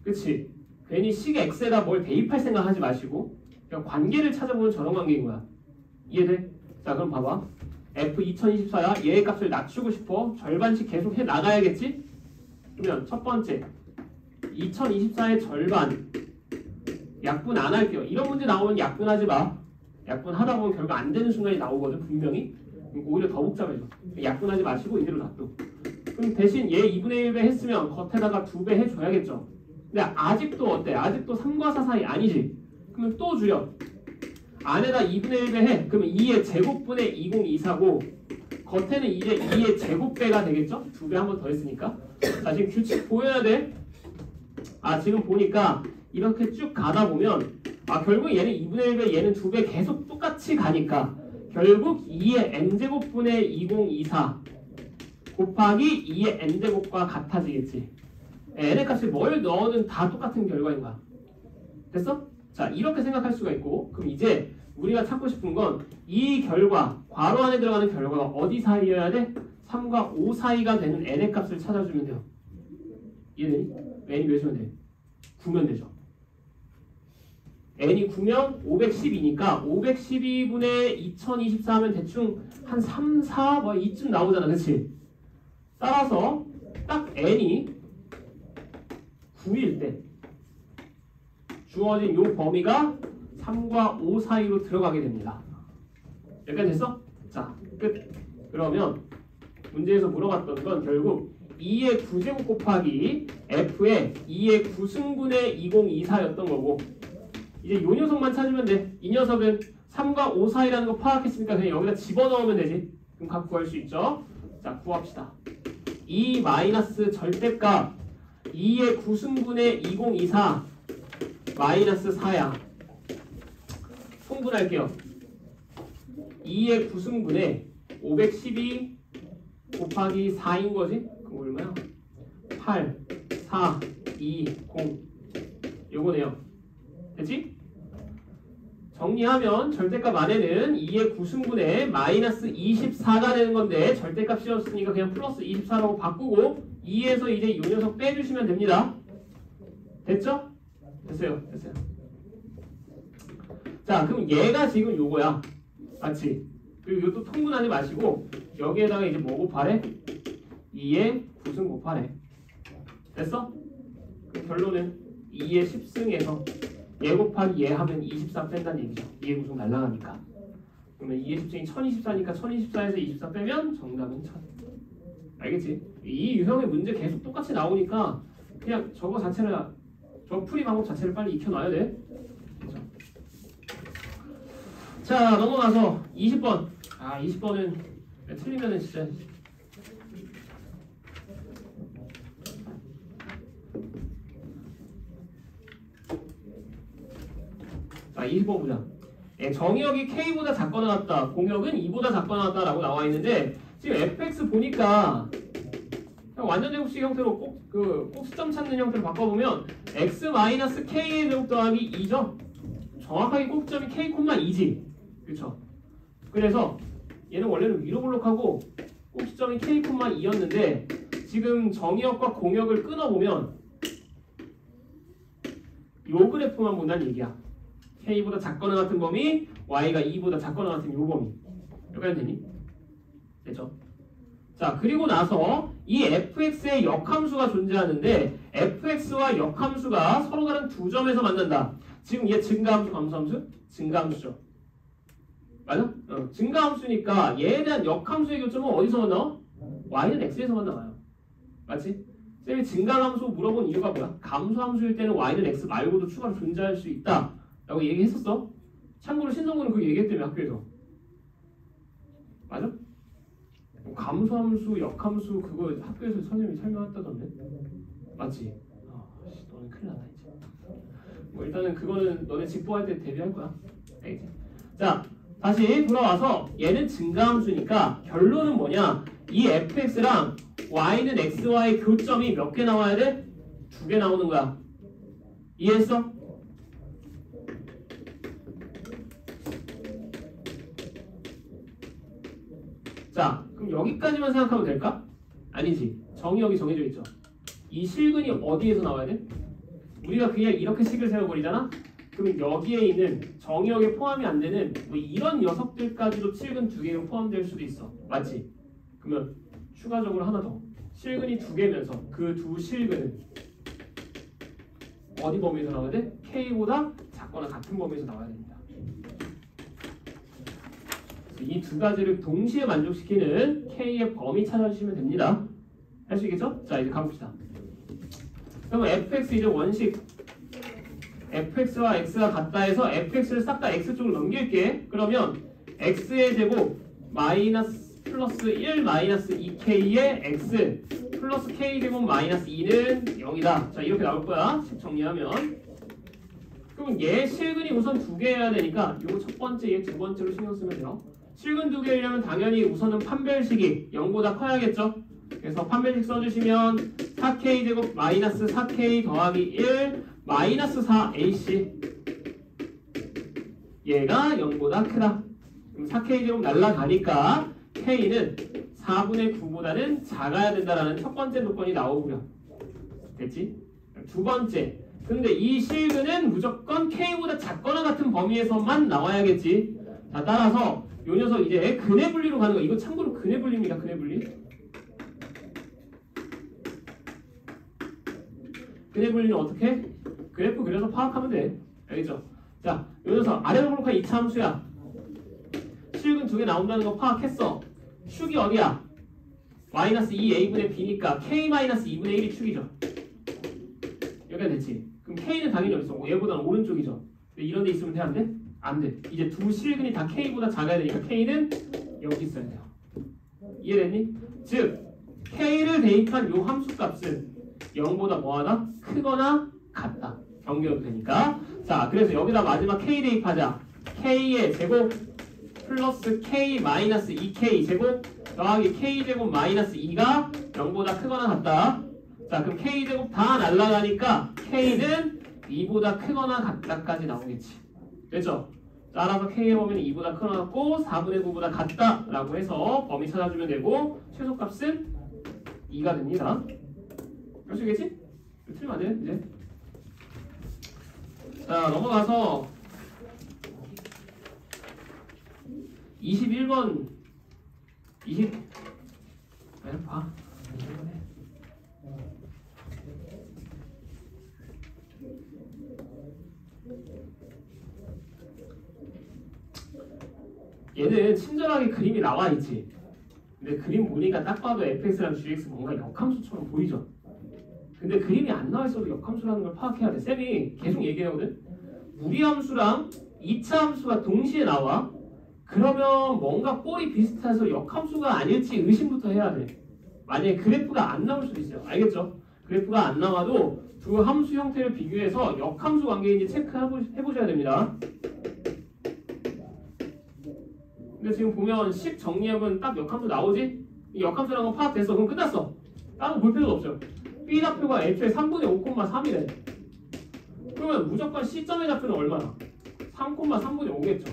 그치? 괜히 식 x에다 뭘 대입할 생각 하지 마시고 그냥 관계를 찾아보면 저런 관계인 거야. 이해돼? 자, 그럼 봐봐. f 2024야. 얘의 값을 낮추고 싶어. 절반씩 계속 해 나가야겠지? 그러면 첫 번째 2024의 절반 약분 안 할게요. 이런 문제 나오면 약분하지 마. 약분하다 보면 결국 안 되는 순간이 나오거든 분명히. 오히려 더 복잡해져. 약분하지 마시고 이대로 놔둬. 그럼 대신 얘 2분의 1배 했으면 겉에다가 2배 해줘야겠죠. 근데 아직도 어때? 아직도 3과 4 사이 아니지? 그러면 또 줄여. 안에다 2분의 1배 해. 그러면 2의 제곱분의 2024고 겉에는 이제 2의 제곱배가 되겠죠? 2배 한 번 더 했으니까. 자, 지금 규칙 보여야 돼. 지금 보니까 이렇게 쭉 가다 보면 결국 얘는 2분의 1배 얘는 2배 계속 똑같이 가니까 결국 2의 n제곱분의 2024 곱하기 2의 n제곱과 같아지겠지. n의 값에 뭘 넣어든 다 똑같은 결과인 거야. 됐어? 자, 이렇게 생각할 수가 있고, 그럼 이제 우리가 찾고 싶은 건 이 결과, 괄호 안에 들어가는 결과가 어디 사이여야 돼? 3과 5 사이가 되는 n의 값을 찾아주면 돼요. 이해되니? n이 몇이면 돼? 9면 되죠. n이 9면 512니까 512분의 2024 하면 대충 한 3, 4, 뭐 이쯤 나오잖아. 그치? 따라서 딱 n이 9일 때 주어진 요 범위가 3과 5 사이로 들어가게 됩니다. 여기까지 됐어? 자, 끝. 그러면 문제에서 물어봤던 건 결국 2의 9제곱 곱하기 f의 2의 9승분의 2024였던 거고, 이제 요 녀석만 찾으면 돼. 이 녀석은 3과 5 사이라는 거 파악했으니까 그냥 여기다 집어넣으면 되지. 그럼 각 구할 수 있죠. 자, 구합시다. 2 마이너스 절대값 2의 9승분의 2024 마이너스 4야. 통분할게요. 2의 9승분의 512 곱하기 4인 거지? 그럼 얼마야? 8, 4, 2, 0 요거네요. 됐지? 정리하면 절대값 안에는 2의 9승분의 마이너스 24가 되는 건데 절대값이었으니까 그냥 플러스 24라고 바꾸고 2에서 이제 이 녀석 빼주시면 됩니다. 됐죠? 됐어요. 자, 그럼 얘가 지금 요거야. 맞지? 그리고 이것도 통분하지 마시고 여기에다가 이제 뭐 곱하래? 2의 9승 곱하래. 됐어? 그 결론은 2의 10승에서 얘 곱하기 얘 하면 24 뺀다는 얘기죠. 2의 9승 날라가니까. 그러면 2의 10승이 1024니까 1024에서 24 빼면 정답은 1000. 알겠지? 이 유형의 문제 계속 똑같이 나오니까 그냥 저거 자체를, 저 풀이 방법 자체를 빨리 익혀놔야 돼. 그렇죠? 자, 넘어가서 20번. 20번은 틀리면은 진짜. 자, 20번 보자. 정의역이 K보다 작거나 같다. 공역은 2보다 작거나 같다라고 나와 있는데 지금 fx 보니까 완전 제곱식 형태로 꼭 수점 찾는 형태로 바꿔보면 x-k의 제곱 더하기 2죠. 정확하게 꼭지점이 k, 2지. 그쵸? 그래서 얘는 원래는 위로 블록하고 꼭지점이 k, 2였는데 지금 정의역과 공역을 끊어보면 요 그래프만 본다는 얘기야. k보다 작거나 같은 범위, y가 2보다 작거나 같은 요 범위. 여기까지 되니? 됐죠? 자, 그리고 나서 이 fx의 역함수가 존재하는데 fx와 역함수가 서로 다른 두 점에서 만난다. 지금 얘 증가함수, 감소함수? 증가함수죠. 맞아? 증가함수니까 얘에 대한 역함수의 교점은 어디서 만나? y는 x에서만 나와요. 맞지? 쌤이 증가함수 물어본 이유가 뭐야? 감소함수일 때는 y는 x 말고도 추가로 존재할 수 있다 라고 얘기했었어. 참고로 신성구는 그 얘기했다며 학교에서. 맞아? 감소함수, 역함수 그거 학교에서 선생님이 설명했다던데. 맞지? 너네 큰일 났다 이제. 뭐 일단은 그거는 너네 직보할 때 대비할 거야. 알겠지? 자, 다시 돌아와서 얘는 증가함수니까 결론은 뭐냐? 이 fx랑 y는 x와의 교점이 몇 개 나와야 돼? 2개 나오는 거야. 이해했어? 자, 그럼 여기까지만 생각하면 될까? 아니지. 정의역이 정해져 있죠. 이 실근이 어디에서 나와야 돼? 우리가 그냥 이렇게 식을 세워버리잖아? 그럼 여기에 있는 정의역에 포함이 안 되는 뭐 이런 녀석들까지도 실근 2개가 포함될 수도 있어. 맞지? 그러면 추가적으로 하나 더. 실근이 2개면서 그 두 실근은 어디 범위에서 나와야 돼? K보다 작거나 같은 범위에서 나와야 됩니다. 이 두 가지를 동시에 만족시키는 K의 범위 찾아주시면 됩니다. 할 수 있겠죠? 자, 이제 가봅시다. 그러면 fx 이제 원식 fx와 x가 같다 해서 fx를 싹 다 x쪽으로 넘길게. 그러면 x의 제곱 마이너스 플러스 1 마이너스 2k의 x 플러스 k 제곱 마이너스 2는 0이다. 자, 이렇게 나올 거야. 정리하면. 그럼 얘 실근이 우선 2개 해야 되니까 요거 첫 번째, 얘 두 번째로 신경 쓰면 돼요. 실근 2개이려면 당연히 우선은 판별식이 0보다 커야겠죠? 그래서 판별식 써주시면 4k 제곱 마이너스 4k 더하기 1 마이너스 4ac 얘가 0보다 크다. 그럼 4k 제곱 날라가니까 k는 4분의 9보다는 작아야 된다라는 첫 번째 조건이 나오고요. 됐지? 두 번째. 근데 이 실근은 무조건 k보다 작거나 같은 범위에서만 나와야겠지. 자, 따라서 요 녀석 이제 근해 분리로 가는 거. 이거 참고로 근해 분리입니다. 근해 분리. 근해 분리는 어떻게? 그래프 그려서 파악하면 돼. 알겠죠? 자, 요 녀석 아래로 블록한 이차 함수야. 실근 2개 나온다는 거 파악했어. 축이 어디야? 마이너스 2a분의 b니까 k-2분의 1이 축이죠. 여기가 됐지? 그럼 k는 당연히 어딨어? 얘보다는 오른쪽이죠. 근데 이런 데 있으면 돼? 안 돼? 안 돼. 이제 두 실근이 다 k보다 작아야 되니까 k는 여기 있어야 돼요. 이해됐니? 즉 k를 대입한 요 함수값은 0보다 뭐하다? 크거나 같다. 경계도 되니까. 자, 그래서 여기다 마지막 k 대입하자. k의 제곱 플러스 k 마이너스 2k 제곱 더하기 k 제곱 마이너스 2가 0보다 크거나 같다. 자, 그럼 k 제곱 다 날라가니까 k는 2보다 크거나 같다까지 나오겠지. 됐죠? 따라서 k의 범위는 2보다 크거나 같고 4분의 9보다 같다 라고 해서 범위 찾아주면 되고 최소값은 2가 됩니다. 할 수 있겠지? 틀리면 안 돼요 이제. 자, 넘어가서 21번 20 봐. 얘는 친절하게 그림이 나와 있지. 근데 그림 보니까 딱 봐도 fx랑 gx 뭔가 역함수처럼 보이죠. 근데 그림이 안 나와 있어도 역함수라는 걸 파악해야 돼. 쌤이 계속 얘기하거든. 무리함수랑 2차 함수가 동시에 나와. 그러면 뭔가 꼴이 비슷해서 역함수가 아닐지 의심부터 해야 돼. 만약에 그래프가 안 나올 수도 있어요. 알겠죠? 그래프가 안 나와도 두 함수 형태를 비교해서 역함수 관계인지 체크해보셔야 됩니다. 근데 지금 보면 10 정리하면 딱 역함수 나오지? 이 역함수라는 건 파악됐어. 그럼 끝났어. 다른 거 볼 필요도 없죠. B 좌표가 애초에 3분의 5,3이래. 그러면 무조건 C점의 좌표는 얼마나? 3,3분의 5겠죠.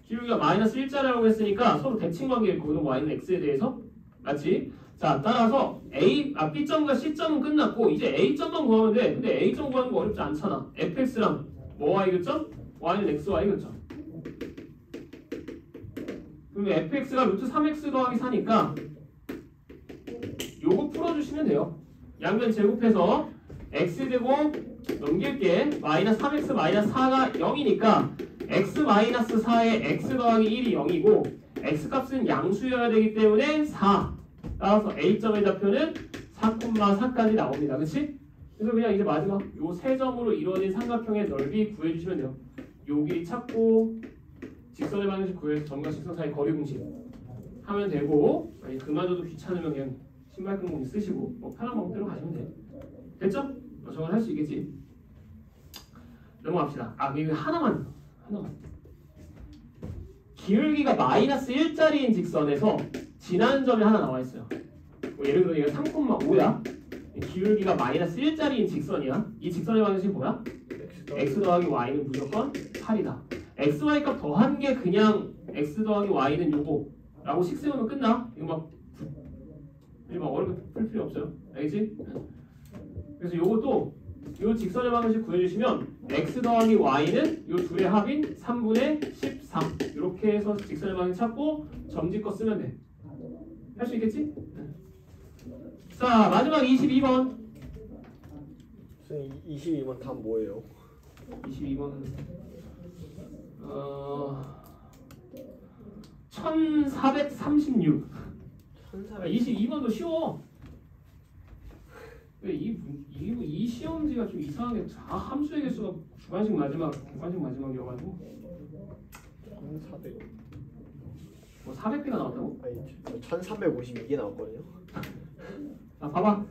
기울기가 마이너스 1자라고 했으니까 서로 대칭관계일 거거든. Y는 X에 대해서. 맞지? 자, 따라서 B점과 C점은 끝났고 이제 A점만 구하면 돼. 근데 A점 구하는 거 어렵지 않잖아. fx랑 뭐 Y겠죠? Y는 X, Y겠죠. 그러면 fx가 루트 3x 더하기 4니까 요거 풀어주시면 돼요. 양변 제곱해서 x제곱 넘길게. 마이너스 3x 마이너스 4가 0이니까 x 마이너스 4에 x 더하기 1이 0이고 x값은 양수여야 되기 때문에 4. 따라서 a점의 좌표는 4,4까지 나옵니다. 그치? 그래서 그냥 이제 마지막 요 세 점으로 이루어진 삼각형의 넓이 구해주시면 돼요. 요 길이 찾고 직선의 방정식 구해서 점과 직선 사이 거리 공식 하면 되고, 아니 그마저도 귀찮으면 그냥 신발 끈공이 쓰시고 뭐 편한 방법대로 가시면 돼요. 됐죠? 저걸 할 수 있겠지. 넘어갑시다. 아, 이거 하나만. 기울기가 마이너스 1짜리인 직선에서 지나는 점이 하나 나와 있어요. 뭐 예를 들어 이거 3,5야. 기울기가 마이너스 1짜리인 직선이야. 이 직선의 방정식이 뭐야? x 더하기 y는 무조건 8이다. x, y 값 더한 게 그냥 x 더하기 y는 요거 라고 식 세우면 끝나. 이거 막 어렵게 풀 필요 없어요. 알겠지? 그래서 요것도 요 직선의 방정식 구해주시면 x 더하기 y는 요 둘의 합인 3분의 13 이렇게 해서 직선의 방정식 찾고 점짓거 쓰면 돼. 할 수 있겠지? 자, 마지막 22번. 선생님 22번 답 뭐예요? 22번은 1436. 22번도 쉬워. 이 시험지가 좀 이상하게 다 함수의 개수가 주관식 마지막이어가지고 1,400. 뭐 400개가 나왔다고? 아니 1,352개 나왔거든요. 자, 봐봐.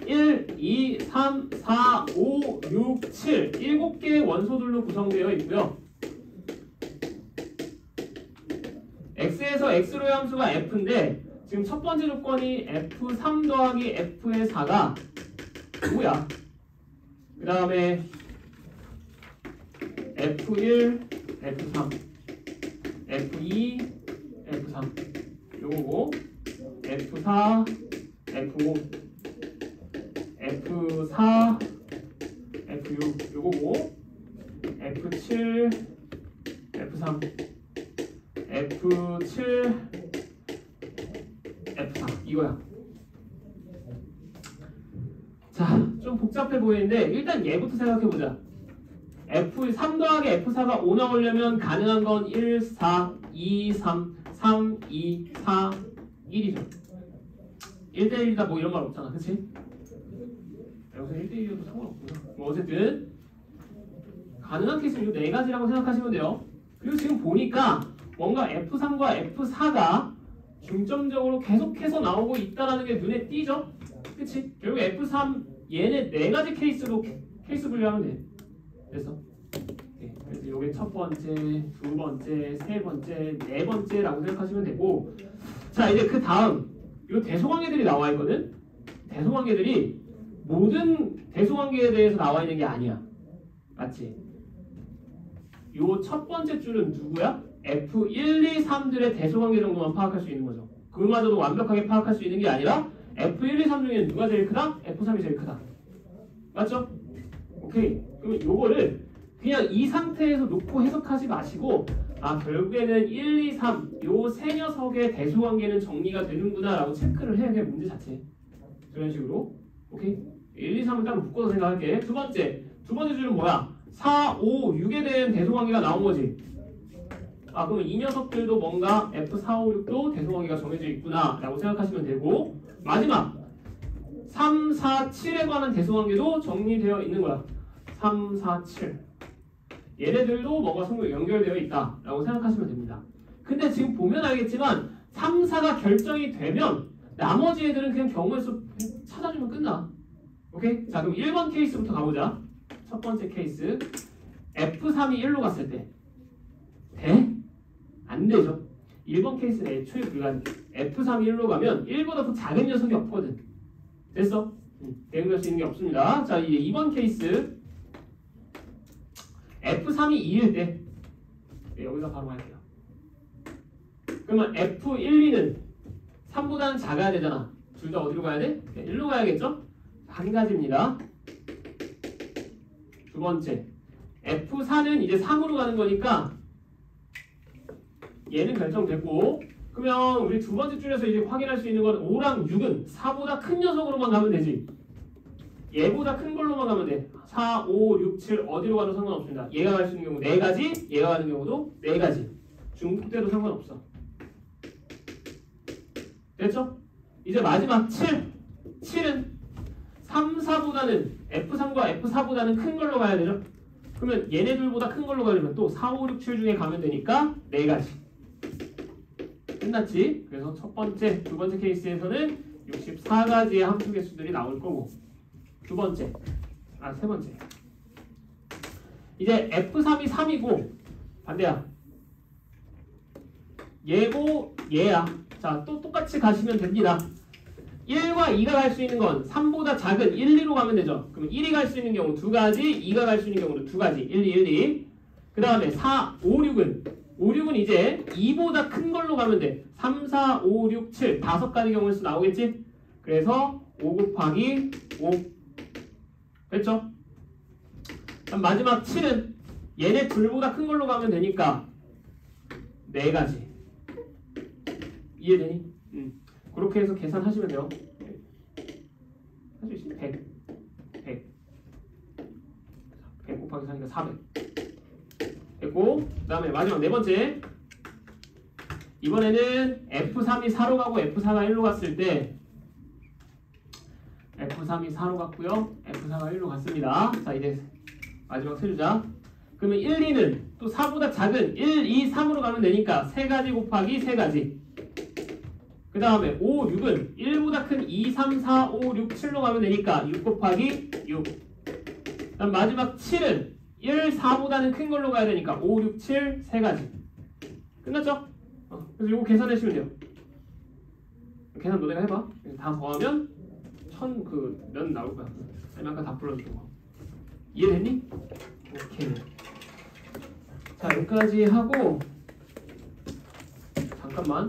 1, 2, 3, 4, 5, 6, 7 7개의 원소들로 구성되어 있고요. x에서 x로의 함수가 f인데 지금 첫 번째 조건이 f3 더하기 f의 4가 5야. 그 다음에 f1, f3, f2, f3 요거고 f4, f5, f4, f6 요거고 f7, f3, f7, f4 이거야. 자, 좀 복잡해 보이는데 일단 얘부터 생각해보자. f3 더하기 f4가 5 나오려면 가능한 건 1, 4, 2, 3, 3, 2, 4, 1이죠. 1대1이다 뭐 이런 말 없잖아. 그치? 여기서 1대1이어도 상관없구나. 뭐 어쨌든 가능한 케이스는 이 네 가지라고 생각하시면 돼요. 그리고 지금 보니까 뭔가 f3과 f4가 중점적으로 계속해서 나오고 있다는 게 눈에 띄죠? 그치? 결국 f3 얘네 네 가지 케이스로 케이스 분류하면 돼. 그래서 그래서 요게 첫 번째, 두 번째, 세 번째, 네 번째라고 생각하시면 되고, 자 이제 그 다음 요 대소관계들이 나와 있거든. 대소관계들이 모든 대소관계에 대해서 나와 있는 게 아니야. 맞지? 요 첫 번째 줄은 누구야? F1, 2, 3들의 대소관계 정도만 파악할 수 있는 거죠. 그마저도 완벽하게 파악할 수 있는 게 아니라 F1, 2, 3 중에 누가 제일 크다? F3이 제일 크다. 맞죠? 오케이. 그러면 요거를 그냥 이 상태에서 놓고 해석하지 마시고 결국에는 1, 2, 3 요 세 녀석의 대소관계는 정리가 되는구나 라고 체크를 해야 돼. 문제 자체. 이런 식으로. 오케이. 1, 2, 3을 따로 묶어서 생각할게. 두 번째 줄은 뭐야? 4, 5, 6에 대한 대소관계가 나온 거지. 그럼 이 녀석들도 뭔가 F4, 5, 6도 대소관계가 정해져 있구나 라고 생각하시면 되고, 마지막 3, 4, 7에 관한 대소관계도 정리되어 있는 거야. 3, 4, 7 얘네들도 뭔가 연결되어 있다 라고 생각하시면 됩니다. 근데 지금 보면 알겠지만 3, 4가 결정이 되면 나머지 애들은 그냥 경우에서 찾아주면 끝나. 오케이? 자, 그럼 1번 케이스부터 가보자. 첫 번째 케이스 F3이 1로 갔을 때 돼? 안 되죠. 1번 케이스는 애초에 불가능해. F3이 1로 가면 1보다 더 작은 녀석이 없거든. 됐어? 대응할 수 있는 게 없습니다. 자, 이제 2번 케이스 F3이 2일 때 여기서 바로 할게요. 그러면 F1, 2는 3보다는 작아야 되잖아. 둘 다 어디로 가야 돼? 1로 가야겠죠? 한 가지입니다. 두 번째 F4는 이제 3으로 가는 거니까 얘는 결정됐고, 그러면 우리 두 번째 줄에서 이제 확인할 수 있는 건 5랑 6은 4보다 큰 녀석으로만 가면 되지. 얘보다 큰 걸로만 가면 돼. 4, 5, 6, 7 어디로 가도 상관없습니다. 얘가 갈 수 있는 경우 4가지, 얘가 가는 경우도 4가지. 중국대도 상관없어. 됐죠? 이제 마지막 7은 3, 4보다는 F3과 F4보다는 큰 걸로 가야 되죠? 그러면 얘네들보다 큰 걸로 가려면 또 4, 5, 6, 7 중에 가면 되니까 4가지. 끝났지? 그래서 두 번째 케이스에서는 64가지의 함수 개수들이 나올 거고, 세 번째 이제 F3이 3이고 반대야. 얘고 얘야. 자, 또 똑같이 가시면 됩니다. 1과 2가 갈 수 있는 건 3보다 작은 1, 2로 가면 되죠. 그럼 1이 갈 수 있는 경우 2가지, 2가 갈 수 있는 경우는 2가지. 1, 2, 1, 2. 그 다음에 4, 5, 6은 이제 2보다 큰 걸로 가면 돼. 3, 4, 5, 6, 7 5가지 경우에서 나오겠지? 그래서 5 곱하기 5 됐죠? 그럼 마지막 7은 얘네 둘보다 큰 걸로 가면 되니까 4가지. 이해되니? 그렇게 해서 계산하시면 돼요. 할 수 있지? 100 곱하기 4니까 400 됐고, 그 다음에 마지막 네 번째 이번에는 F3이 4로 가고 F4가 1로 갔을 때 F3이 4로 갔고요, F4가 1로 갔습니다. 자, 이제 마지막 세주자. 그러면 1, 2는 또 4보다 작은 1, 2, 3으로 가면 되니까 3가지 곱하기 3가지. 그 다음에 5, 6은 1보다 큰 2, 3, 4, 5, 6, 7로 가면 되니까 6 곱하기 6. 그다음 마지막 7은 1, 4보다는 큰 걸로 가야 되니까 5, 6, 7, 3가지. 끝났죠? 그래서 이거 계산해주시면 돼요. 계산 너네가 해봐. 다 더하면 몇 나올 거야. 아니면 아까 다 불러준 거. 이해됐니? 오케이. 자, 여기까지 하고 잠깐만.